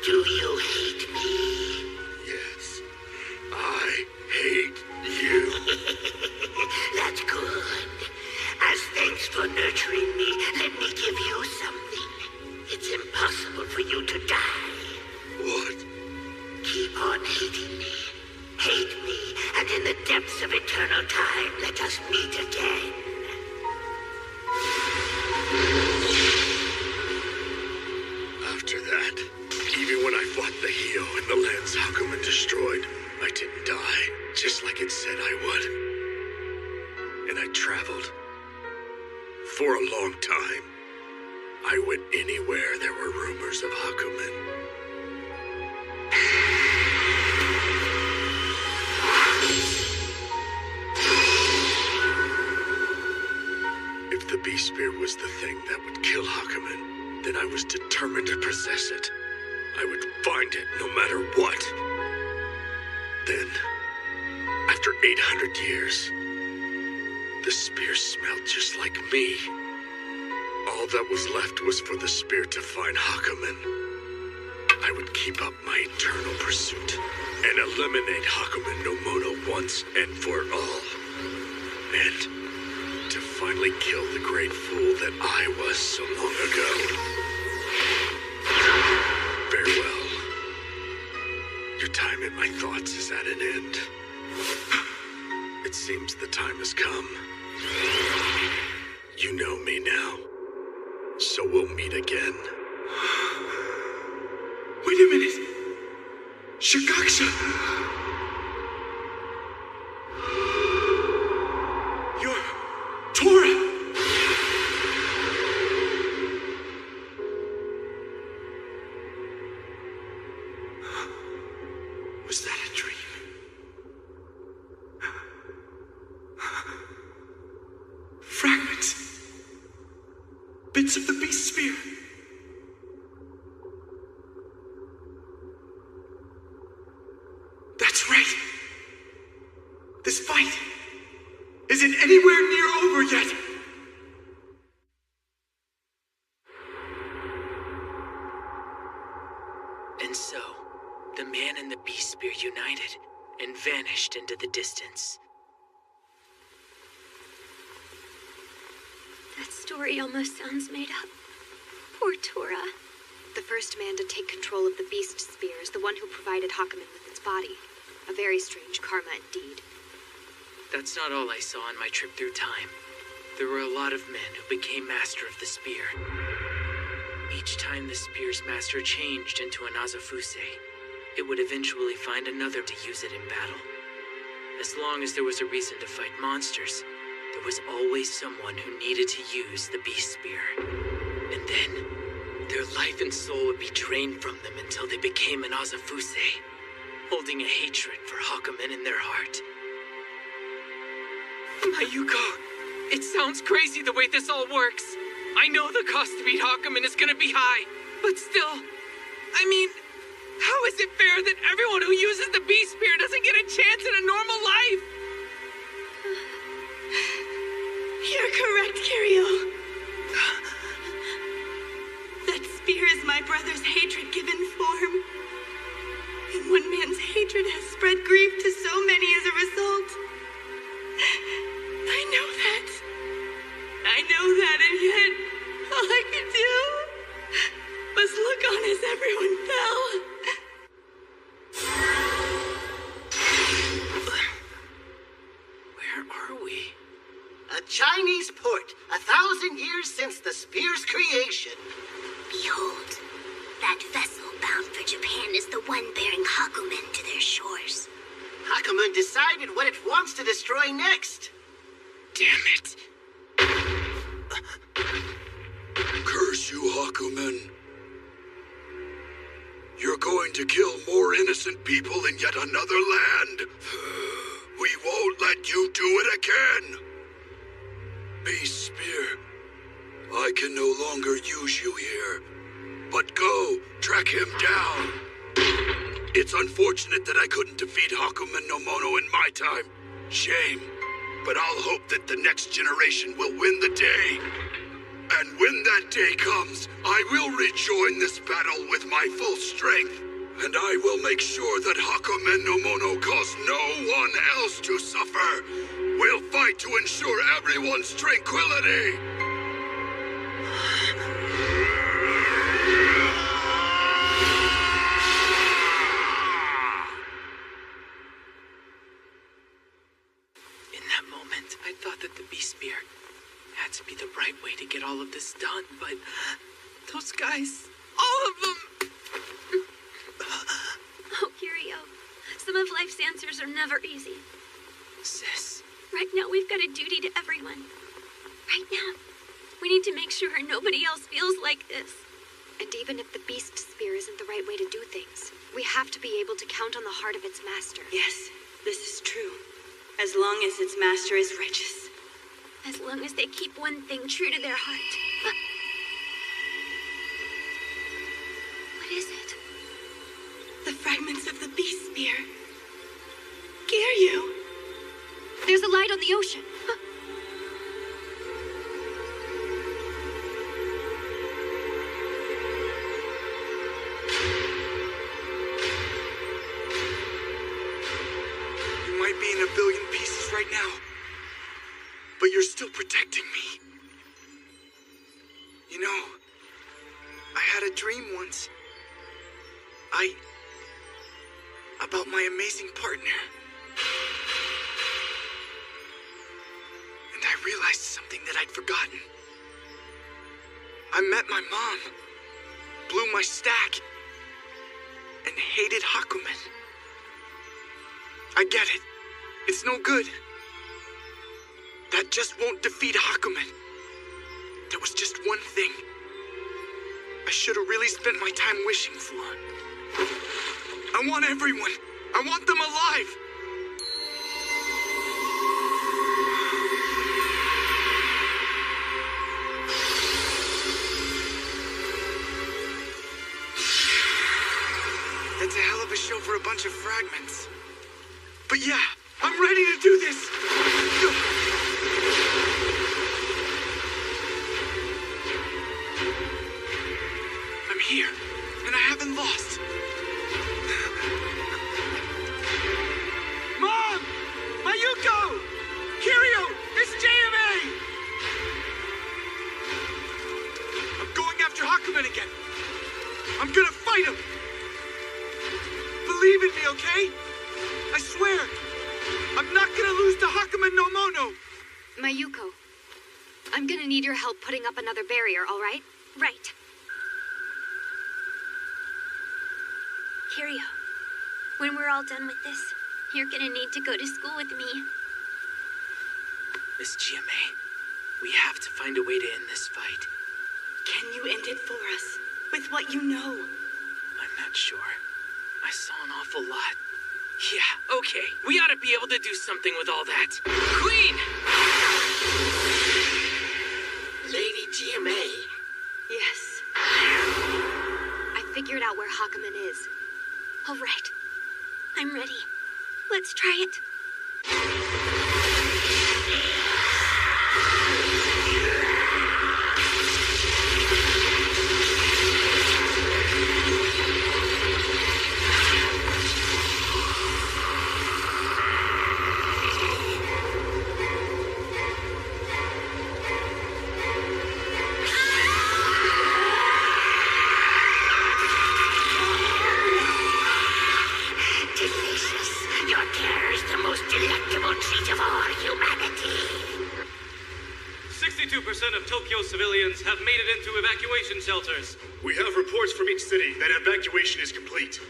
K: Do you hate me?
E: Yes. I hate
K: Thanks for nurturing me. Let me give you something. It's impossible for you to die.
S: What?
K: Keep on hating me. Hate me, and in the depths of eternal time, let us meet again.
S: After that, even when I fought the Hio and the lands Hakumen destroyed, I didn't die, just like it said I would. And I traveled. For a long time. I went anywhere there were rumors of Hakumen. If the Beast Spear was the thing that would kill Hakumen, then I was determined to possess it. I would find it no matter what. Then, after 800 years, the spear smelled just like me. All that was left was for the spear to find Hakumen. I would keep up my eternal pursuit and eliminate Hakumen no Mono once and for all. And to finally kill the great fool that I was so long ago. Farewell. Your time in my thoughts is at an end. It seems the time has come. You know me now, so we'll meet again.
B: Wait a minute! Shigaksha! You're Tora! Was that a dream? Fragments. Bits of the Beast Spear. That's right. This fight isn't anywhere near over yet.
I: And so, the man and the Beast Spear united and vanished into the distance.
D: That story almost sounds made up. Poor Tora.
A: The first man to take control of the Beast Spear is the one who provided Hakumen with its body. A very strange karma indeed.
I: That's not all I saw on my trip through time. There were a lot of men who became master of the spear. Each time the spear's master changed into an Azafuse, it would eventually find another to use it in battle. As long as there was a reason to fight monsters, there was always someone who needed to use the Beast Spear. And then, their life and soul would be drained from them until they became an Azafuse, holding a hatred for Hakumen in their heart. Mayuko, it sounds crazy the way this all works. I know the cost to beat Hakumen is gonna be high, but still, I mean, how is it fair that everyone who uses the Beast Spear doesn't get a chance at a normal life?
C: You're correct, Kirio. That spear is my brother's hatred given form. And one man's hatred has spread grief to so many as a result. I know that. And yet, all I could do was look on as everyone fell.
I: Where are we?
K: A Chinese port, 1,000 years since the spear's creation.
D: Behold, that vessel bound for Japan is the one bearing Hakumen to their shores.
K: Hakumen decided what it wants to destroy next.
I: Damn it.
S: Curse you, Hakumen. You're going to kill more innocent people in yet another land. We won't let you do it again. Beast Spear, I can no longer use you here. But go, track him down. It's unfortunate that I couldn't defeat Hakumen no Mono in my time. Shame. But I'll hope that the next generation will win the day. And when that day comes, I will rejoin this battle with my full strength. And I will make sure that Hakumen no Mono cause no one else to suffer.
E: We'll fight to ensure everyone's tranquility!
I: In that moment, I thought that the Beast Spear had to be the right way to get all of this done, but those guys, all of them...
D: Oh, Kirio, some of life's answers are never easy.
I: Sis.
D: Right now, we've got a duty to everyone. Right now. We need to make sure nobody else feels like this.
A: And even if the Beast Spear isn't the right way to do things, we have to be able to count on the heart of its master.
F: Yes, this is true. As long as its master is righteous.
D: As long as they keep one thing true to their heart. What is it?
F: The fragments of the Beast Spear. Giryu!
A: There's a light on the ocean.
Q: You might be in a billion pieces right now, but you're still protecting me. You know, I had a dream once. About my amazing partner. And I realized something that I'd forgotten. I met my mom, blew my stack, and hated Hakumen. I get it. It's no good. That just won't defeat Hakumen. There was just one thing I should have really spent my time wishing for. I want everyone. I want them alive. That's a hell of a show for a bunch of fragments. But yeah, I'm ready to do this. I'm here, and I haven't lost. Mom! Mayuko! Kirio! It's JMA! I'm going after Hakumen again. I'm gonna fight him. Believe in me, okay? I swear. I'm not gonna lose to Hakumen no Mono.
A: Mayuko, I'm gonna need your help putting up another barrier, all right?
D: Right. Kirio, when we're all done with this, you're gonna need to go to school with me.
I: Miss GMA, we have to find a way to end this fight.
F: Can you end it for us? With what you know?
I: I'm not sure. I saw an awful lot. Yeah, okay. We ought to be able to do something with all that. Queen!
K: Lady GMA.
F: Yes.
A: I figured out where Hakumen is.
D: All right. I'm ready. Let's try it.
K: Delicious. Your care is the most delectable treat of all humanity.
H: 62% of Tokyo civilians have made it into evacuation shelters.
U: We have reports from each city that evacuation is complete.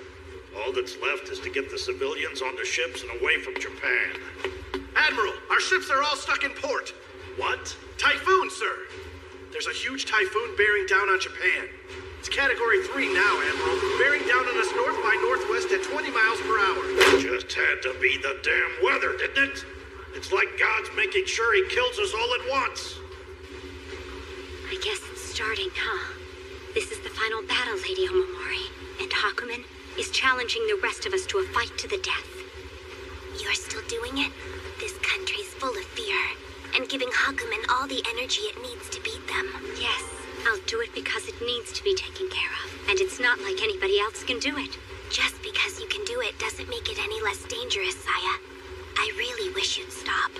U: All that's left is to get the civilians on the ships and away from Japan. Admiral, our ships are all stuck in port. What? Typhoon, sir. There's a huge typhoon bearing down on Japan. It's Category 3 now, Admiral. Bearing down on us north by northwest at 20 miles per hour. Just had to be the damn weather, didn't it? It's like God's making sure he kills us all at once.
D: I guess it's starting, huh? This is the final battle, Lady Omamori. And Hakumen is challenging the rest of us to a fight to the death. You're still doing it? This country's full of fear. And giving Hakumen all the energy it needs to beat them. Yes, I'll do it because it needs to be taken care of. And it's not like anybody else can do it. Just because you can do it doesn't make it any less dangerous, Saya. I really wish you'd stop.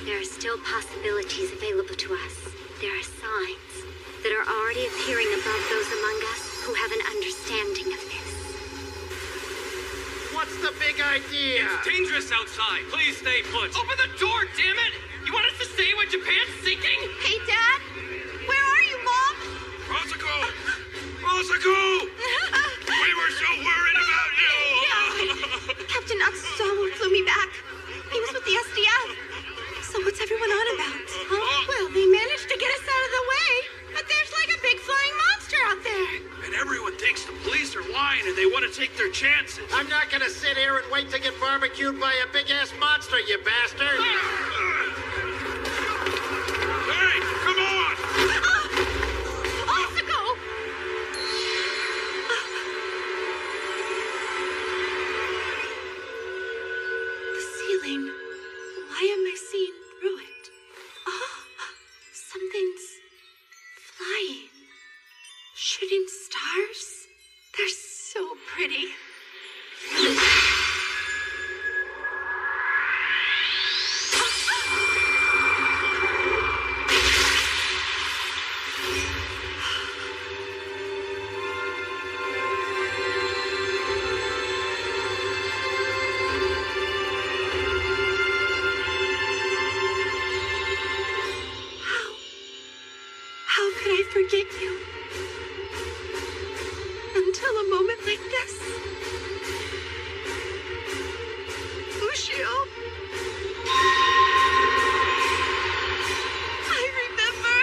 A: There are still possibilities available to us. There are signs that are already appearing above those among us who have an understanding of this.
U: What's the big idea?
H: It's dangerous outside. Please stay put.
R: Open the door, damn it! You want us to stay when Japan's sinking?
C: Hey, Dad? Where are you, Mom?
E: Rosako! Rosako! We were so worried about you!
C: Captain Atsuzawa flew me back. He was with the SDF. So what's everyone on about? Huh? Well, they managed to get us out of the way. But there's like a big flying monster out there.
U: And everyone thinks the police are lying and they want to take their chances. I'm not gonna sit here and wait to get barbecued by a big-ass monster, you bastard!
E: Hey, come on!
C: Osako! The ceiling. Why am I seeing through it? Oh, something's flying. Shooting stars? They're so pretty. How could I forget you? Until a moment like this. Ushio. I remember.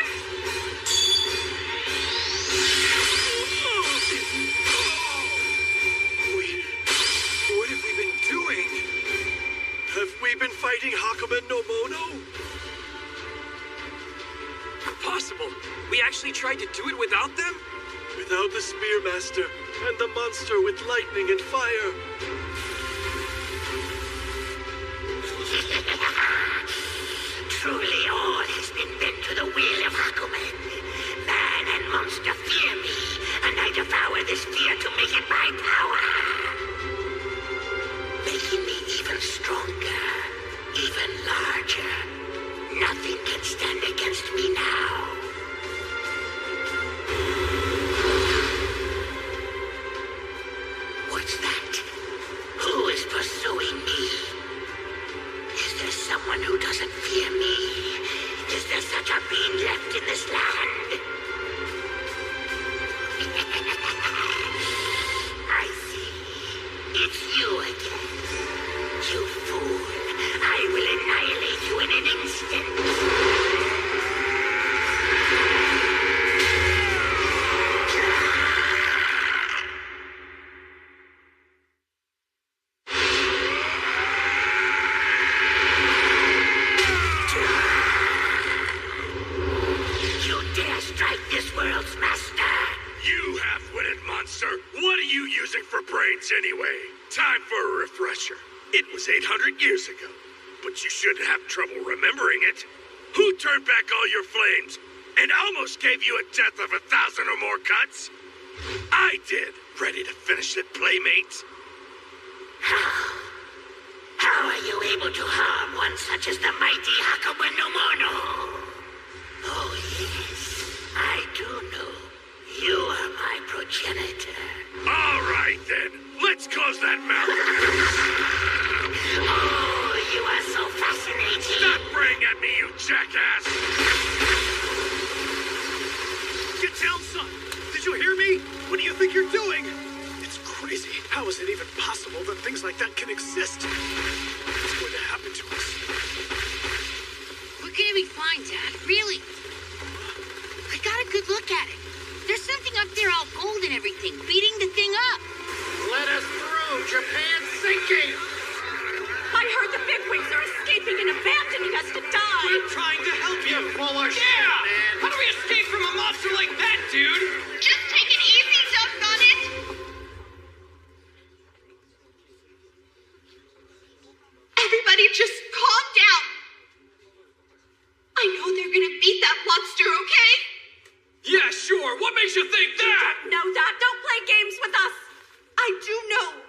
N: What have we been doing? Have we been fighting Hakumen no Mono?
G: Impossible. We actually tried to do it without them?
N: Without the Spearmaster and the monster with lightning and fire.
K: Truly all has been bent to the will of Hakumen. Man and monster fear me, and I devour this fear to make it my power. Making me even stronger, even larger. Nothing can stand against me now. What's that? Who is pursuing me? Is there someone who doesn't fear me? Is there such a being left in this land? I see. It's you again. You fool. I will annihilate you in an instant. You dare strike this world's master?
E: You half-witted monster! What are you using for brains anyway? Time for a refresher. It was 800 years ago, but you shouldn't have trouble remembering it. Who turned back all your flames and almost gave you a death of 1,000 or more cuts? I did. Ready to finish it, playmate?
K: How are you able to harm one such as the mighty Hakumen no Mono? Oh yes, I do know. You are my progenitor.
E: All right then, let's close that mouth.
K: Oh, you are so fascinating.
E: Stop praying at me, you jackass!
U: Get down, son! Did you hear me? What do you think you're doing? It's crazy. How is it even possible that things like that can exist? What's going to happen to us?
F: We're gonna be fine, Dad. Really. I got a good look at it. There's something up there all gold and everything, beating the thing up.
U: Let us through! Japan's sinking!
C: I heard the bigwigs are escaping and abandoning us to die.
U: We're trying to help you, full of shit, man!
R: How do we escape from a monster like that, dude?
C: Just take it easy, Duck it. Everybody just calm down. I know they're gonna beat that monster, okay?
H: Yeah, sure. What makes you think that?
C: No, Dad, don't play games with us. I do know.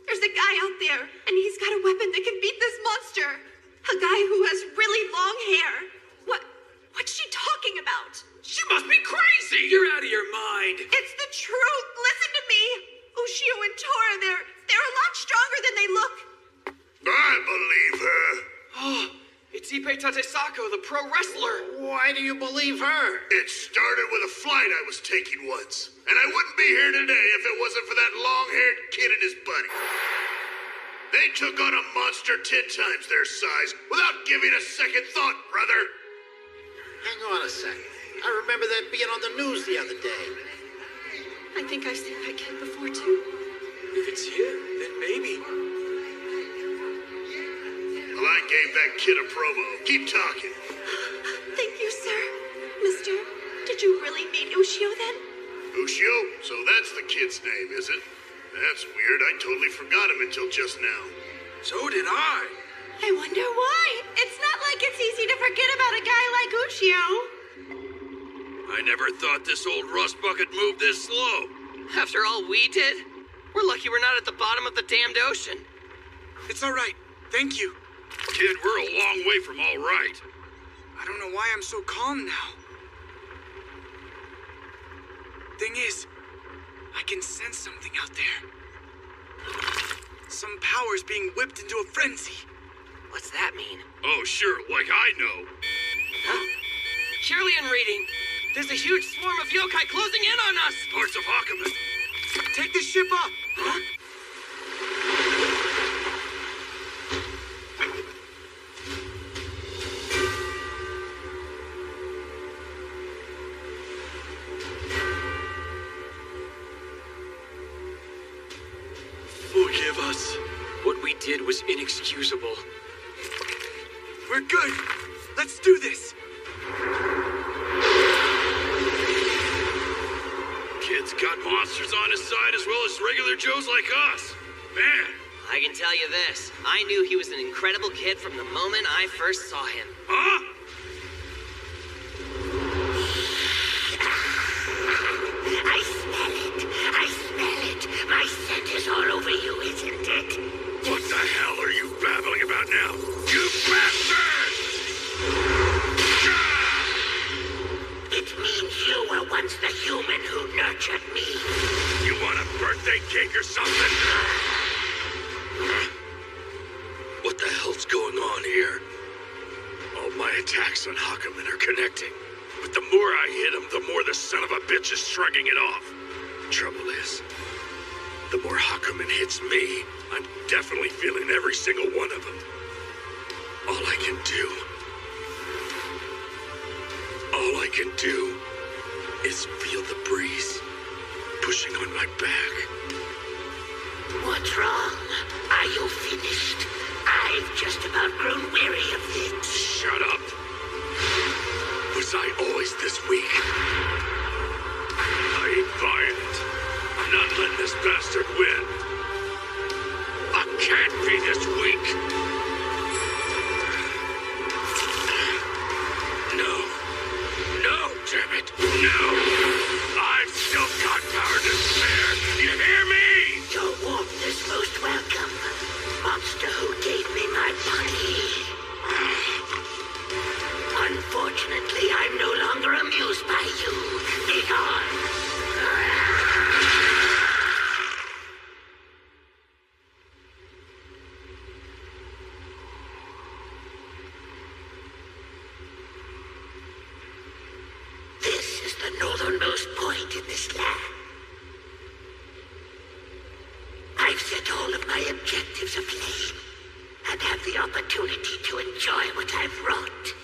C: There's a guy out there, and he's got a weapon that can beat this monster. A guy who has really long about?
V: She must be crazy!
G: You're out of your mind!
C: It's the truth! Listen to me! Ushio and Tora, they're a lot stronger than they look.
E: I believe her.
X: Oh, it's Ippei Tatesako, the pro wrestler.
U: Why do you believe her?
E: It started with a flight I was taking once. And I wouldn't be here today if it wasn't for that long-haired kid and his buddy. They took on a monster 10 times their size without giving a second thought, brother.
U: Hang on a second. I remember that being on the news the other day.
C: I think I've seen that kid before, too.
G: If it's him, then maybe.
E: Well, I gave that kid a promo. Keep talking.
C: Thank you, sir. Mister, did you really meet Ushio then?
E: Ushio? So that's the kid's name, is it? That's weird. I totally forgot him until just now.
V: So did I.
C: I wonder why. It's not like it's easy to forget about a guy like Ushio.
V: I never thought this old rust bucket moved this slow.
R: After all we did? We're lucky we're not at the bottom of the damned ocean.
Q: It's all right. Thank you.
V: Kid, we're a long way from all right.
Q: I don't know why I'm so calm now. Thing is, I can sense something out there. Some power's being whipped into a frenzy.
R: What's that mean?
V: Oh, sure, like I know.
R: Huh? Kirlian reading. There's a huge swarm of yokai closing in on us.
V: Parts of Hakumen.
Q: Take the ship up.
R: Huh?
G: Forgive us. What we did was inexcusable.
Q: We're good. Let's do this.
V: Kid's got monsters on his side as well as regular Joes like us. Man.
R: I can tell you this. I knew he was an incredible kid from the moment I first saw him.
V: Huh?
K: I smell it. I smell it. My scent is all over you, isn't it?
E: What the hell are you babbling about now? You bastard!
K: It means you were once the human who nurtured me.
E: You want a birthday cake or something?
V: What the hell's going on here? All my attacks on Hakumen are connecting. But the more I hit him, the more the son of a bitch is shrugging it off. The trouble is, the more Hakumen hits me, I'm definitely feeling every single one of them. All I can do is feel the breeze pushing on my back.
K: What's wrong? Are you finished? I've just about grown weary of it.
V: Shut up. Was I always this weak? I ain't buying it. I'm not letting this bastard win. I can't be this weak. No, damn it. No! I've still got power to spare. You hear me?
K: Your warmth is most welcome. Monster who gave me my body. Unfortunately, I'm no longer amused by you. Be gone. This is the northernmost point in this land. I've set all of my objectives aflame and have the opportunity to enjoy what I've wrought.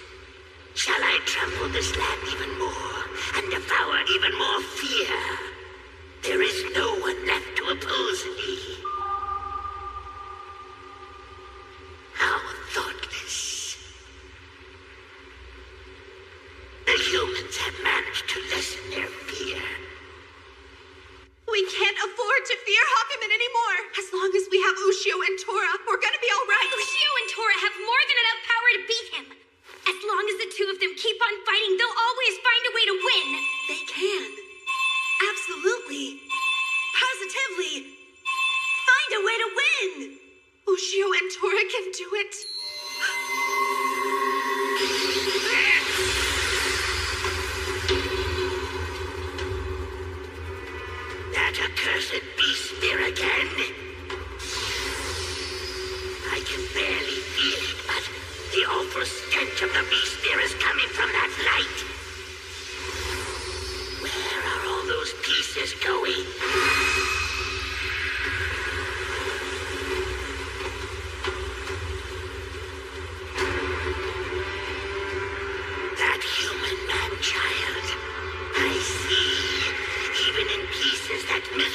K: Shall I trample this land even more and devour even more fear? There is no one left to oppose me. How thoughtless. The humans have managed to lessen their fear.
C: We can't afford to fear Hakumen anymore. As long as we have Ushio and Tora, we're gonna be all right.
D: Ushio and Tora have more than enough power to beat him. As long as the two of them keep on fighting, they'll always find a way to win.
C: They can. Absolutely. Positively. Find a way to win. Ushio and Tora can do it.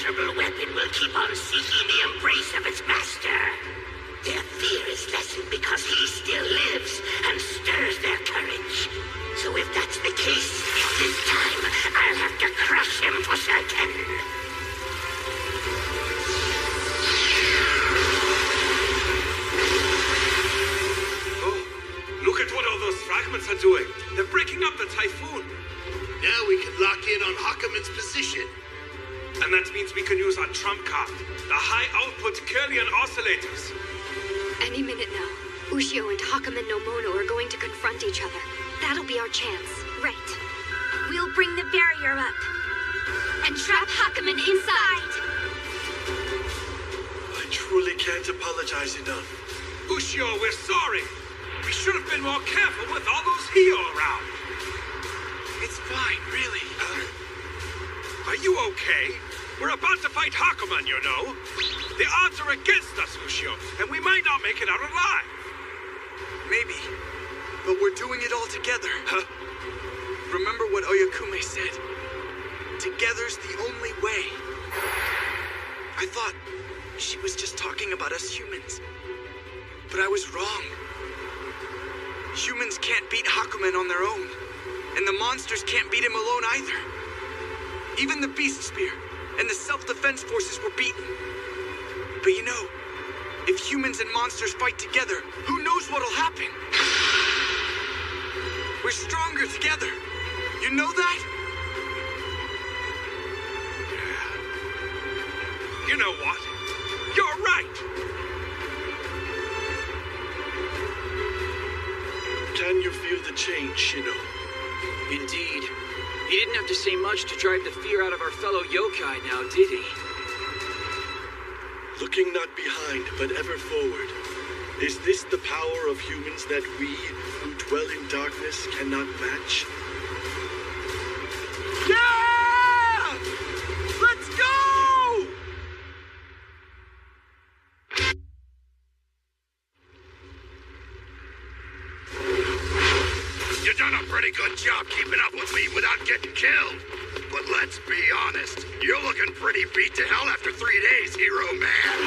K: impenetrable weapon will keep on seeking the embrace of its master. Their fear is lessened because he still lives and stirs their courage. So if that's the case, this time I'll have to crush him for certain.
U: Oh, look at what all those fragments are doing. They're breaking up the typhoon.
Y: Now we can lock in on Hakumen's position.
U: And that means we can use our trump card, the high-output Kirlian oscillators.
A: Any minute now, Ushio and Hakumen no Mono are going to confront each other. That'll be our chance.
D: Right. We'll bring the barrier up. And trap Hakumen inside.
N: I truly can't apologize enough.
U: Ushio, we're sorry. We should have been more careful with all those Hio around.
Q: It's fine, really.
U: Are you okay? We're about to fight Hakumen, you know. The odds are against us, Ushio, and we might not make it out alive.
Q: Maybe, but we're doing it all together.
U: Huh?
Q: Remember what Oyakume said. Together's the only way. I thought she was just talking about us humans. But I was wrong. Humans can't beat Hakumen on their own. And the monsters can't beat him alone either. Even the Beast Spear and the self-defense forces were beaten. But you know, if humans and monsters fight together, who knows what'll happen? We're stronger together. You know that?
U: Yeah. You know what? You're right.
N: Can you feel the change, Shino?
G: Indeed. He didn't have to say much to drive the fear out of our fellow yokai now, did he?
N: Looking not behind, but ever forward. Is this the power of humans that we, who dwell in darkness, cannot match?
Q: Yeah! Let's go!
E: You done a pretty good job keeping up with me without getting killed. But let's be honest, you're looking pretty beat to hell after 3 days, hero man.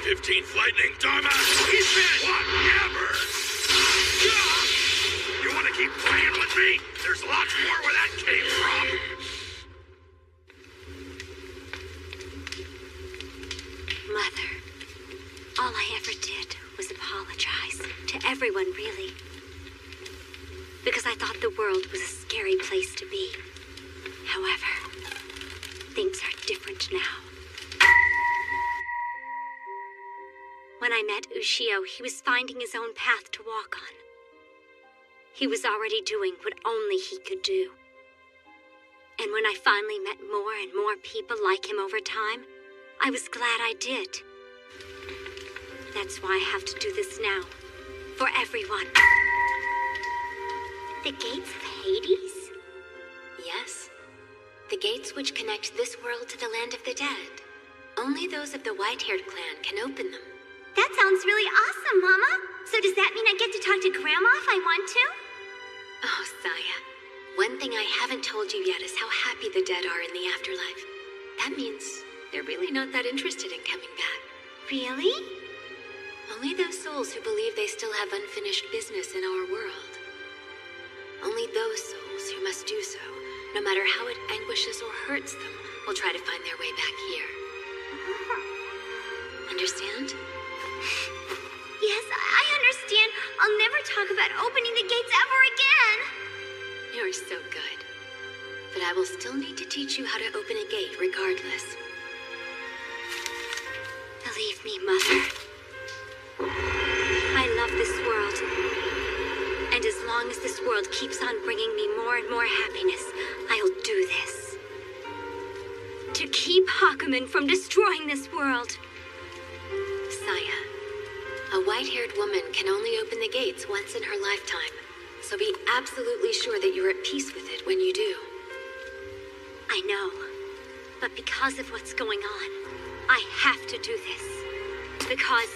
E: 15th Lightning, Dharma! He's finished! Whatever! You want to keep playing with me? There's lots more where that came from.
A: Mother, all I ever did was apologize. To everyone, really. Because I thought the world was a scary place to be. However, things are different now. When I met Ushio, he was finding his own path to walk on. He was already doing what only he could do. And when I finally met more and more people like him over time, I was glad I did. That's why I have to do this now. For everyone.
D: The gates of Hades? Yes. The gates which connect this world to the land of the dead. Only those of the white-haired clan can open them.
A: That sounds really awesome, Mama. So does that mean I get to talk to Grandma if I want to?
D: Oh, Saya. One thing I haven't told you yet is how happy the dead are in the afterlife. That means they're really not that interested in coming back.
A: Really?
D: Only those souls who believe they still have unfinished business in our world. Only those souls who must do so, no matter how it anguishes or hurts them, will try to find their way back here. Understand?
A: Yes, I understand. I'll never talk about opening the gates ever again.
D: You're so good. But I will still need to teach you how to open a gate regardless.
A: Believe me, Mother. I love this world. And as long as this world keeps on bringing me more and more happiness, I'll do this. To keep Hakumen from destroying this world.
D: Saya, a white-haired woman can only open the gates once in her lifetime. So be absolutely sure that you're at peace with it when you do.
A: I know. But because of what's going on, I have to do this. Because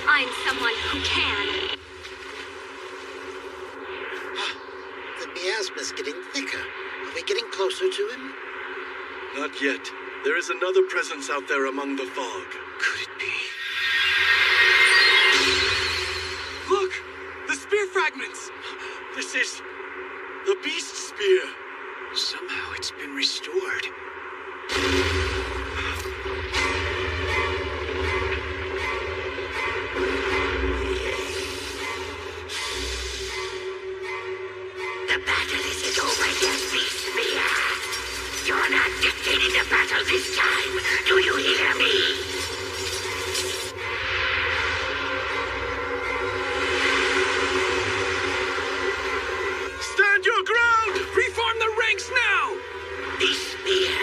A: I'm someone who can.
K: The miasma's getting thicker. Are we getting closer to him?
N: Not yet. There is another presence out there among the fog.
Q: Could it be? Look! The spear fragments!
N: This is the beast spear.
G: Somehow it's been restored.
K: The battle isn't over yet, Beast Spear. You're not dictating the battle this time. Do you hear me?
N: Stand your ground!
G: Reform the ranks now!
K: Beast Spear,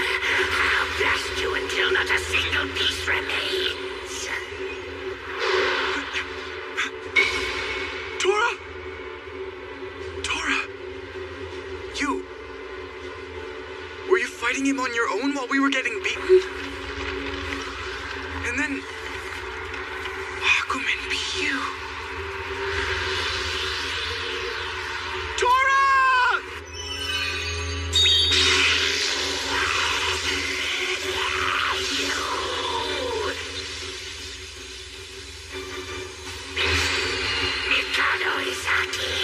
K: I'll blast you until not a single piece remains.
Q: Tora! Tora! You... Were you fighting him on your own while we were getting beaten? And then... Hakumen be you. Tora!
K: Mikado Izaki!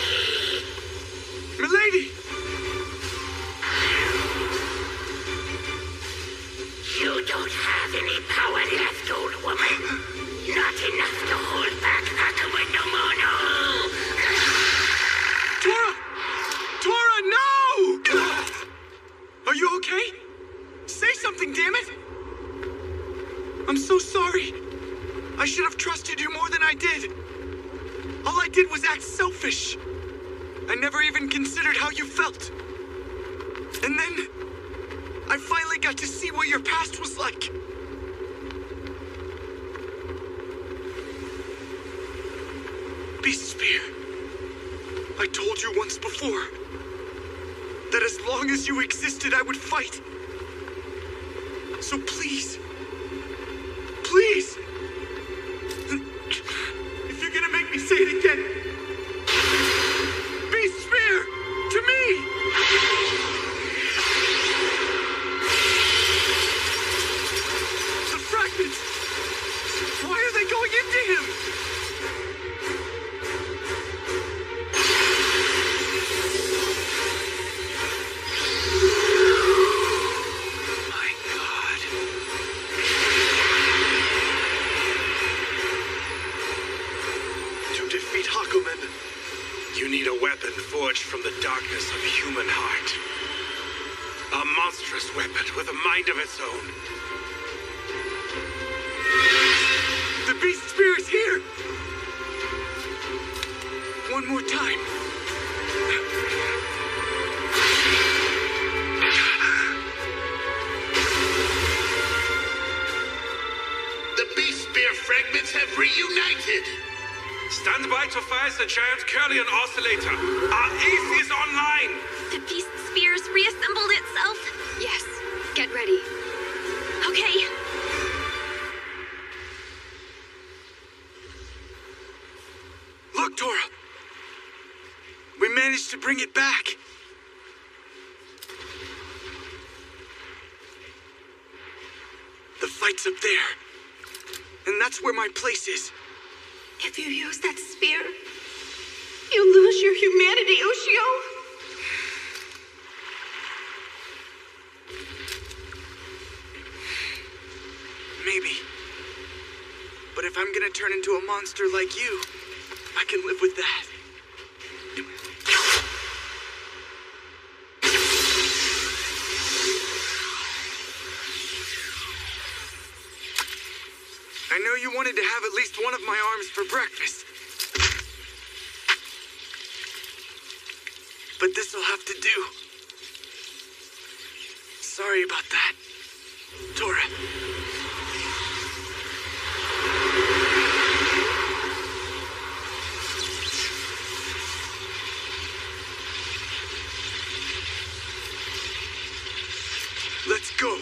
Q: Milady!
K: You don't have any power left, old woman. Not enough to hold back Akuma no Mono.
Q: Tora! Tora, no! Are you okay? Say something, damn it! I'm so sorry. I should have trusted you more than I did. All I did was act selfish. I never even considered how you felt. And then, I finally got to see what your past was like. Beast Spear, I told you once before that as long as you existed, I would fight. So please, please, if you're gonna make me say it again, Beast Spear, to me! The fragments! Why are they going into him? My God.
N: To defeat Hakumen, you need a weapon forged from the darkness of human heart. A monstrous weapon with a mind of its own.
Q: The Beast Spear is here! One more time.
Y: The Beast Spear fragments have reunited.
U: Stand by to fire the giant Curlian oscillator. Our ace is online.
D: The Beast Spear's reassembled itself?
A: Yes, get ready.
D: Okay.
Q: Look, Tora! We managed to bring it back. The fight's up there. And that's where my place is.
C: If you use that spear, you lose your humanity, Ushio.
Q: Maybe. But if I'm gonna turn into a monster like you, I can live with that. I know you wanted to have at least one of my arms for breakfast. But this'll have to do. Sorry about that, Tora. Let's go.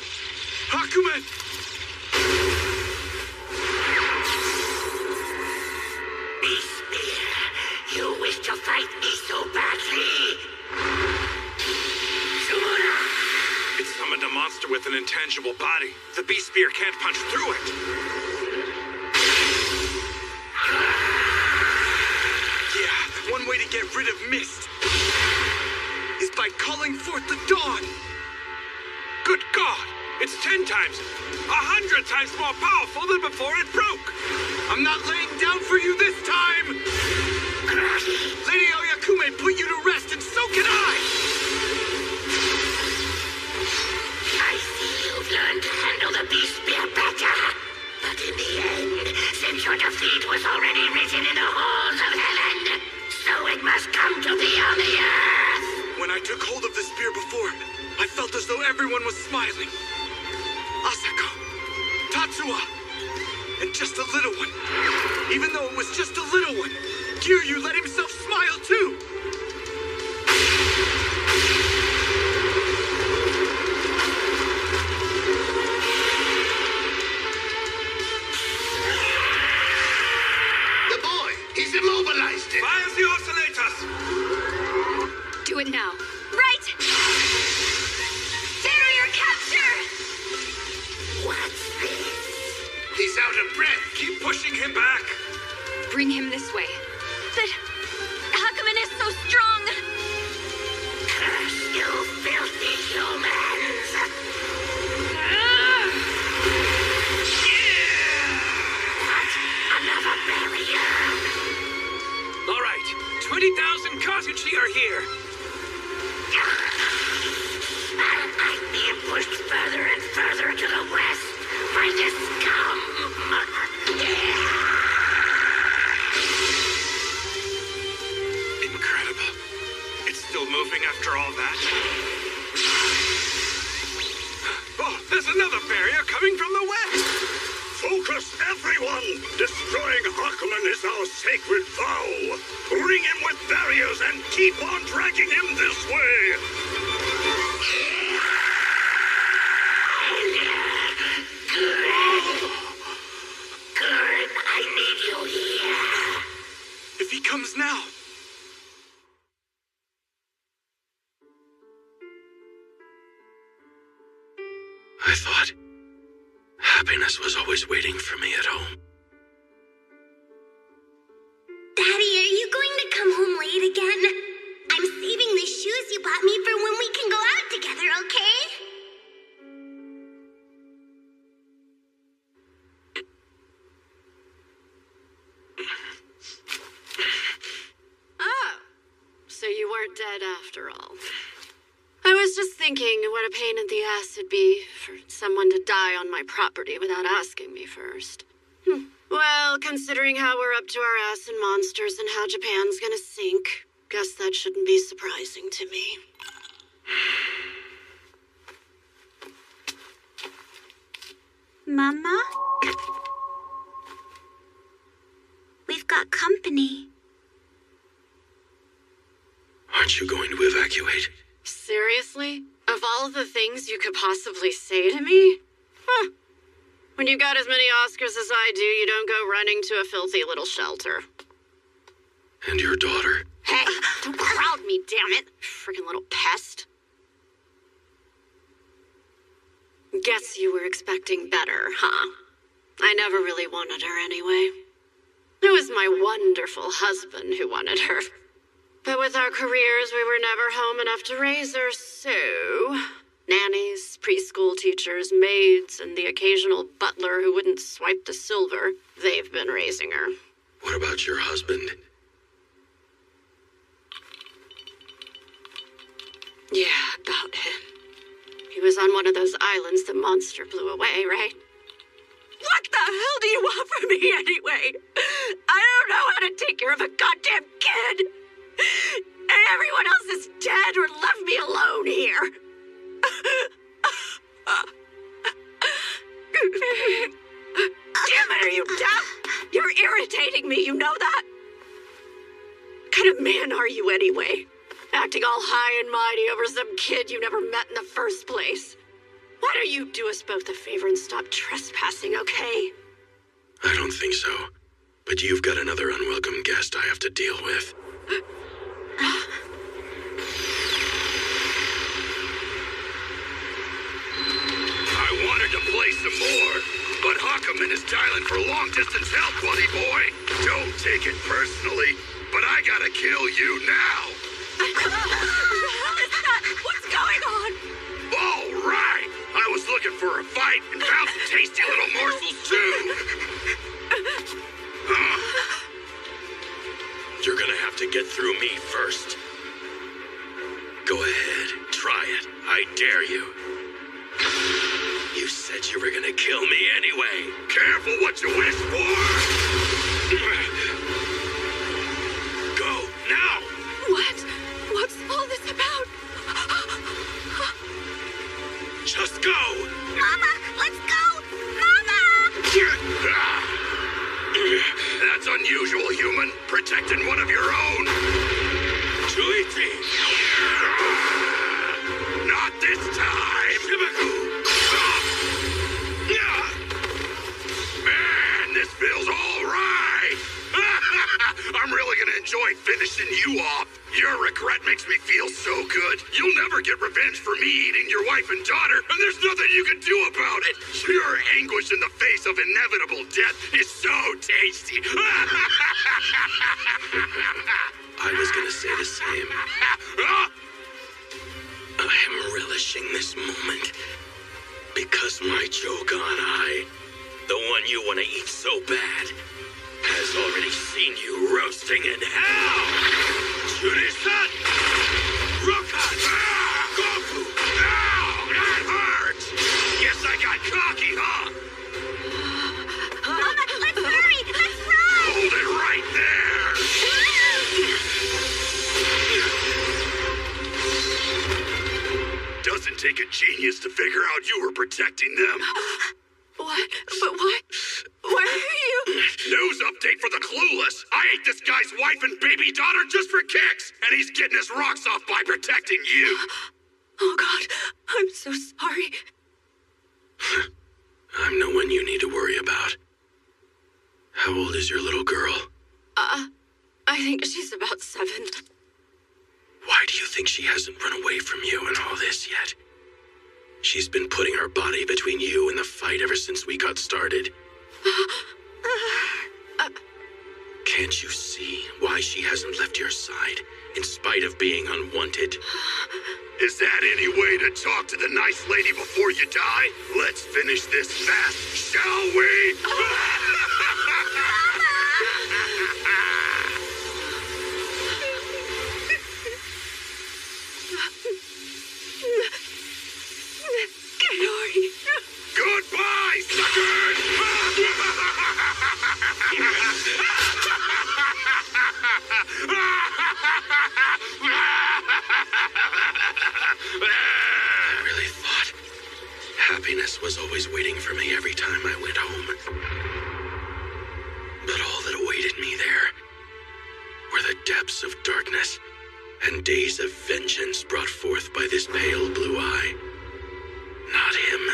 Q: Hakumen!
K: Beast Spear, you wish to fight me so badly? Sumura!
U: It summoned a monster
E: monster with an intangible body. The beast spear can't punch through it.
Q: Yeah, one way to get rid of Mist is by calling forth the dawn.
E: Good God! It's 10 times, 100 times more powerful than before it broke!
Q: I'm not laying down for you this time! Lady Oyakume put you to rest, and so can I!
K: I see you've learned to handle the beast spear better. But in the end, since your defeat was already written in the halls of heaven, so it must come to be on the earth!
Q: When I took hold of the spear before, I felt as though everyone was smiling. Asako, Tatsuya, and just a little one. Even though it was just a little one, Kiryu let himself smile too.
K: The boy, he's immobilized it.
E: Fire the oscillators!
A: Do it now. Right! Barrier capture!
K: What's this?
E: He's out of breath. Keep pushing him back.
A: Bring him this way.
D: But Hakumen is so strong.
K: Curse you, filthy humans! What? Another barrier?
E: All right, 20,000 Kazuchi are here.
K: I'm being pushed further and further to the west by this scum.
E: Incredible. It's still moving after all that. Oh, there's another barrier coming from the west.
V: Focus, everyone! Destroying Hakumen is our sacred vow. Ring him with barriers and keep on dragging him this way.
K: Gurren, I need you here.
Q: If he comes now.
N: I thought happiness was always waiting for me at home.
D: Daddy, are you going to come home late again? I'm saving the shoes you bought me for when we can go out together, okay?
J: Oh, so you weren't dead after all. I was just thinking what a pain in the ass it'd be for someone to die on my property without asking me first. Well, considering how we're up to our ass in monsters and how Japan's gonna sink, guess that shouldn't be surprising to me.
D: Mama? We've got company.
N: Aren't you going to evacuate?
J: Seriously? Of all the things you could possibly say to me? Huh. When you got as many Oscars as I do, you don't go running to a filthy little shelter.
N: And your daughter?
J: Hey, don't crowd me, damn it. Freaking little pest. Guess you were expecting better, huh? I never really wanted her anyway. It was my wonderful husband who wanted her. But with our careers, we were never home enough to raise her, so... nannies, preschool teachers, maids, and the occasional butler who wouldn't swipe the silver, they've been raising her.
N: What about your husband?
J: Yeah, about him. He was on one of those islands the monster blew away, right? What the hell do you want from me anyway? I don't know how to take care of a goddamn kid! And everyone else is dead or left me alone here. Damn it, are you deaf? You're irritating me, you know that? What kind of man are you anyway? Acting all high and mighty over some kid you never met in the first place. Why don't you do us both a favor and stop trespassing, okay?
N: I don't think so. But you've got another unwelcome guest I have to deal with.
E: some more. But Hakumen is dialing for long-distance help, buddy boy. Don't take it personally, but I gotta kill you now.
C: What's going on?
E: All right. I was looking for a fight and found some tasty little morsels, too. You're gonna have to get through me first. Go ahead, try it. I dare you. You said you were gonna kill me anyway. Careful what you wish for! Go, now!
C: What? What's all this about?
E: Just go!
C: Mama, let's go! Mama!
E: That's unusual, human. Protecting one of your own. Chuichi! Not this time! Shibaku! Man, this feels all right! I'm really gonna enjoy finishing you off. Your regret makes me feel so good. You'll never get revenge for me eating your wife and daughter, and there's nothing you can do about it. Your anguish in the face of inevitable death is so tasty. I was gonna say the same. I'm relishing this moment because my Jogan eye, the one you want to eat so bad, has already seen you roasting in hell! Churi-san! Rokan! Goku! Ow! That hurts! Guess I got cocky, huh?
C: Mama, let's hurry! Let's run!
E: Hold it right there! Doesn't take a genius to figure out you were protecting them.
C: What? But why? Why are you?
E: News update for the clueless. I ate this guy's wife and baby daughter just for kicks, and he's getting his rocks off by protecting you.
C: Oh, God. I'm so sorry.
E: I'm no one you need to worry about. How old is your little girl?
C: I think she's about 7.
E: Why do you think she hasn't run away from you in all this yet? She's been putting her body between you and the fight ever since we got started. Can't you see why she hasn't left your side, in spite of being unwanted? Is that any way to talk to the nice lady before you die? Let's finish this fast, shall we? Goodbye, suckers! I really thought happiness was always waiting for me every time I went home. But all that awaited me there were the depths of darkness and days of vengeance brought forth by this pale blue eye. Not him.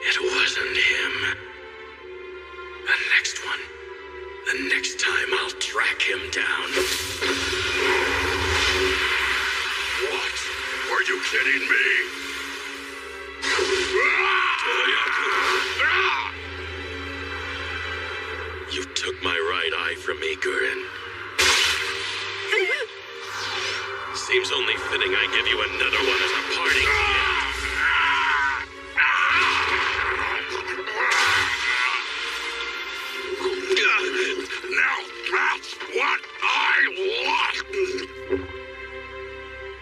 E: It wasn't him. The next one. The next time I'll track him down. What? Are you kidding me? You took my right eye from me, Gurren. Seems only fitting I give you another one as a parting gift. Now that's what I want!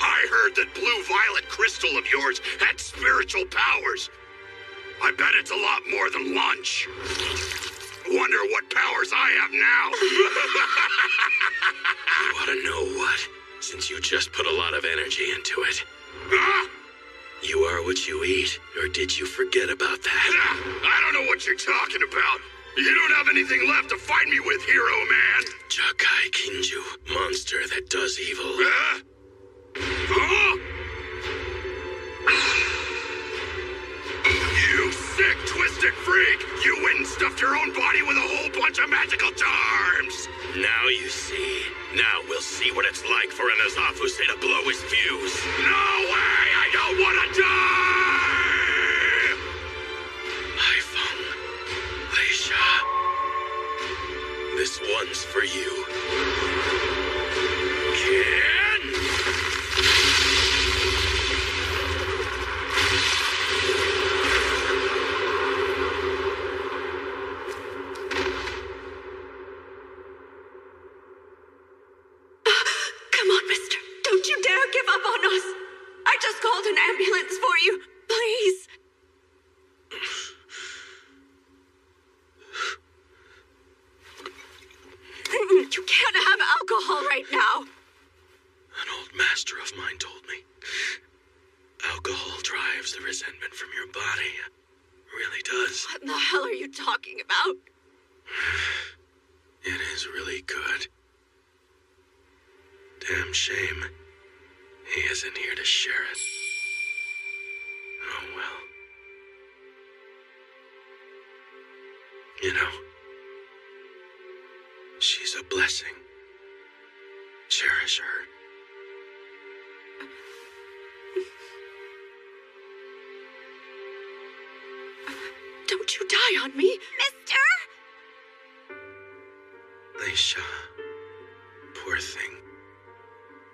E: I heard that blue-violet crystal of yours had spiritual powers. I bet it's a lot more than lunch. Wonder what powers I have now. You ought to know what, since you just put a lot of energy into it. Huh? You are what you eat, or did you forget about that? I don't know what you're talking about. You don't have anything left to fight me with, hero man. Jakai Kinju, monster that does evil. Huh? You sick, twisted freak! You went and stuffed your own body with a whole bunch of magical charms! Now you see. Now we'll see what it's like for an Azafuse to blow his fuse. No way! I don't want to die!
J: an ambulance for you. Please. You can't have alcohol right now.
V: An old master of mine told me. Alcohol drives the resentment from your body. Really does.
J: What the hell are you talking about?
V: It is really good. Damn shame he isn't here to share it. Oh well. You know, she's a blessing. Cherish her.
J: Don't you die on me, mister!
V: Leisha. Poor thing.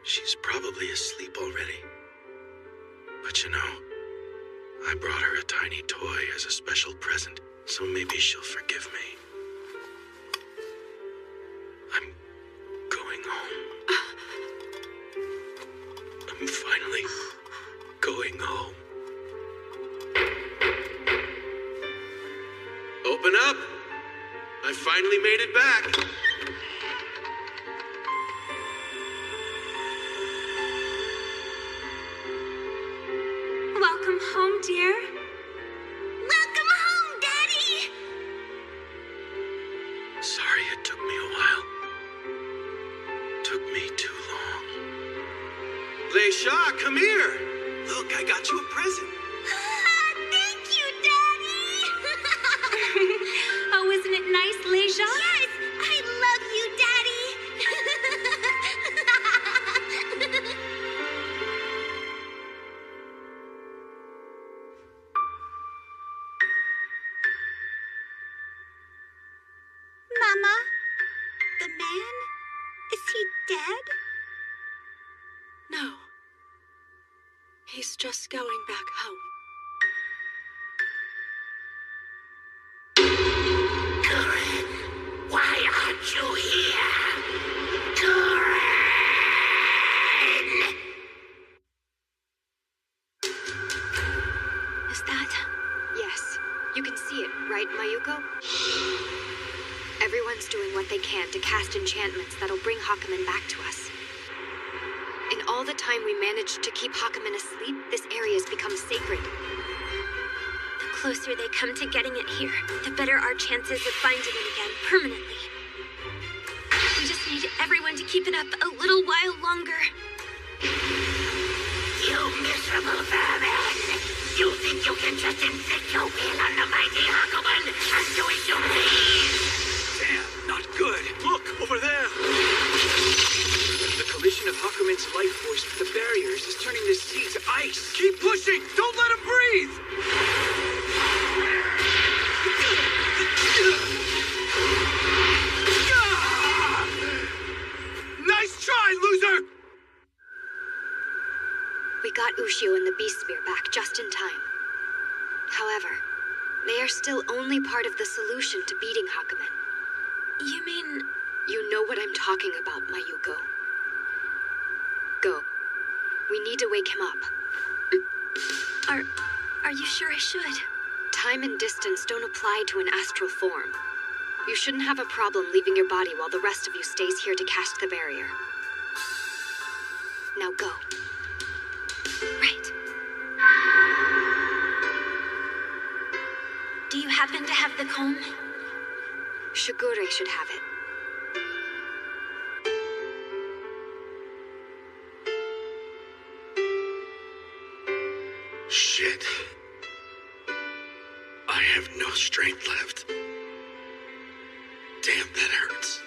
V: She's probably asleep already. But you know, I brought her a tiny toy as a special present, so maybe she'll forgive me. I'm going home. I'm finally going home. Open up! I finally made it back.
D: Welcome home, dear.
C: Welcome home, Daddy!
V: Sorry it took me a while. Took me too long. Leisha, come here! Look, I got you a present.
C: Thank you, Daddy!
D: Oh, isn't it nice, Leisha?
C: Yes! I love you, Daddy! Mama, the man, is he dead?
J: No. He's just going back home.
K: Why aren't you here? Corin!
A: Is that? Yes. You can see it, right, Mayuko? Everyone's doing what they can to cast enchantments that'll bring Hakumen back to us. In all the time we managed to keep Hakumen asleep, this area's become sacred.
D: The closer they come to getting it here, the better our chances of finding it again permanently. We just need everyone to keep it up a little while longer.
K: You miserable vermin! You think you can just inflict your will on the mighty Hakumen and do as you please?
G: Damn, not good. Look, over there. The collision of Hakumen's life force with the barriers is turning the sea to ice. Keep pushing! Don't let him breathe! Nice try, loser!
A: We got Ushio and the Beast Spear back just in time. However, they are still only part of the solution to beating Hakumen.
D: You mean...
A: You know what I'm talking about, Mayuko. Go. We need to wake him up.
D: Are you sure I should?
A: Time and distance don't apply to an astral form. You shouldn't have a problem leaving your body while the rest of you stays here to cast the barrier. Now go.
D: Right. Do you happen to have the comb?
A: Shigure should have it.
V: Shit. I have no strength left. Damn, that hurts.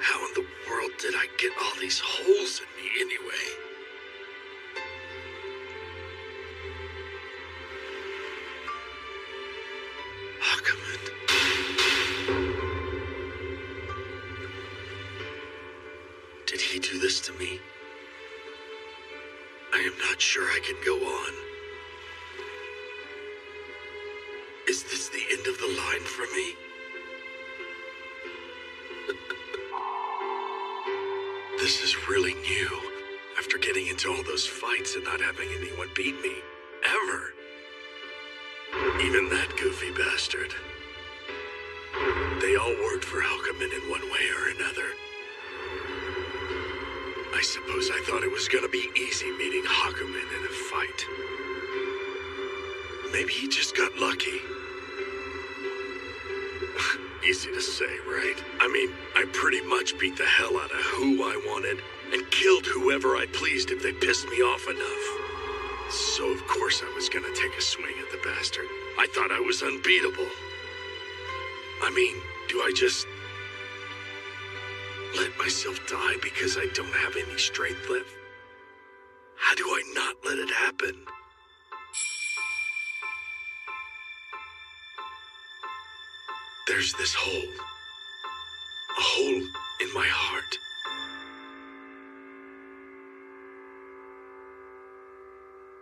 V: How in the world did I get all these holes in me anyway? Hakumen. Did he do this to me? I am not sure I can go on. Is this the end of the line for me? This is really new. After getting
E: getting into all those fights and not having anyone beat me. Ever. Even that goofy bastard. They all worked for Hakumen in one way or another. I suppose I thought it was gonna be easy meeting Hakumen in a fight. Maybe he just got lucky. Easy to say, right? I mean, I pretty much beat the hell out of who I wanted and killed whoever I pleased if they pissed me off enough. So of course I was gonna take a swing at the bastard. I thought I was unbeatable. I mean, do I just let myself die because I don't have any strength left? How do I not let it happen? There's this hole. A hole in my heart.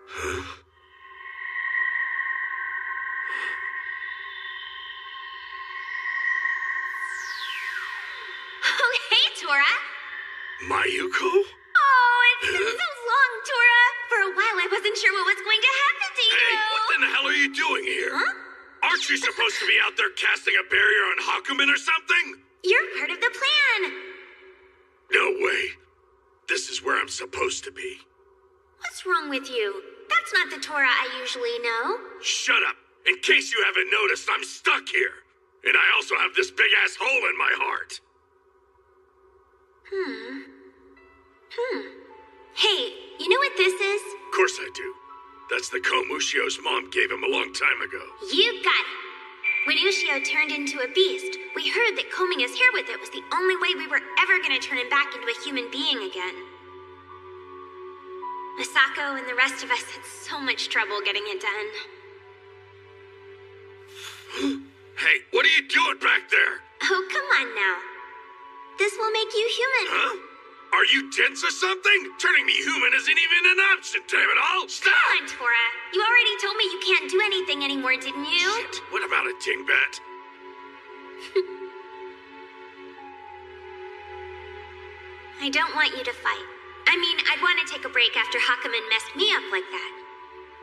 E: Huh?
D: Oh, hey, Tora!
E: Mayuko?
D: Oh, it's been so long, Tora! For a while, I wasn't sure what was going to happen to you!
E: Hey, what in the hell are you doing here?
D: Huh?
E: Aren't you supposed to be out there casting a barrier on Hakumen or something?
D: You're part of the plan!
E: No way. This is where I'm supposed to be.
D: What's wrong with you? That's not the Tora I usually know.
E: Shut up. In case you haven't noticed, I'm stuck here. And I also have this big-ass hole in my heart.
D: Hey, you know what this is?
E: Of course I do. That's the comb Ushio's mom gave him a long time ago.
D: You got it. When Ushio turned into a beast, we heard that combing his hair with it was the only way we were ever going to turn him back into a human being again. Masako and the rest of us had so much trouble getting it done.
E: Hey, what are you doing back there?
D: Oh, come on now. This will make you human.
E: Huh? Are you dense or something? Turning me human isn't even an option, damn it all! Stop!
D: Come on, Tora. You already told me you can't do anything anymore, didn't you?
E: Shit, what about a dingbat?
D: I don't want you to fight. I mean, I'd want to take a break after Hakumen messed me up like that.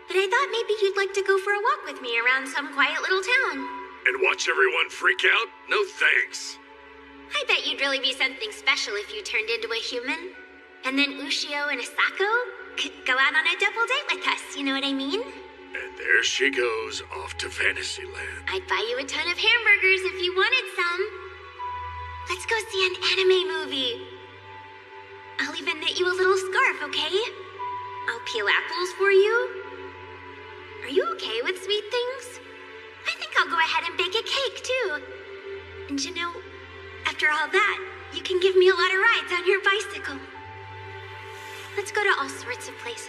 D: But I thought maybe you'd like to go for a walk with me around some quiet little town.
E: And watch everyone freak out? No thanks.
D: I bet you'd really be something special if you turned into a human. And then Ushio and Asako could go out on a double date with us, you know what I mean?
E: And there she goes, off to Fantasyland.
D: I'd buy you a ton of hamburgers if you wanted some. Let's go see an anime movie. I'll even knit you a little scarf, okay? I'll peel apples for you. Are you okay with sweet things? I think I'll go ahead and bake a cake, too. And you know, after all that, you can give me a lot of rides on your bicycle. Let's go to all sorts of places.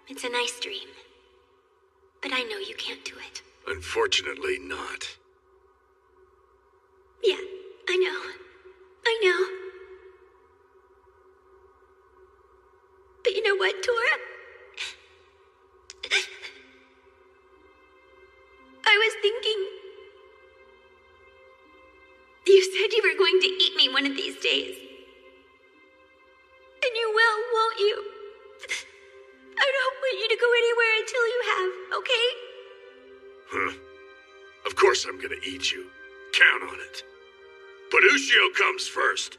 D: It's a nice dream. But I know you can't do it.
E: Unfortunately not.
D: Yeah, I know. I know. But you know what, Tora? I was thinking... You said you were going to eat me one of these days. And you will, won't you? I don't want you to go anywhere until you have, okay?
E: Huh. Of course I'm gonna eat you. Count on it. But Ushio comes first.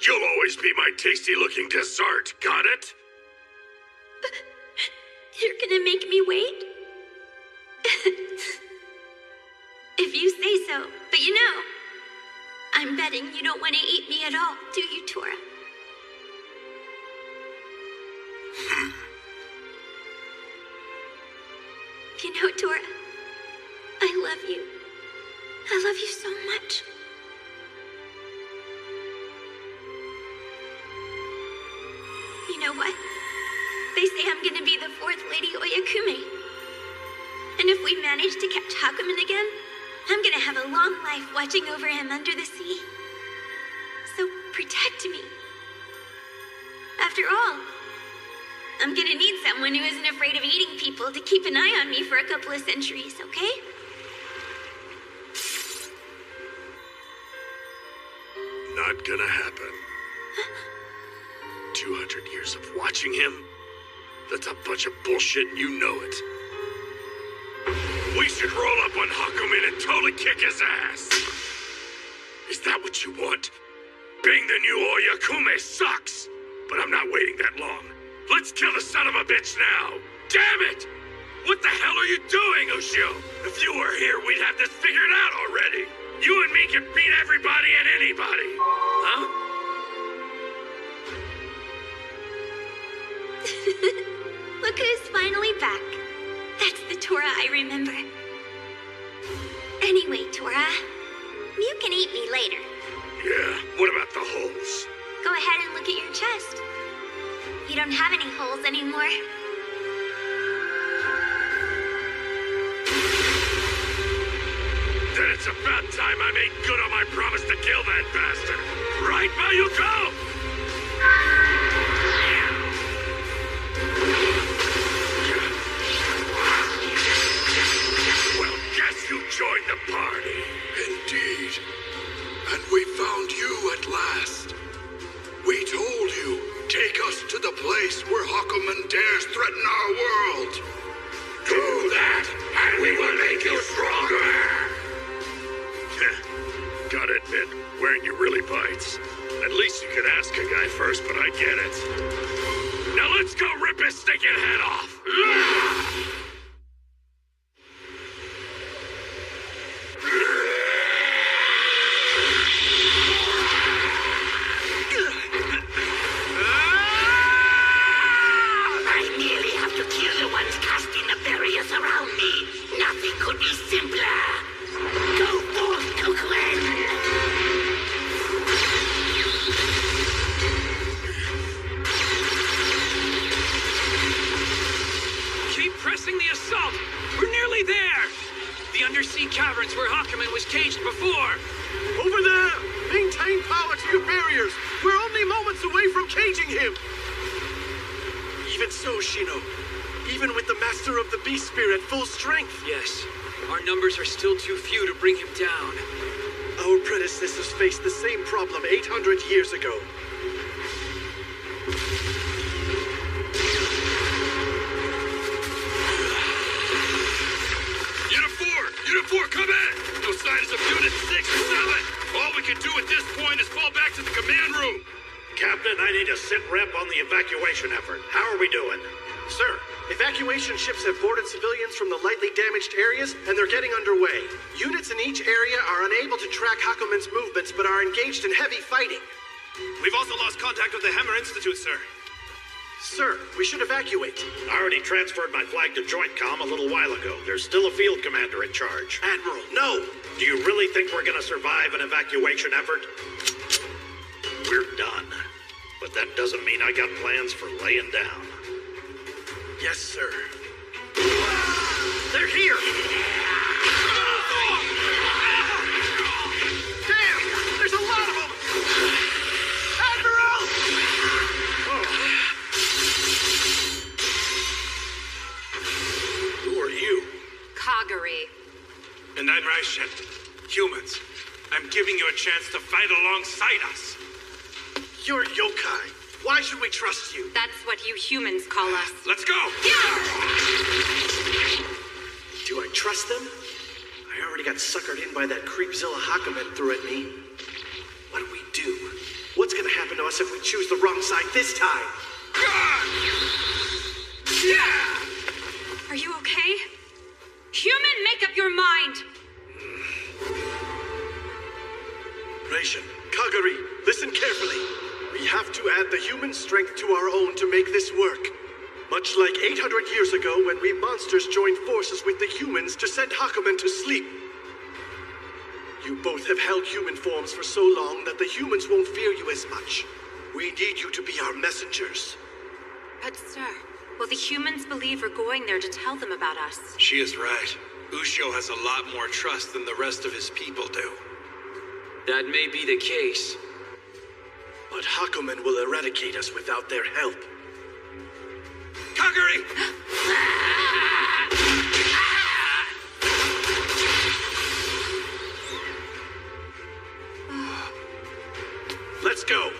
E: You'll always be my tasty-looking dessert, got it?
D: You're gonna make me wait? If you say so. But you know, I'm betting you don't want to eat me at all, do you, Tora? You know, Tora, I love you. I love you so much. You know what? They say I'm gonna be the fourth Lady Oyakume. And if we manage to catch Hakumen again, I'm gonna have a long life watching over him under the sea. So protect me. After all, I'm gonna need someone who isn't afraid of eating people to keep an eye on me for a couple of centuries, okay?
E: not gonna happen. 200 years of watching him? That's a bunch of bullshit and you know it. We should roll up on Hakumen and totally kick his ass. Is that what you want? Being the new Oyakume sucks, but I'm not waiting that long. Let's kill the son of a bitch now. Damn it! What the hell are you doing, Ushio? If you were here, we'd have this figured out already. You and me can beat everybody and anybody. Huh?
D: Look who's finally back. That's the Tora I remember. Anyway, Tora, you can eat me later.
E: Yeah, what about the holes?
D: Go ahead and look at your chest. You don't have any holes anymore.
E: Then it's about time I made good on my promise to kill that bastard. Right, Mayuko? Well, guess who joined the party?
L: Indeed. And we found you at last. We told you, take us to the place where Hakumen dares threaten our world.
E: Do that, and we will make you stronger. Gotta admit, wearing you really bites. At least you could ask a guy first, but I get it. Now let's go rip his stinking head off!
K: I merely have to kill the ones casting the barriers around me. Nothing could be simpler. Go forth, Kokuen!
G: Keep pressing the assault! We're nearly there! The undersea caverns where Hakumen was caged before!
N: Over there! Maintain power to your barriers! We're only moments away from caging him! Even so, Shino. Even with the Master of the Beast Spear at full strength.
G: Yes. Our numbers are still too few to bring him down.
N: Our predecessors faced the same problem 800 years ago.
E: Unit 4, come in! No signs of Unit 6 or 7! All we can do at this point is fall back to the command room!
U: Captain, I need a sit rep on the evacuation effort. How are we doing?
N: Sir, evacuation ships have boarded civilians from the lightly damaged areas, and they're getting underway. Units in each area are unable to track Hakumen's movements, but are engaged in heavy fighting.
U: We've also lost contact with the Hammer Institute, sir.
N: Sir, we should evacuate.
U: I already transferred my flag to Joint Comm a little while ago. There's still a field commander in charge.
N: Admiral, no!
U: Do you really think we're gonna survive an evacuation effort? We're done. But that doesn't mean I got plans for laying down.
N: Yes, sir.
U: They're here!
N: Damn! There's a lot of them! Admiral!
U: Who are you?
M: Kagari.
U: And I'm Raishin. Humans. I'm giving you a chance to fight alongside us.
N: You're yokai. Why should we trust you?
M: That's what you humans call us.
U: Let's go!
N: Do I trust them? I already got suckered in by that creepzilla Hakumen threw at me. What do we do? What's gonna happen to us if we choose the wrong side this time?
M: Are you okay? Human, make up your mind!
N: Raishin, Kagari, listen carefully. We have to add the human strength to our own to make this work. Much like 800 years ago when we monsters joined forces with the humans to send Hakumen to sleep. You both have held human forms for so long that the humans won't fear you as much. We need you to be our messengers.
M: But sir, will the humans believe we're going there to tell them about us?
U: She is right. Ushio has a lot more trust than the rest of his people do.
G: That may be the case.
N: But Hakumen will eradicate us without their help.
U: Kagari! go.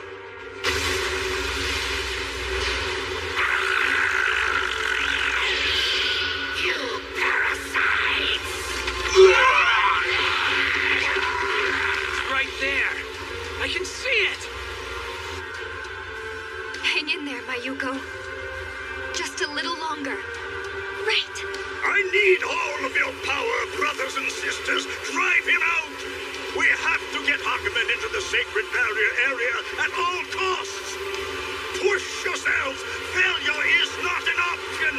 K: You parasites!
G: It's right there. I can see it.
A: Hang in there, Mayuko. Just a little longer. Right.
E: I need all of your power, brothers and sisters. Drive him out! We have to get Hakumen into the sacred barrier area at all costs! Push yourselves! Failure is not an option!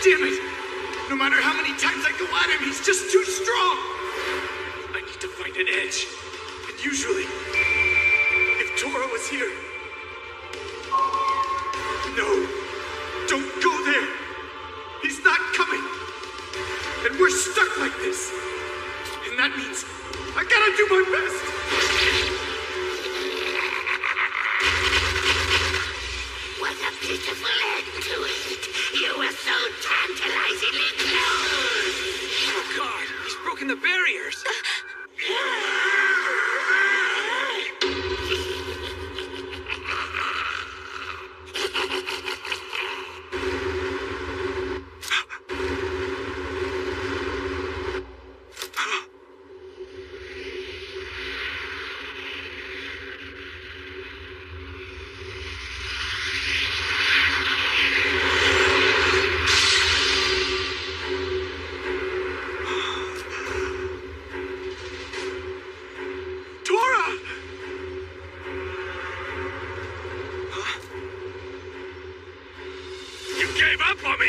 Q: Damn it! No matter how many times I go at him, he's just too strong! I need to find an edge. And usually, if Tora was here... No! Don't go there! He's not coming! And we're stuck like this! And that means I gotta do my best!
K: What a beautiful end to it! You were so tantalizingly close!
G: Oh God, he's broken the barriers.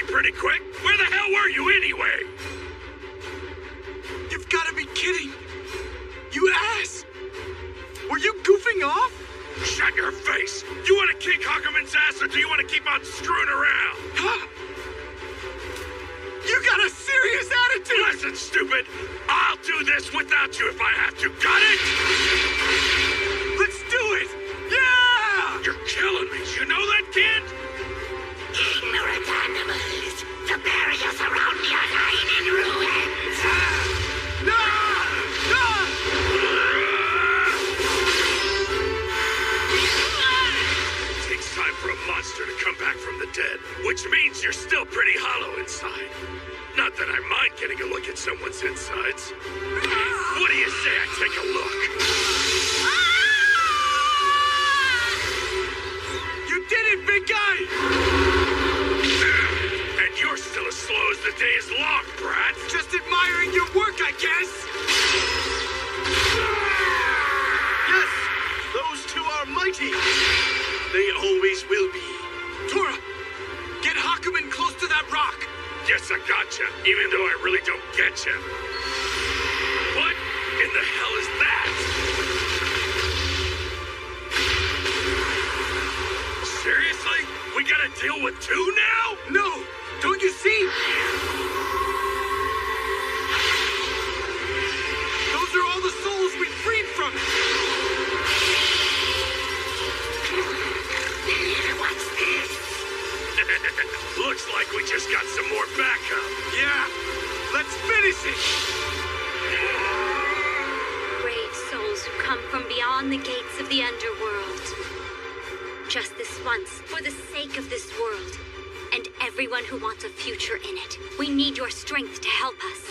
E: Pretty quick. Where the hell were you anyway?
Q: You've got to be kidding. You ass. Were you goofing off?
E: Shut your face. You want to kick Hakumen's ass or do you want to keep on screwing around?
Q: Huh? You got a serious attitude.
E: Listen, stupid. I'll do this without you if I have to. Got it?
Q: Let's do it. Yeah!
E: You're killing me. You know that, kid?
K: Ignorant animals! The barriers around me are lying in ruins!
Q: No! No!
E: It takes time for a monster to come back from the dead, which means you're still pretty hollow inside. Not that I mind getting a look at someone's insides. What do you say I take a look?
Q: You did it, big guy!
E: And you're still as slow as the day is long, brat.
Q: Just admiring your work, I guess.
N: Yes, those two are mighty. They always will be.
Q: Tora, get Hakumen close to that rock.
E: Yes, I gotcha, even though I really don't get you. What in the hell is that? Seriously? We gotta deal with two now?
Q: No! Don't you see? Those are all the souls we freed from it!
K: What's this?
E: Looks like we just got some more backup.
Q: Yeah! Let's finish it!
A: Brave souls who come from beyond the gates of the underworld. Just this once, for the sake of this world, and everyone who wants a future in it. We need your strength to help us.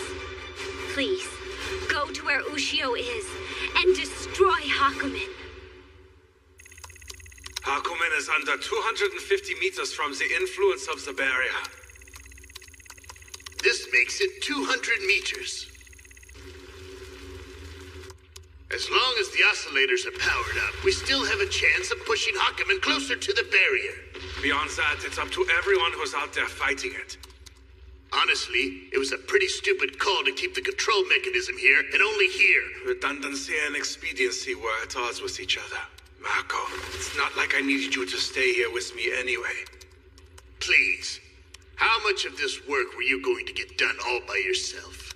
A: Please, go to where Ushio is, and destroy Hakumen.
B: Hakumen is under 250 meters from the influence of the barrier.
Y: This makes it 200 meters. As long as the oscillators are powered up, we still have a chance of pushing Hakumen closer to the barrier.
B: Beyond that, it's up to everyone who's out there fighting it.
Y: Honestly, it was a pretty stupid call to keep the control mechanism here and only here.
B: Redundancy and expediency were at odds with each other. Marco, it's not like I needed you to stay here with me anyway.
Y: Please, how much of this work were you going to get done all by yourself?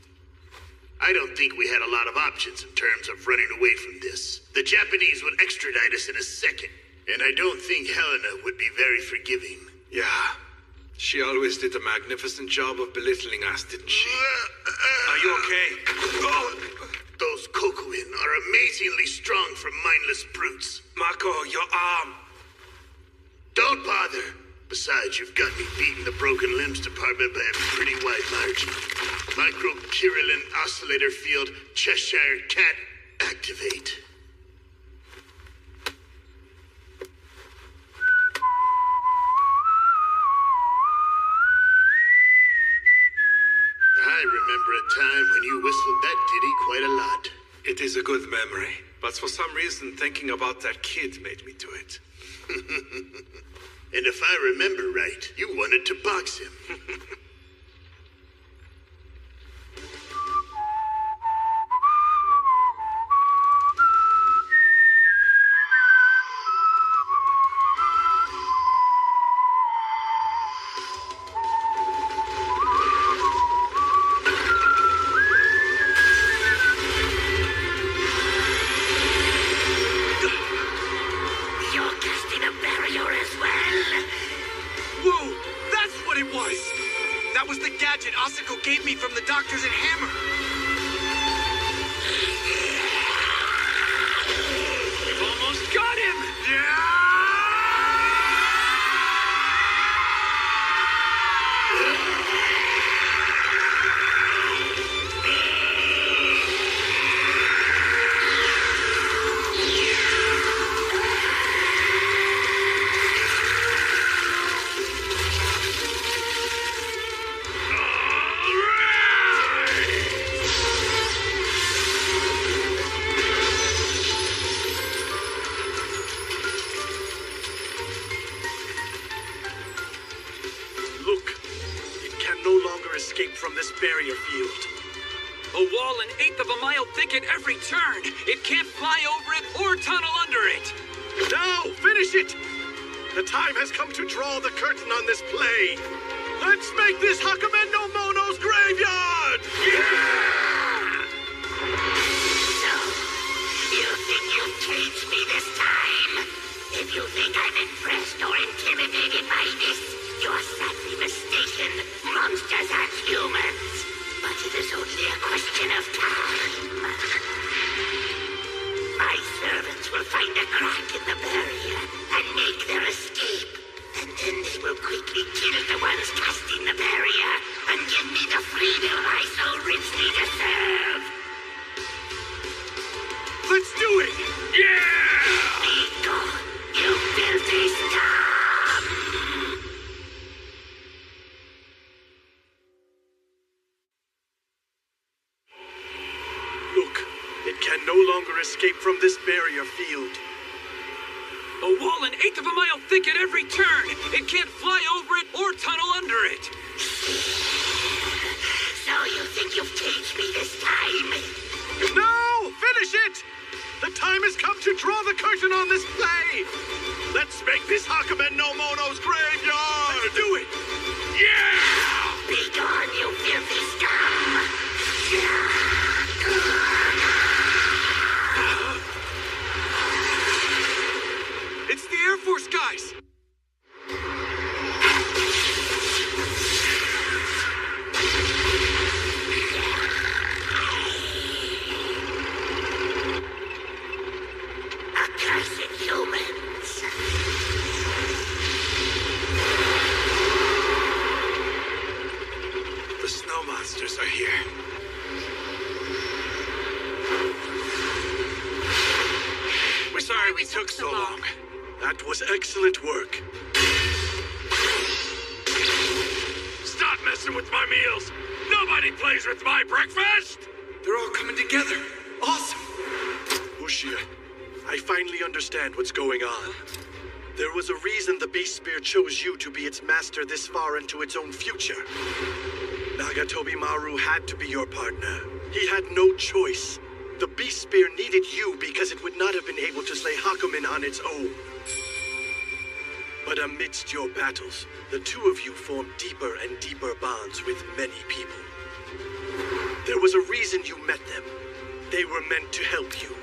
Y: I don't think we had a lot of options in terms of running away from this. The Japanese would extradite us in a second, and I don't think Helena would be very forgiving.
B: Yeah, She always did a magnificent job of belittling us, didn't she? Are you okay?
Y: Those Kokuin are amazingly strong for mindless brutes.
B: Mako, your arm.
Y: Don't bother. Besides, you've got me beating the broken limbs department by a pretty wide margin. Micro-Kirillin oscillator field, Cheshire Cat, activate. I remember a time when you whistled that ditty quite a lot.
B: It is a good memory, but for some reason thinking about that kid made me do it.
Y: And if I remember right, you wanted to box him.
Q: Gave me from the doctors at Hammer.
G: We've almost got him! Yeah!
N: barrier field.
G: A wall an eighth of a mile thick at every turn. It can't fly over it or tunnel under it.
N: Now, finish it! The time has come to draw the curtain on this play. Let's make this Hakumen no Mono's graveyard!
K: Yeah! So, you think you've caged me this time? If you think I'm impressed or intimidated by this, you're sadly mistaken. Monsters aren't humans. But it is only a question of time. My servants will find a crack in the barrier and make their escape. And then they will quickly kill the ones casting the barrier and give me the freedom I so richly deserve.
N: Let's do it!
K: Yeah! Be gone, you filthy scum!
N: Look, it can no longer escape from this barrier field.
G: A wall an eighth of a mile thick at every turn. It can't fly over it or tunnel under it.
K: So you think you've caged me this time?
N: No! Finish it! The time has come to draw the curtain on this play! Let's make this Hakumen no Mono's graveyard! Let's do it!
K: Yeah! Be gone, you filthy scum!
G: It's the Air Force guys!
K: Accursed humans!
B: The snow monsters are here. We're sorry we took so long.
N: That was excellent work.
E: Stop messing with my meals! Nobody plays with my breakfast!
Q: They're all coming together. Awesome!
N: Ushia, I finally understand what's going on. There was a reason the Beast Spear chose you to be its master this far into its own future. Nagatobi Maru had to be your partner. He had no choice. The Beast Spear needed you because it would not have been able to slay Hakumen on its own. But amidst your battles, the two of you formed deeper and deeper bonds with many people. There was a reason you met them. They were meant to help you.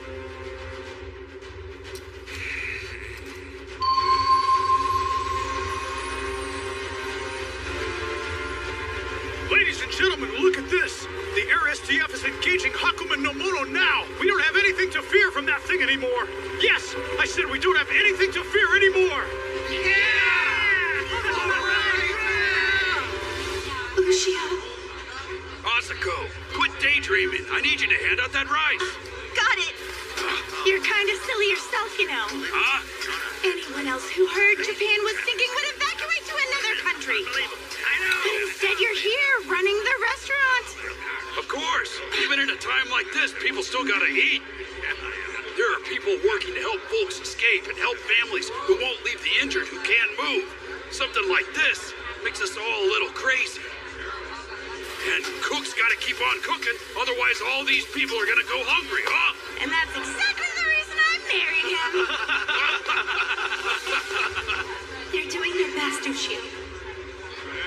U: Gentlemen, look at this! The Air STF is engaging Hakumen no Mono now! We don't have anything to fear from that thing anymore! Yes! I said we don't have anything to fear anymore!
C: Lucio.
V: Asuko, quit daydreaming. I need you to hand out that rice.
C: Got it. You're kind of silly yourself, you know.
V: Huh?
C: Anyone else who heard Japan was thinking would evacuate to another country. But instead you're here, running the restaurant.
V: Of course. Even in a time like this, people still gotta eat. There are people working to help folks escape and help families who won't leave the injured who can't move. Something like this makes us all a little crazy. And Cook's gotta keep on cooking, otherwise all these people are gonna go hungry, huh?
C: And that's exactly the reason I married him. They're doing their best, Ushio.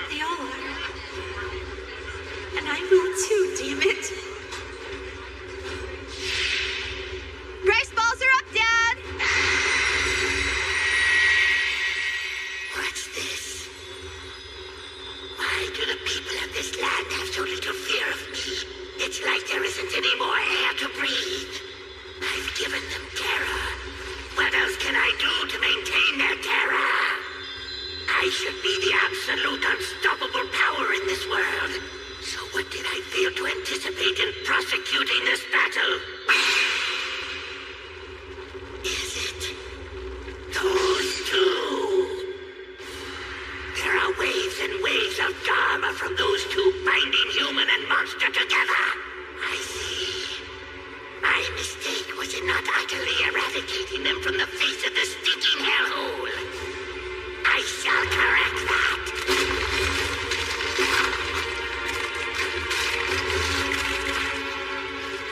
C: They all are. And I will too, damn it. Rice balls are up, Dad!
K: What's this? Why do the people of this land have so little fear of me? It's like there isn't any more air to breathe. I've given them terror. What else can I do to maintain their terror? I should be the absolute unstoppable power in this world. So what did I fail to anticipate in prosecuting this battle? Is it those two? There are waves and waves of Dharma from those two binding human and monster together. I see. My mistake was in not utterly eradicating them from the face of the stinking hellhole. I shall correct that.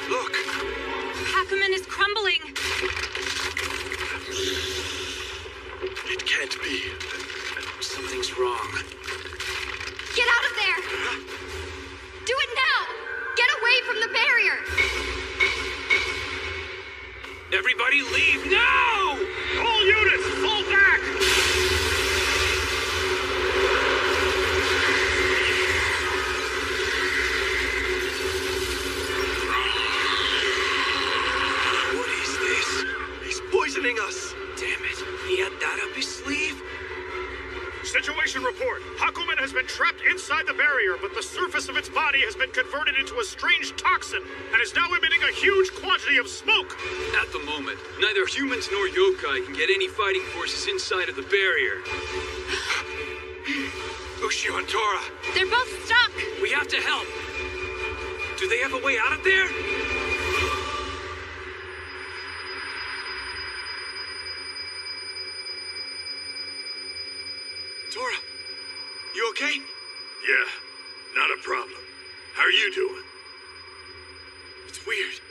V: Look!
M: Hakumen is crumbling!
N: It can't be.
G: Something's wrong.
A: Get out of there! Do it now! Get away from the barrier!
V: Everybody leave now! All units, fall back!
N: What is this? He's poisoning us.
G: Damn it. He had that up his sleeve?
U: Situation report. Hakumen has been trapped inside the barrier, but the surface of its body has been converted into a strange toxin and is now emitting a huge quantity of smoke.
G: At the moment, neither humans nor yokai can get any fighting forces inside of the barrier.
V: Ushio and Tora.
M: They're both stuck!
G: We have to help. Do they have a way out of there?
Q: Tora, you okay?
V: Yeah, not a problem. How are you doing?
Q: It's weird.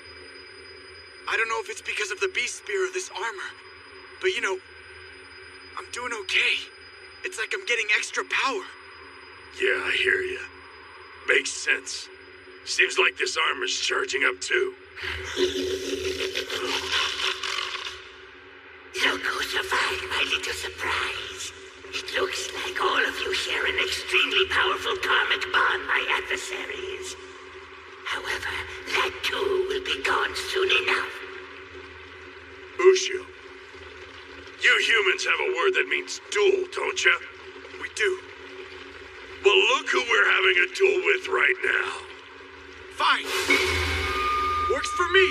Q: I don't know if it's because of the beast spear or this armor, but you know, I'm doing okay. It's like I'm getting extra power.
V: Yeah, I hear you. Makes sense. Seems like this armor's charging up too.
K: Look who survived my little surprise. It looks like all of you share an extremely powerful karmic bond, my adversaries. However, that too will be gone soon enough.
V: Ushio, you humans have a word that means duel, don't you?
Q: We do.
V: Well, look who we're having a duel with right now.
Q: Fine. Works for me.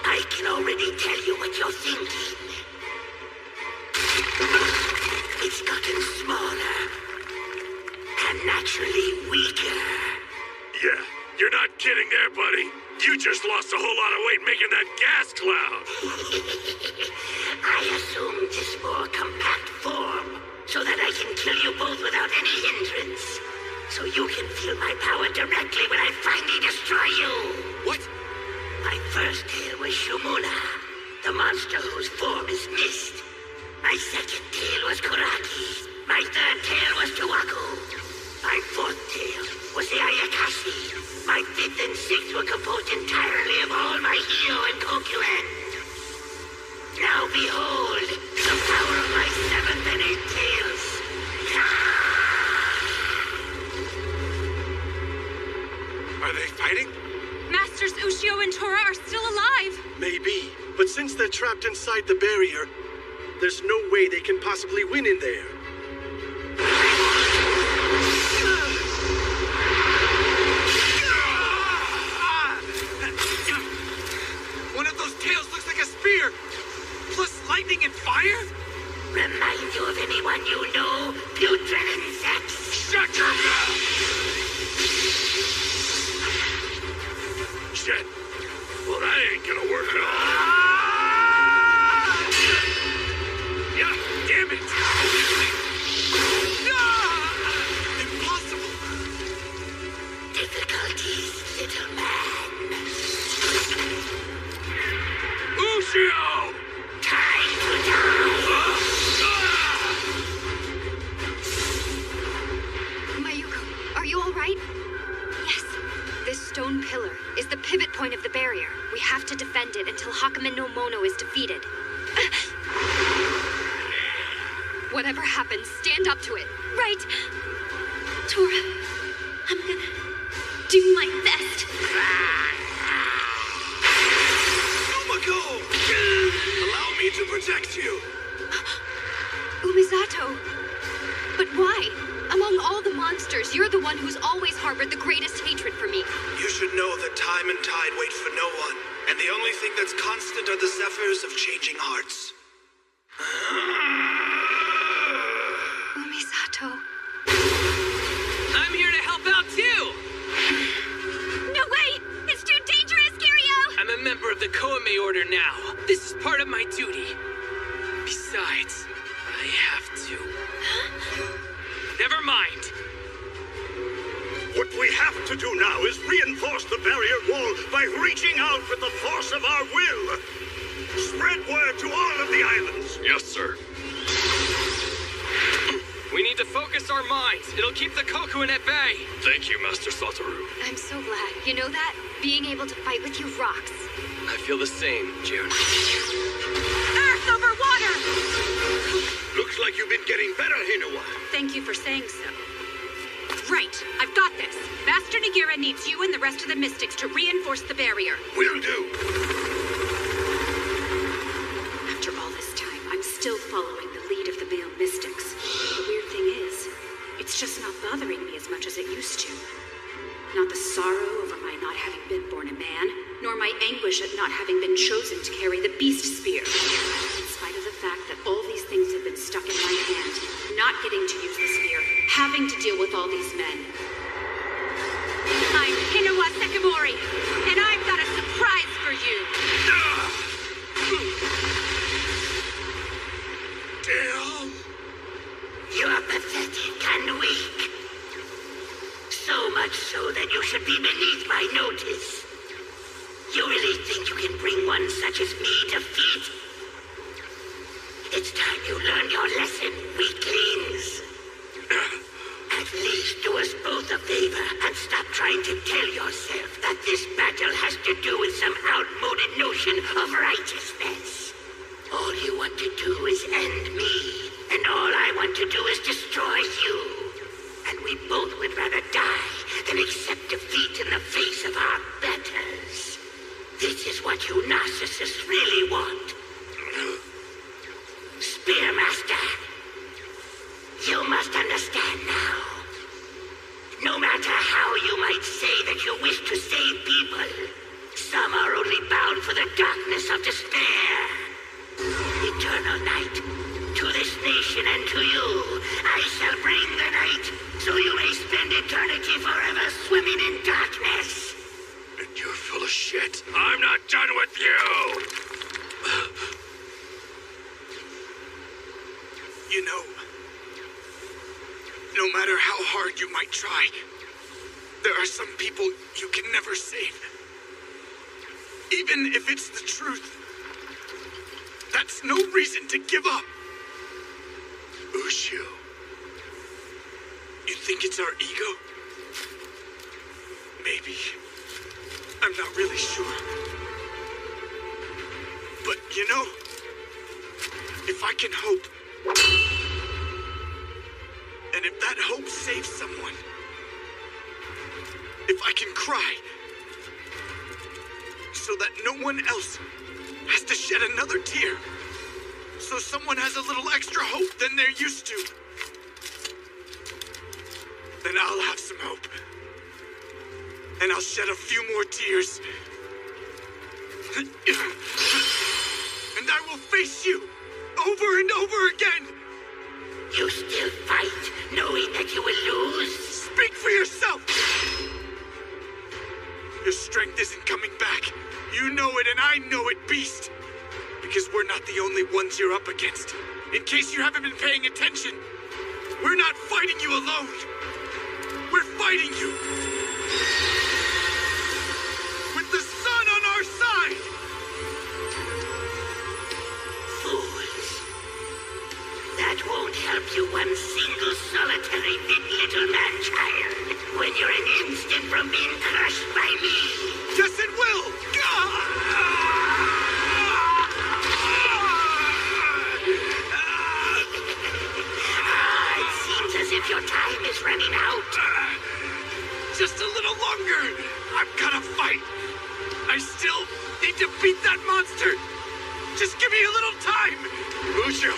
K: I can already tell you what you're thinking. It's gotten smaller and naturally weaker.
V: Yeah, you're not kidding there, buddy. You just lost a whole lot of weight making that gas cloud.
K: I assumed this more compact form so that I can kill you both without any hindrance. So you can feel my power directly when I finally destroy you.
Q: What?
K: My first tail was Shumuna, the monster whose form is mist. My second tail was Kuraki. My third tail was Tuwaku. My fourth tail was the Ayakashi. My fifth and sixth were composed entirely of all my Hio and Kokuen. Now behold the power of my seventh and eighth tails.
N: Since they're trapped inside the barrier, there's no way they can possibly win in there.
Q: One of those tails looks like a spear! Plus lightning and fire?
K: Remind you of anyone you know, putrid insects?
E: Shut your mouth! Shit. Well, that ain't gonna work at all. Yeah, damn it!
Q: Impossible!
K: Difficulties, little man.
E: Ushio!
K: Time to die!
A: Mayuko, are you all right? Yes. This stone pillar is the pivot point of the barrier. We have to defend it until Hakumen no Mono is defeated. Whatever happens, stand up to it.
D: Right. Tora, I'm gonna do my best.
Q: Numako! Allow me to protect you!
A: Umisato. But why? Among all the monsters, you're the one who's always harbored the greatest hatred for me.
Q: You should know that time and tide wait for no one, and the only thing that's constant are the zephyrs of changing hearts.
A: Umisato.
I: I'm here to help out too!
D: No way! It's too dangerous, Kiryu!
I: I'm a member of the Koame Order now. This is part of my duty. Besides, I have to. Never mind.
U: What we have to do now is reinforce the barrier wall by reaching out with the force of our will. Spread word to all of the islands.
X: Yes, sir.
I: We need to focus our minds. It'll keep the Kokuin at bay.
X: Thank you, Master Satoru.
A: I'm so glad. You know that? Being able to fight with you rocks.
X: I feel the same, June.
M: Earth over water!
U: Looks like you've been getting better, Hinowa.
M: Thank you for saying so. Right, I've got this. Master Nagira needs you and the rest of the Mystics to reinforce the barrier.
U: Will do.
M: After all this time, I'm still following the lead of the male Mystics. The weird thing is, it's just not bothering me as much as it used to. Not the sorrow over my not having been born a man, nor my anguish at not having been chosen to carry the beast spear. In spite of the fact that all these things have been stuck in my hand, not getting to use the spear, having to deal with all these men. I'm Hinowa Sekimori, and I've got a surprise for you.
U: Damn.
K: You're pathetic and weak. So much so that you should be beneath my notice. You really think you can bring one such as me to defeat? It's time you learn your lesson, weaklings. At least do us both a favor and stop trying to tell yourself that this battle has to do with some outmoded notion of righteousness. All you want to do is end me, and all I want to do is destroy you. And we both would rather die than accept defeat in the face of our betters. This is what you narcissists really want. Spearmaster, you must understand now. No matter how you might say that you wish to save people, some are only bound for the darkness of despair. Eternal night, to this nation and to you, I shall bring the night, so you may spend eternity forever swimming in darkness.
U: And you're full of shit.
E: I'm not done with you!
Q: You know, no matter how hard you might try, there are some people you can never save. Even if it's the truth, that's no reason to give up.
U: Ushio.
Q: You think it's our ego? Maybe. I'm not really sure. But you know, if I can hope, and if that hope saves someone, if I can cry, so that no one else has to shed another tear. So someone has a little extra hope than they're used to. Then I'll have some hope. And I'll shed a few more tears. And I will face you over and over again.
K: You still fight, knowing that you will lose?
Q: Speak for yourself! Your strength isn't coming back. You know it and I know it, Beast. Because we're not the only ones you're up against. In case you haven't been paying attention, we're not fighting you alone. We're fighting you with the sun on our side.
K: Fools. That won't help you one single solitary bit, little man-child. When you're an instant from being crushed by me.
Q: Yes, it will!
K: It seems as if your time is running out.
Q: Just a little longer. I'm gonna fight. I still need to beat that monster. Just give me a little time.
E: Lucio!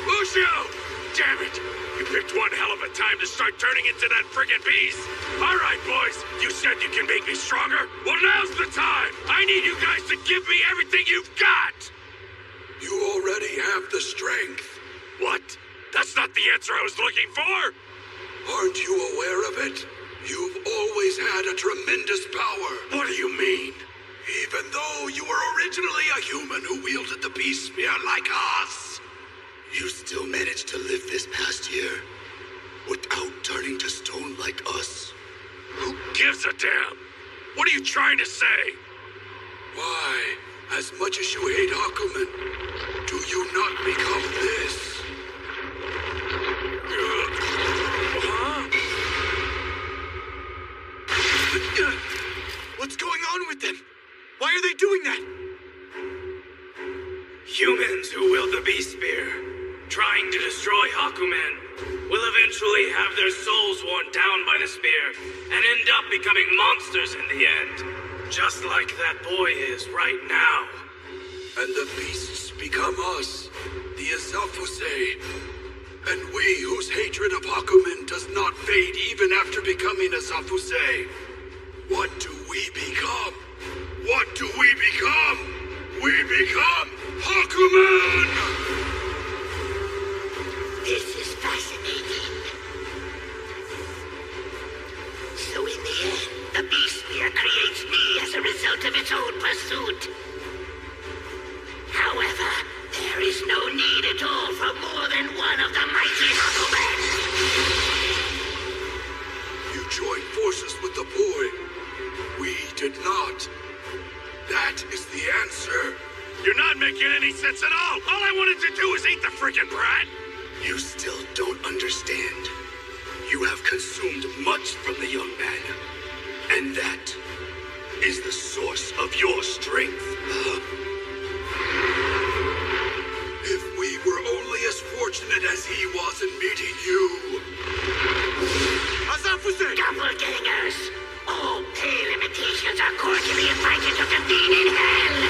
E: Lucio! Damn it! You picked one hell of a time to start turning into that friggin' beast! Alright, boys, you said you can make me stronger? Well, now's the time! I need you guys to give me everything you've got!
L: You already have the strength.
E: What? That's not the answer I was looking for!
L: Aren't you aware of it? You've always had a tremendous power.
E: What do you mean?
L: Even though you were originally a human who wielded the Beast Spear like us, you still managed to live this past year without turning to stone like us.
E: Who gives a damn? What are you trying to say?
L: Why, as much as you hate Hakumen, do you not become this?
Q: What's going on with them? Why are they doing that?
H: Humans who wield the Beast Spear, trying to destroy Hakumen, will eventually have their souls worn down by the spear and end up becoming monsters in the end. Just like that boy is right now.
L: And the beasts become us, the Azafuse. And we, whose hatred of Hakumen does not fade even after becoming Azafuse. What do we become? What do we become? We become Hakumen!
K: This is fascinating. So in the end, the Beast Spear creates me as a result of its own pursuit. However, there is no need at all for more than one of the mighty Hakumen.
L: You joined forces with the boy. We did not. That is the answer.
E: You're not making any sense at all! All I wanted to do was eat the friggin' brat!
L: You still don't understand. You have consumed much from the young man. And that is the source of your strength. If we were only as fortunate as he was in meeting you.
Q: Azafuse!
K: Doppelgangers! All pale imitations are cordially invited to convene in hell!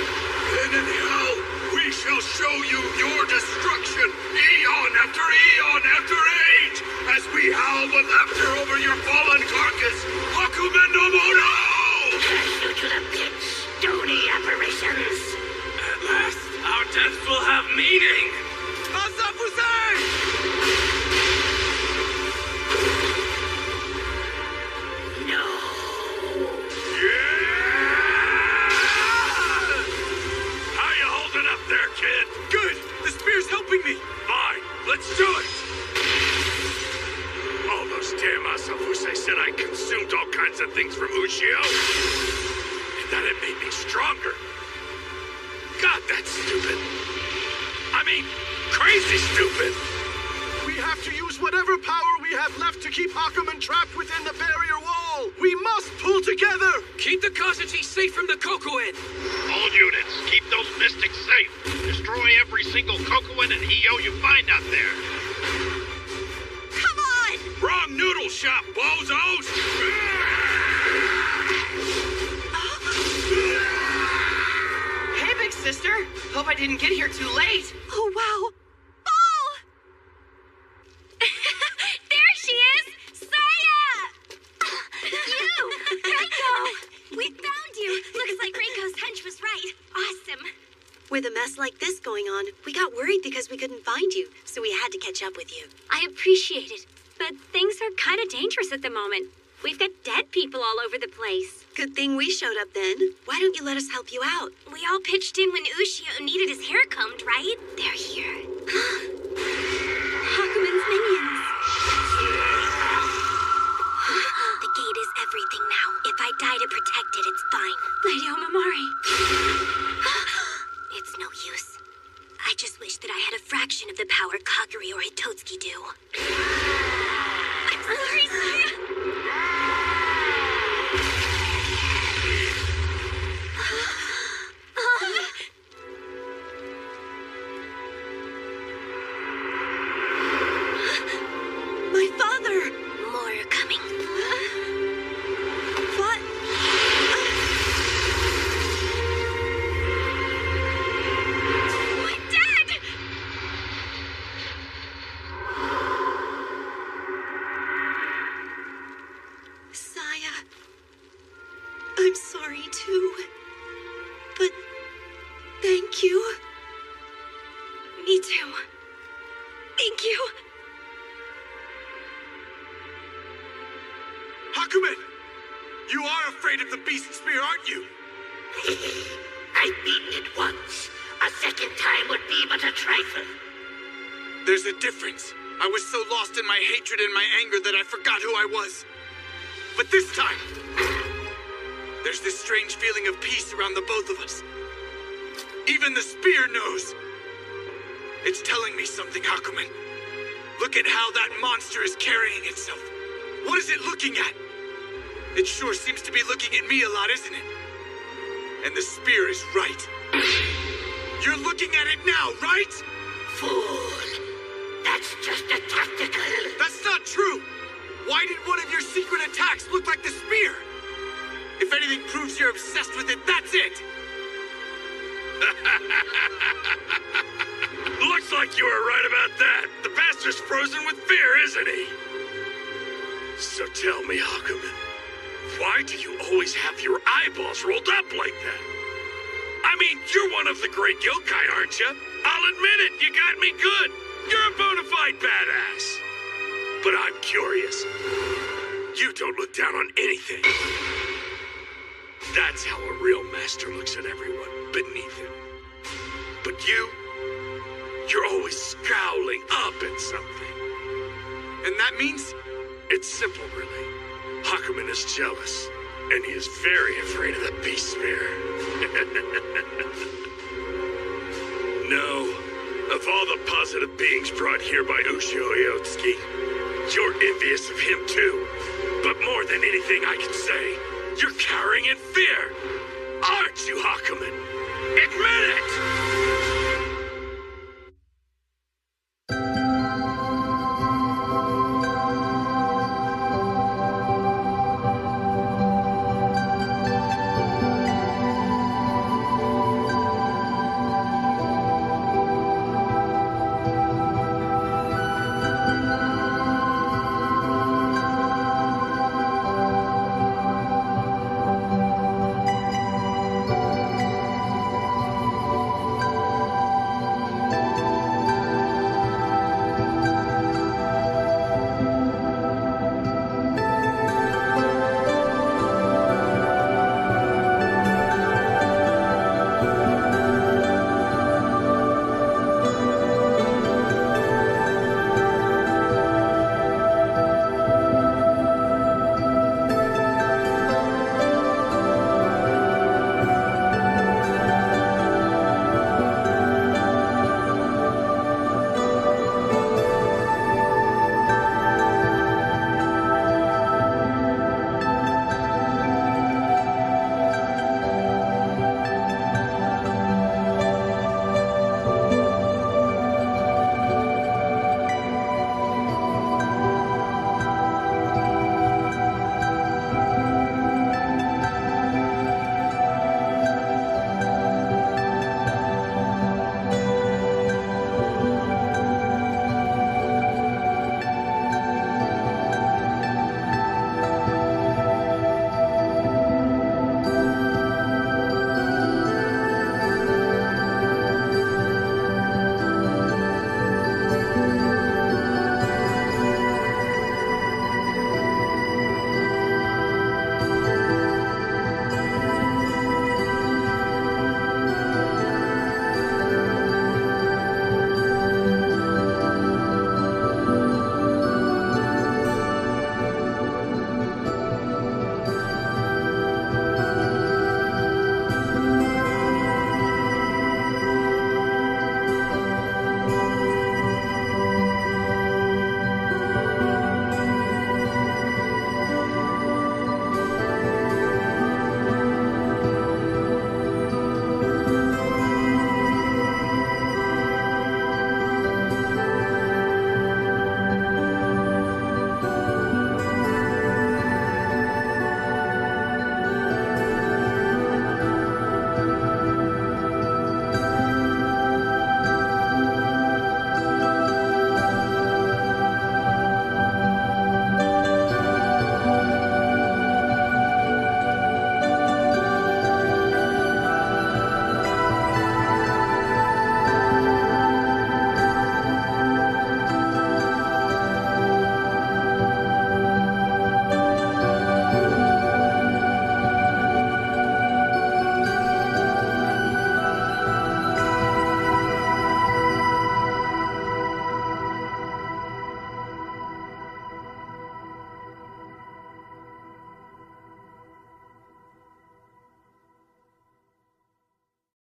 L: Then in hell, we shall show you your destruction, eon after eon after age, as we howl with laughter over your fallen carcass, Hakumen no Mono!
K: Curse you to the pits, stony apparitions!
H: At last, our deaths will have meaning!
Q: Azafuse!
K: No!
E: How you holding up there, kid?
Q: Good! The spear's helping me!
E: Fine, let's do it! All those damn Azafuse said I consumed all kinds of things from Ushio. And that it made me stronger. God, that's stupid. I mean, crazy stupid.
N: We have to use whatever power we have left to keep Hakumen trapped within the barrier wall. We must pull together.
G: Keep the Kazuchi safe from the Kokoen.
U: All units, keep those mystics safe. Destroy every single Kokoen and Hio you find out there.
C: Come on!
E: Wrong noodle shop, bozos!
I: Hey, big sis.
R: sister. Hope I didn't get here too late.
C: Oh, wow. Ball!
A: There she is! Saya! You! Reiko! We found you! Looks like Reiko's hunch was right. Awesome.
C: With a mess like this going on, we got worried because we couldn't find you, so we had to catch up with you.
A: I appreciate it, but things are kind of dangerous at the moment. We've got dead people all over the place.
C: Good thing we showed up then. Why don't you let us help you out?
A: We all pitched in when Ushio needed his hair combed, right? They're here. Hakumen's minions. The gate is everything now. If I die to protect it, it's fine. Lady Omamori. It's no use. I just wish that I had a fraction of the power Kaguri or Hitotsuki do. I'm sorry, Saya.
C: My father!
A: More are coming.
C: What?
A: My dad!
C: Saya, I'm sorry too. But thank you.
A: Me too. Thank you.
L: Hakumen! You are afraid of the beast spear, aren't you?
K: I've beaten it once. A second time would be but a trifle.
Q: There's a difference. I was so lost in my hatred and my anger that I forgot who I was. But this time, there's this strange feeling of peace around the both of us. Even the spear knows. It's telling me something, Hakumen. Look at how that monster is carrying itself. What is it looking at? It sure seems to be looking at me a lot, isn't it? And the spear is right. You're looking at it now, right?
K: Fool. That's just a tactical.
Q: That's not true. Why did one of your secret attacks look like the spear? If anything proves you're obsessed with it, that's it.
E: Looks like you were right about that. The bastard's frozen with fear, isn't he? So tell me, Hakumen, why do you always have your eyeballs rolled up like that? I mean, you're one of the great yokai, aren't you? I'll admit it, you got me good. You're a bona fide badass. But I'm curious. You don't look down on anything. That's how a real master looks at everyone beneath him. But you're always scowling up at something.
Q: And that means?
E: It's simple, really. Hakumen is jealous, and he is very afraid of the beast spear. No, of all the positive beings brought here by Ushio Oyotsuki, you're envious of him too. But more than anything I can say, you're cowering in fear. Aren't you, Hakumen? Admit it!